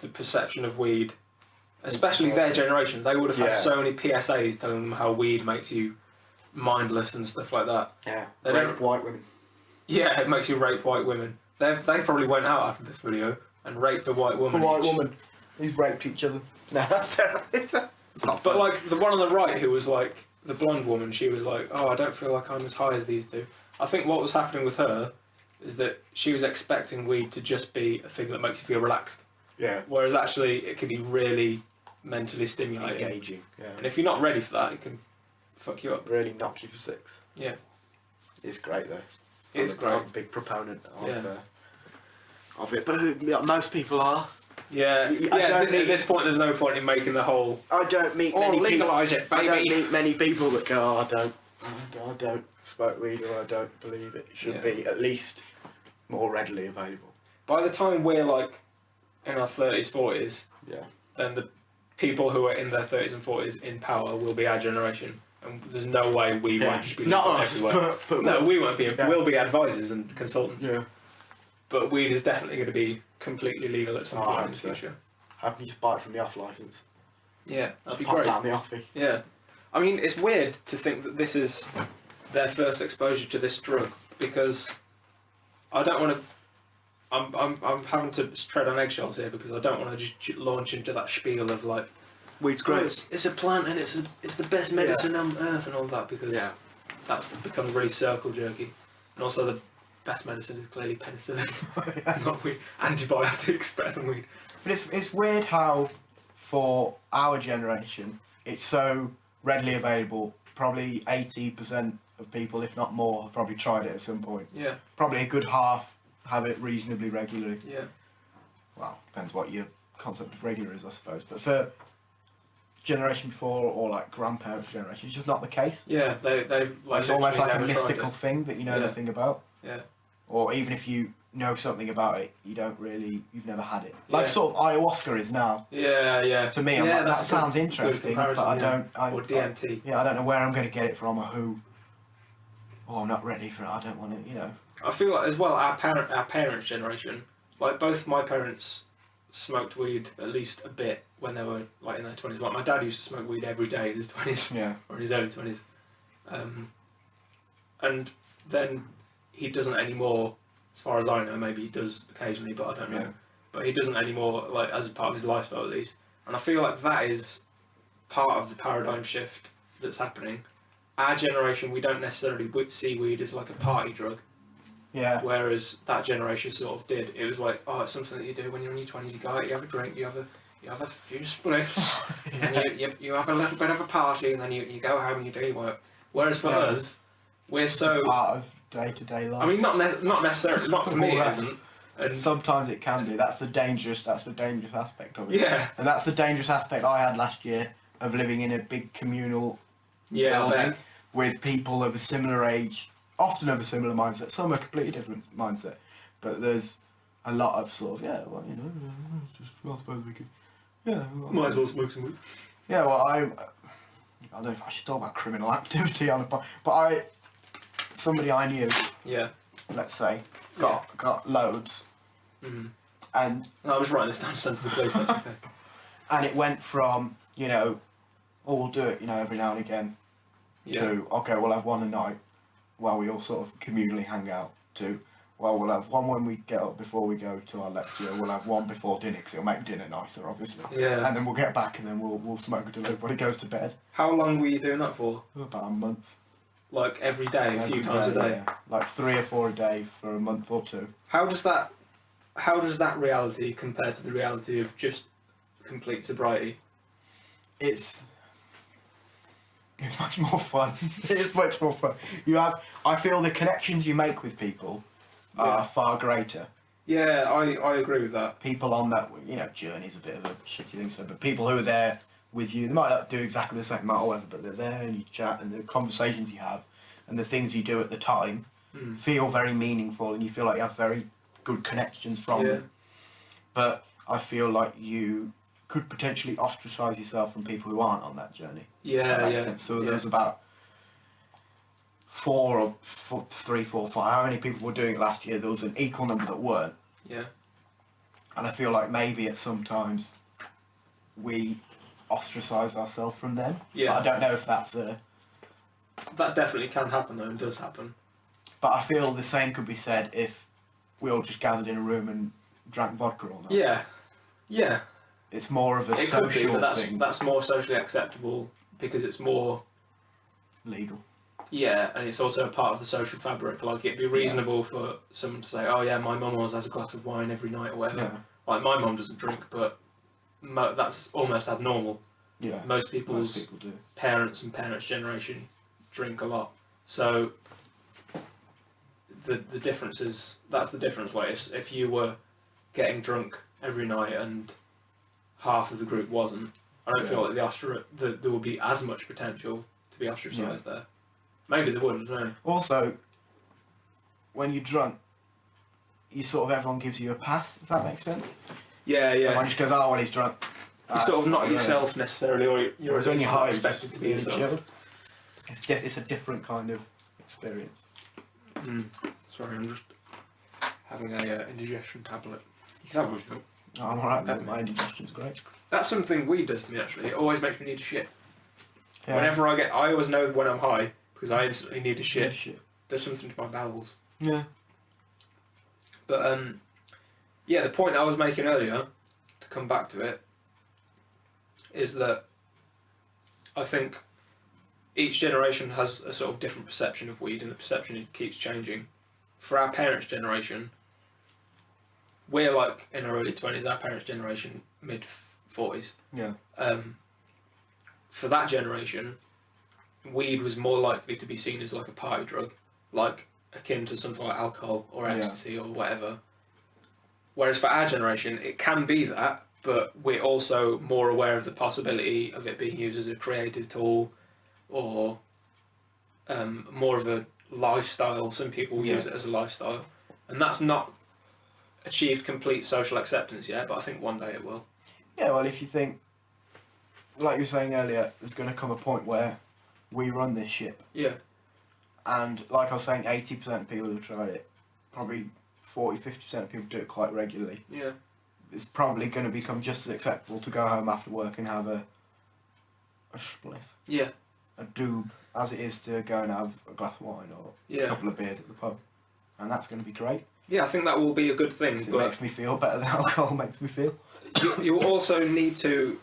the perception of weed, especially their generation. They would have had Yeah. so many PSAs telling them how weed makes you mindless and stuff like that. Yeah, They rape don't- white women. Yeah, it makes you rape white women. They probably went out after this video and raped a white woman. A white each. woman. These raped each other. No, that's terrible. It's not But fun. like the one on the right, who was like the blonde woman, she was like, "Oh, I don't feel like I'm as high as these two." I think what was happening with her is that she was expecting weed to just be a thing that makes you feel relaxed, yeah, whereas actually it can be really mentally stimulating. engaging. Yeah, And if you're not ready for that, it can fuck you up. really knock you for six. Yeah, It's great though. it's I'm great. a big proponent of, Yeah. of it, but most people are. Yeah, I yeah. don't At this point, there's no point in making the whole. I don't meet Oh, many people. legalise it, I don't baby. meet many people that go, oh, I don't smoke weed, or I don't believe it should Yeah. be at least more readily available. By the time we're like in our 30s, 40s, Yeah. then the people who are in their 30s and 40s in power will be our generation, and there's no way we Yeah. won't just be Not legal us, everywhere. but No, we won't be. Yeah. We'll be advisors and consultants. Yeah. But weed is definitely going to be completely legal at some point in the 100%. future. How can you just buy it from the off license? Yeah, that'd Just be pop great. down the offie. Yeah, I mean, it's weird to think that this is their first exposure to this drug, because I don't want to. I'm having to tread on eggshells here because I don't want to just launch into that spiel of like, Weed's oh, it's a plant and it's the best medicine on earth and all that, because that's become really circle jerky, and also the best medicine is clearly penicillin, not weed. Antibiotics better than weed. But it's weird how, for our generation, it's so readily available. Probably 80% of people, if not more, have probably tried it at some point. Yeah. Probably a good half have it reasonably regularly. Yeah. Well, depends what your concept of regular is, I suppose. But for generation before, or like grandparents' generation, it's just not the case. Yeah, they've like, it's almost like a never tried mystical it. thing that you know nothing about. Yeah. Or even if you know something about it, you've never had it. Like sort of ayahuasca is now. Yeah, yeah. To me, I'm like, that sounds interesting, but I don't. Or DMT. I don't know where I'm going to get it from or who. Oh, I'm not ready for it. I don't want it. I feel like as well our parents' generation, like both my parents smoked weed at least a bit when they were like in their 20s. Like my dad used to smoke weed every day in his 20s, or in his early 20s, and then he doesn't anymore. As far as I know, maybe he does occasionally, but I don't know. But he doesn't anymore, like as a part of his lifestyle at least. And I feel like that is part of the paradigm shift that's happening. Our generation, we don't necessarily see weed as like a party drug. Yeah. Whereas that generation sort of did. It was like, oh, it's something that you do when you're in your 20s. You go out, you have a drink, you have a few spliffs, and you have a little bit of a party, and then you go home and you do your work. Whereas for us, we're so part of day-to-day life. I mean, not necessarily. Not for me, it isn't. And sometimes it can be. That's the dangerous aspect of it. Yeah. And that's the dangerous aspect I had last year of living in a big communal building with people of a similar age, often of a similar mindset. Some are completely different mindset, but there's a lot of sort of I suppose we could. Might as well smoke some weed. Yeah, well, I don't know if I should talk about criminal activity on a pod, but somebody I knew. Yeah. Let's say got loads. Mm-hmm. And I was writing this down to send to the police. That's okay. And it went from we'll do it every now and again, to okay, we'll have one a night, while we all sort of communally hang out. To well, we'll have one when we get up before we go to our lecture. We'll have one before dinner because it'll make dinner nicer, obviously. Yeah. And then we'll get back and then we'll smoke until everybody goes to bed. How long were you doing that for? About a month. Like every day, a few times a day. Yeah. Like 3 or 4 a day for a month or 2. How does that reality compare to the reality of just complete sobriety? It's much more fun. It's much more fun. I feel the connections you make with people are far greater. Yeah, I agree with that. People on that, journey's a bit of a shitty thing, but people who are there with you, they might not do exactly the same amount or whatever, but they're there and you chat, and the conversations you have and the things you do at the time feel very meaningful, and you feel like you have very good connections from them. But I feel like you could potentially ostracise yourself from people who aren't on that journey. Sense. So there's about 3, 4, 5. How many people were doing it last year? There was an equal number that weren't. Yeah. And I feel like maybe at some times we ostracise ourselves from them. Yeah. But I don't know if that's That definitely can happen though, and does happen. But I feel the same could be said if we all just gathered in a room and drank vodka all night. Yeah. Yeah. It's more of a social could be, but thing. That's more socially acceptable because it's more legal. Yeah, and it's also a part of the social fabric. Like, it'd be reasonable for someone to say, oh yeah, my mum always has a glass of wine every night or whatever. Yeah. Like, my mum doesn't drink, but that's almost abnormal. Yeah, most people do. Parents and parents' generation drink a lot. So the difference is, that's the difference. Like, if you were getting drunk every night and half of the group wasn't, I don't feel like there would be as much potential to be ostracised there. Maybe there would, I don't know. Also, when you're drunk, everyone gives you a pass, if that makes sense. Yeah, yeah. Everyone just goes, oh, well, he's drunk. You're sort of not yourself necessarily, or you're when you're high, expected to be yourself. It's a different kind of experience. Sorry, I'm just having a indigestion tablet. You can have one if you want. Oh, I'm alright with it. My indigestion's great. That's something weed does to me actually. It always makes me need to shit. Yeah. Whenever I always know when I'm high because I instantly need to Yeah, shit. There's something to my bowels. Yeah. But yeah, the point I was making earlier, to come back to it, is that I think each generation has a sort of different perception of weed, and the perception keeps changing. For our parents' generation, we're like in our early 20s, our parents' generation mid 40s. Yeah. For that generation, weed was more likely to be seen as like a party drug, like akin to something like alcohol or ecstasy or whatever. Whereas for our generation, it can be that, but we're also more aware of the possibility of it being used as a creative tool or more of a lifestyle. Some people use it as a lifestyle. And that's not achieved complete social acceptance yet, but I think one day it will. Yeah, well, if you think, like you were saying earlier, there's going to come a point where we run this ship. Yeah. And like I was saying, 80% of people who've tried it, probably 40-50% of people do it quite regularly. Yeah. It's probably going to become just as acceptable to go home after work and have a spliff. Yeah. A doob, as it is to go and have a glass of wine or a couple of beers at the pub. And that's going to be great. Yeah, I think that will be a good thing. It but makes me feel better than alcohol makes me feel. you also need to...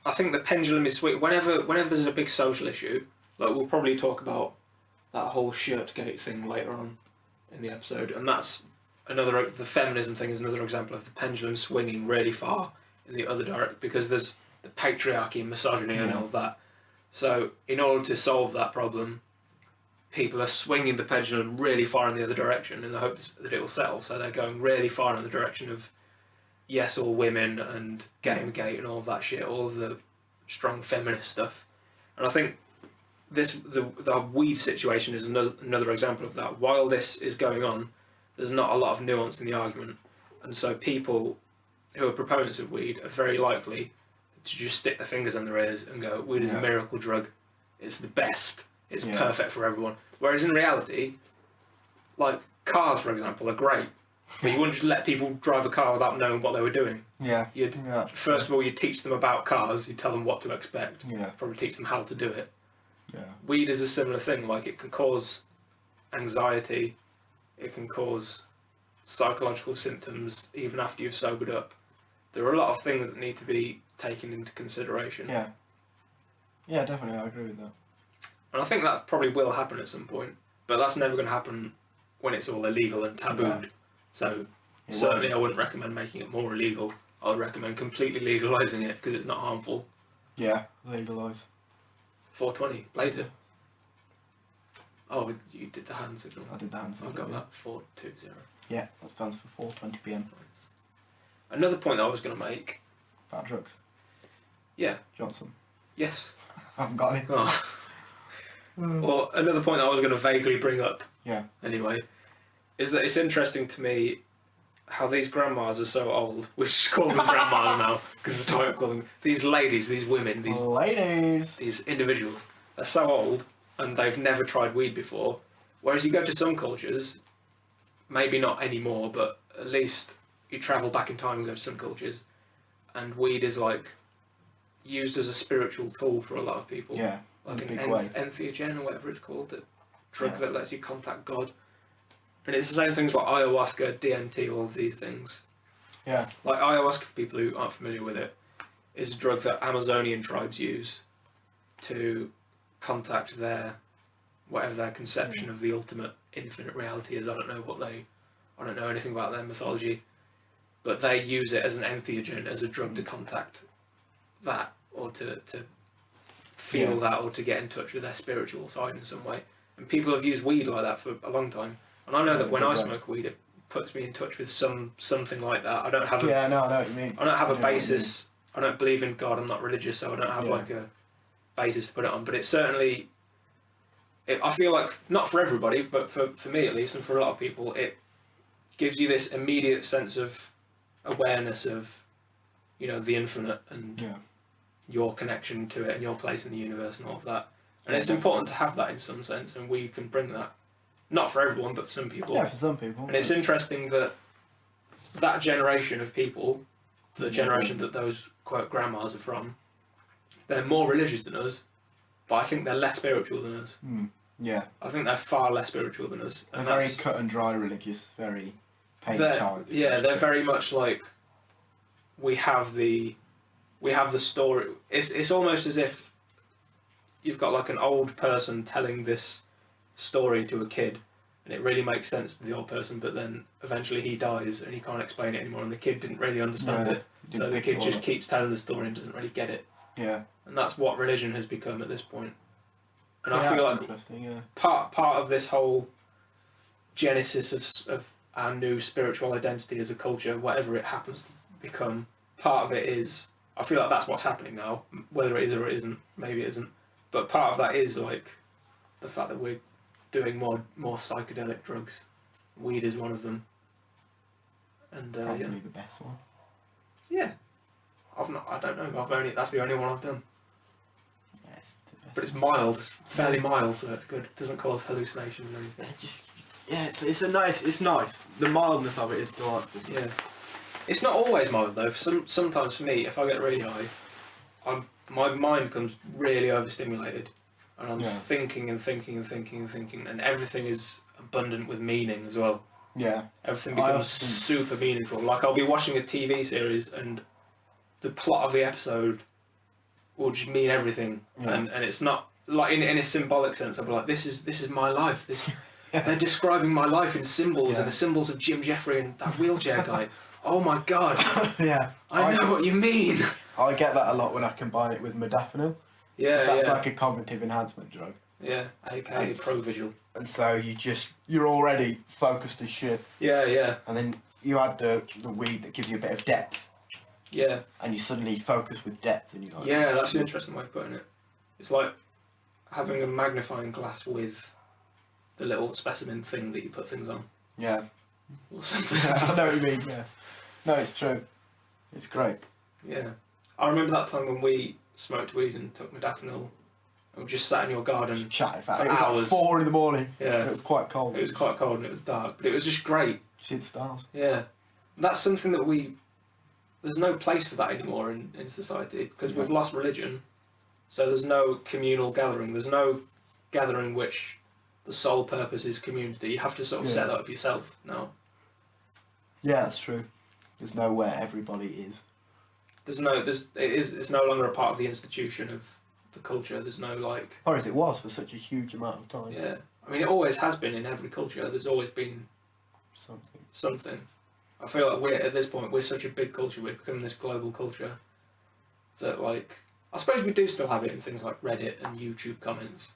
I think the pendulum is swing. Whenever there's a big social issue, like we'll probably talk about that whole Shirtgate thing later on in the episode, and that's the feminism thing is another example of the pendulum swinging really far in the other direction, because there's the patriarchy and misogyny and all of that. So in order to solve that problem, people are swinging the pendulum really far in the other direction in the hope that it will settle. So they're going really far in the direction of yes, all women and Gamergate and all of that shit, all of the strong feminist stuff. And I think the weed situation is another example of that. While this is going on, there's not a lot of nuance in the argument, and so people who are proponents of weed are very likely to just stick their fingers in their ears and go, weed is a miracle drug, it's the best, it's perfect for everyone. Whereas in reality, like cars for example are great, but you wouldn't just let people drive a car without knowing what they were doing. First of all, you'd teach them about cars, you'd tell them what to expect, probably teach them how to do it. Weed is a similar thing, like it can cause anxiety, it can cause psychological symptoms even after you've sobered up. There are a lot of things that need to be taken into consideration. Yeah, definitely, I agree with that. And I think that probably will happen at some point, but that's never going to happen when it's all illegal and tabooed. So certainly I wouldn't recommend making it more illegal. I would recommend completely legalising it because it's not harmful. Yeah, legalise. 420, blazer. Oh, you did the hand signal. I did the hand signal. I got that, 420. Yeah, that stands for 4:20 PM. Another point I was going to make. About drugs. Yeah. Johnson. Yes. I haven't got it. Oh. Well, another point I was going to vaguely bring up. Yeah. Anyway, is that it's interesting to me how these grandmas are so old. We just call them grandmas now because the title call them these ladies, these women, these ladies, these individuals. They're so old and they've never tried weed before. Whereas you go to some cultures, maybe not anymore, but at least you travel back in time and go to some cultures, and weed is like used as a spiritual tool for a lot of people. Yeah. Like an big way. entheogen or whatever it's called, a drug that lets you contact God. And it's the same things like ayahuasca, DMT, all of these things. Yeah. Like ayahuasca, for people who aren't familiar with it, is a drug that Amazonian tribes use to contact whatever their conception of the ultimate infinite reality is. I don't know anything about their mythology, but they use it as an entheogen, as a drug to contact that, or to feel that, or to get in touch with their spiritual side in some way. And people have used weed like that for a long time. And I know that when I smoke weed, it puts me in touch with something like that. I don't have I know what you mean. I don't have a basis. I don't believe in God. I'm not religious, so I don't have like a basis to put it on. But it's certainly, I feel like, not for everybody, but for me at least, and for a lot of people, it gives you this immediate sense of awareness of, the infinite and your connection to it and your place in the universe and all of that. And it's important to have that in some sense, and we can bring that. Not for everyone, but for some people. Yeah, for some people. And it's interesting that that generation of people, the generation that those quote grandmas are from, they're more religious than us, but I think they're less spiritual than us. Yeah. I think they're far less spiritual than us. They're And very cut and dry religious, very paint child. Yeah, they're very much like we have the story. It's almost as if you've got like an old person telling this story to a kid, and it really makes sense to the old person, but then eventually he dies and he can't explain it anymore, and the kid didn't really understand it, so the kid just keeps telling the story and doesn't really get it. Yeah. And that's what religion has become at this point. And Yeah, I feel like interesting, yeah. part of this whole genesis of our new spiritual identity as a culture, whatever it happens to become, part of it is, I feel like that's what's happening now, whether it is or it isn't, maybe it isn't, but part of that is like the fact that we're doing more psychedelic drugs. Weed is one of them. And Probably yeah. the best one. Yeah. I don't know, that's the only one I've done. Yes, the best. But it's mild, it's fairly mild, so it's good. It doesn't cause hallucinations or anything. It's nice. The mildness of it is delightful. Yeah. It's not always mild though. Sometimes for me, if I get really high, my mind becomes really overstimulated, and I'm thinking and thinking and thinking and thinking, and everything is abundant with meaning as well. Yeah. Everything becomes super meaningful. Like I'll be watching a TV series and the plot of the episode will just mean everything, and it's not like in a symbolic sense. I'll be like, this is my life. They're describing my life in symbols, and the symbols of Jim Jeffrey and that wheelchair guy. Oh my god. Yeah. I know what you mean. I get that a lot when I combine it with modafinil. Yeah, that's like a cognitive enhancement drug. Yeah, aka Provigil. And so you're already focused as shit. Yeah, yeah. And then you add the weed that gives you a bit of depth. Yeah. And you suddenly focus with depth, and you're like, yeah, that's an interesting way of putting it. It's like having a magnifying glass with the little specimen thing that you put things on. Yeah. Or something. I know what you mean, yeah. No, it's true. It's great. Yeah. I remember that time when we smoked weed and took modafinil and we just sat in your garden Just chatting for for hours. It was like 4 in the morning. Yeah. It was quite cold. It was quite cold and it was dark, but it was just great. See the stars. Yeah. That's something that there's no place for that anymore in society, because we've lost religion, so there's no communal gathering. There's no gathering which the sole purpose is community. You have to sort of set that up yourself now. Yeah, that's true. There's nowhere everybody is. It's no longer a part of the institution of the culture. There's no like. Or as it was for such a huge amount of time. Yeah, I mean it always has been in every culture. There's always been something. I feel like we're at this point we're such a big culture. We've become this global culture that like I suppose we do still have it in things like Reddit and YouTube comments,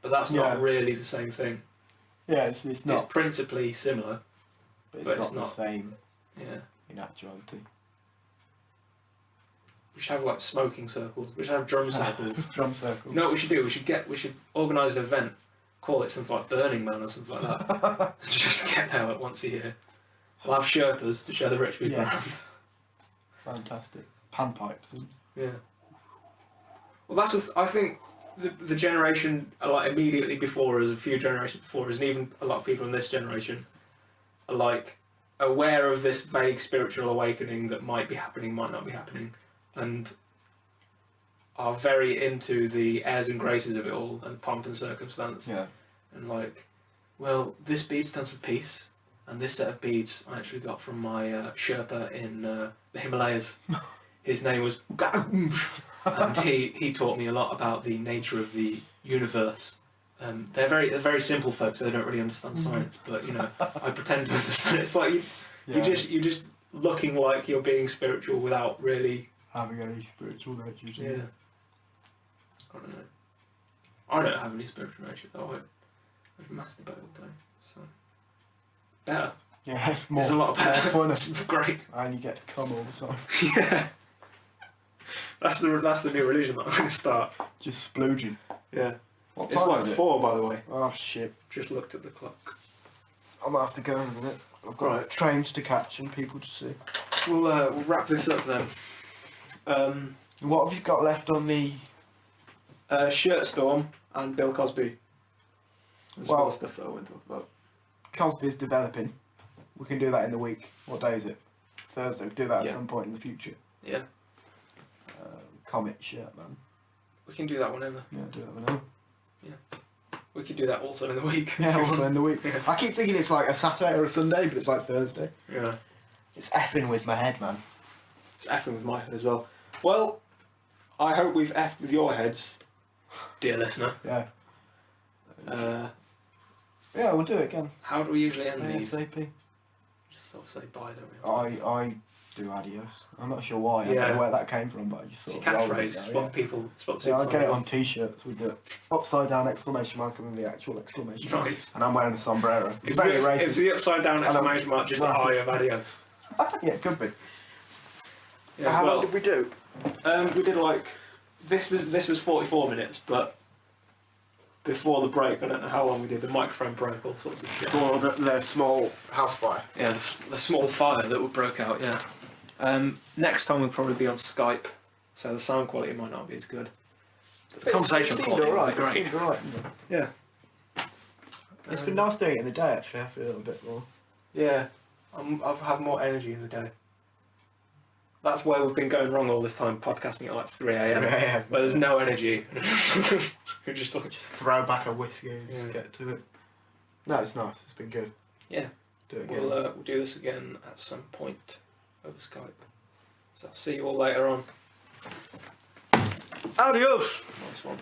but that's not really the same thing. Yeah, it's not. It's principally similar, but it's not the same. Yeah. In actuality. We should have like smoking circles. We should have drum circles. Drum circles. No, what we should do? We should organise an event, call it something like Burning Man or something like that. Just get there like once a year. We'll have Sherpas to show the rich people around. Fantastic. Panpipes. Yeah. Well, I think the generation like immediately before us, a few generations before us, and even a lot of people in this generation are like aware of this vague spiritual awakening that might be happening, might not be happening, and are very into the airs and graces of it all and pomp and circumstance. Yeah. And like, well, this bead stands for peace, and this set of beads I actually got from my Sherpa in the Himalayas. His name was and he taught me a lot about the nature of the universe. They're very simple folks, so they don't really understand science. But you know, I pretend to understand. It's like you're just looking like you're being spiritual without really having any spiritual nature. Yeah. I don't know. I don't have any spiritual nature though. I masturbate all day, so better. Yeah, it's more. It's a lot better. Fun. It's great. And you get to come all the time. Yeah. That's the new religion that I'm going to start. Just splooging. Yeah. What It's time like is it? 4, by the way. Oh shit. Just looked at the clock. I might have to go in a minute. I've got trains to catch and people to see. We'll wrap this up then. What have you got left on the... Shirtstorm and Bill Cosby. There's Well- more stuff that I won't talk about. Cosby's developing. We can do that in the week. What day is it? Thursday. We can do that at Yeah. some point in the future. Yeah, Comic shirt, man. we can do that whenever. Yeah, do that whenever. We could do that also in the week. Yeah, also in the week. Yeah. I keep thinking it's like a Saturday or a Sunday, but it's like Thursday. Yeah. It's effing with my head, man. It's effing with my head as well. Well, I hope we've effed with your heads, dear listener. Yeah. Yeah, we'll do it again. How do we usually end these? ASAP. Just sort of say bye, don't we? I do adios. I'm not sure why. I don't Yeah. know where that came from, but I just It's sort a of roll with catchphrase. it It's now, what yeah. people. It's what Yeah, I'll super get it fans on t-shirts with the upside down exclamation mark and then the actual exclamation mark. Nice. And I'm wearing the sombrero. It's Is very the, racist. Is the upside down I exclamation mark just the Nice. eye of adios? Yeah, it could be. Yeah, How well, long did we do? we did like this was 44 minutes, but before the break, I don't know how long we did. The microphone broke, all sorts of shit. For the small house fire. Yeah, the small fire that broke out. Yeah. Next time we'll probably be on Skype, so the sound quality might not be as good. But the conversation quality will be great. It seemed alright, didn't it? Yeah. It's been nice doing it in the day, actually. I feel a bit more. Yeah. I've had more energy in the day. That's where we've been going wrong all this time, podcasting at like 3 a.m. 3 a.m. But there's no energy. We're just like, Just throw back a whiskey and just Yeah. get to it. No, it's nice. It's been good. Yeah. Do it again. we'll do this again at some point over Skype. So I'll see you all later on. Adios! Nice one.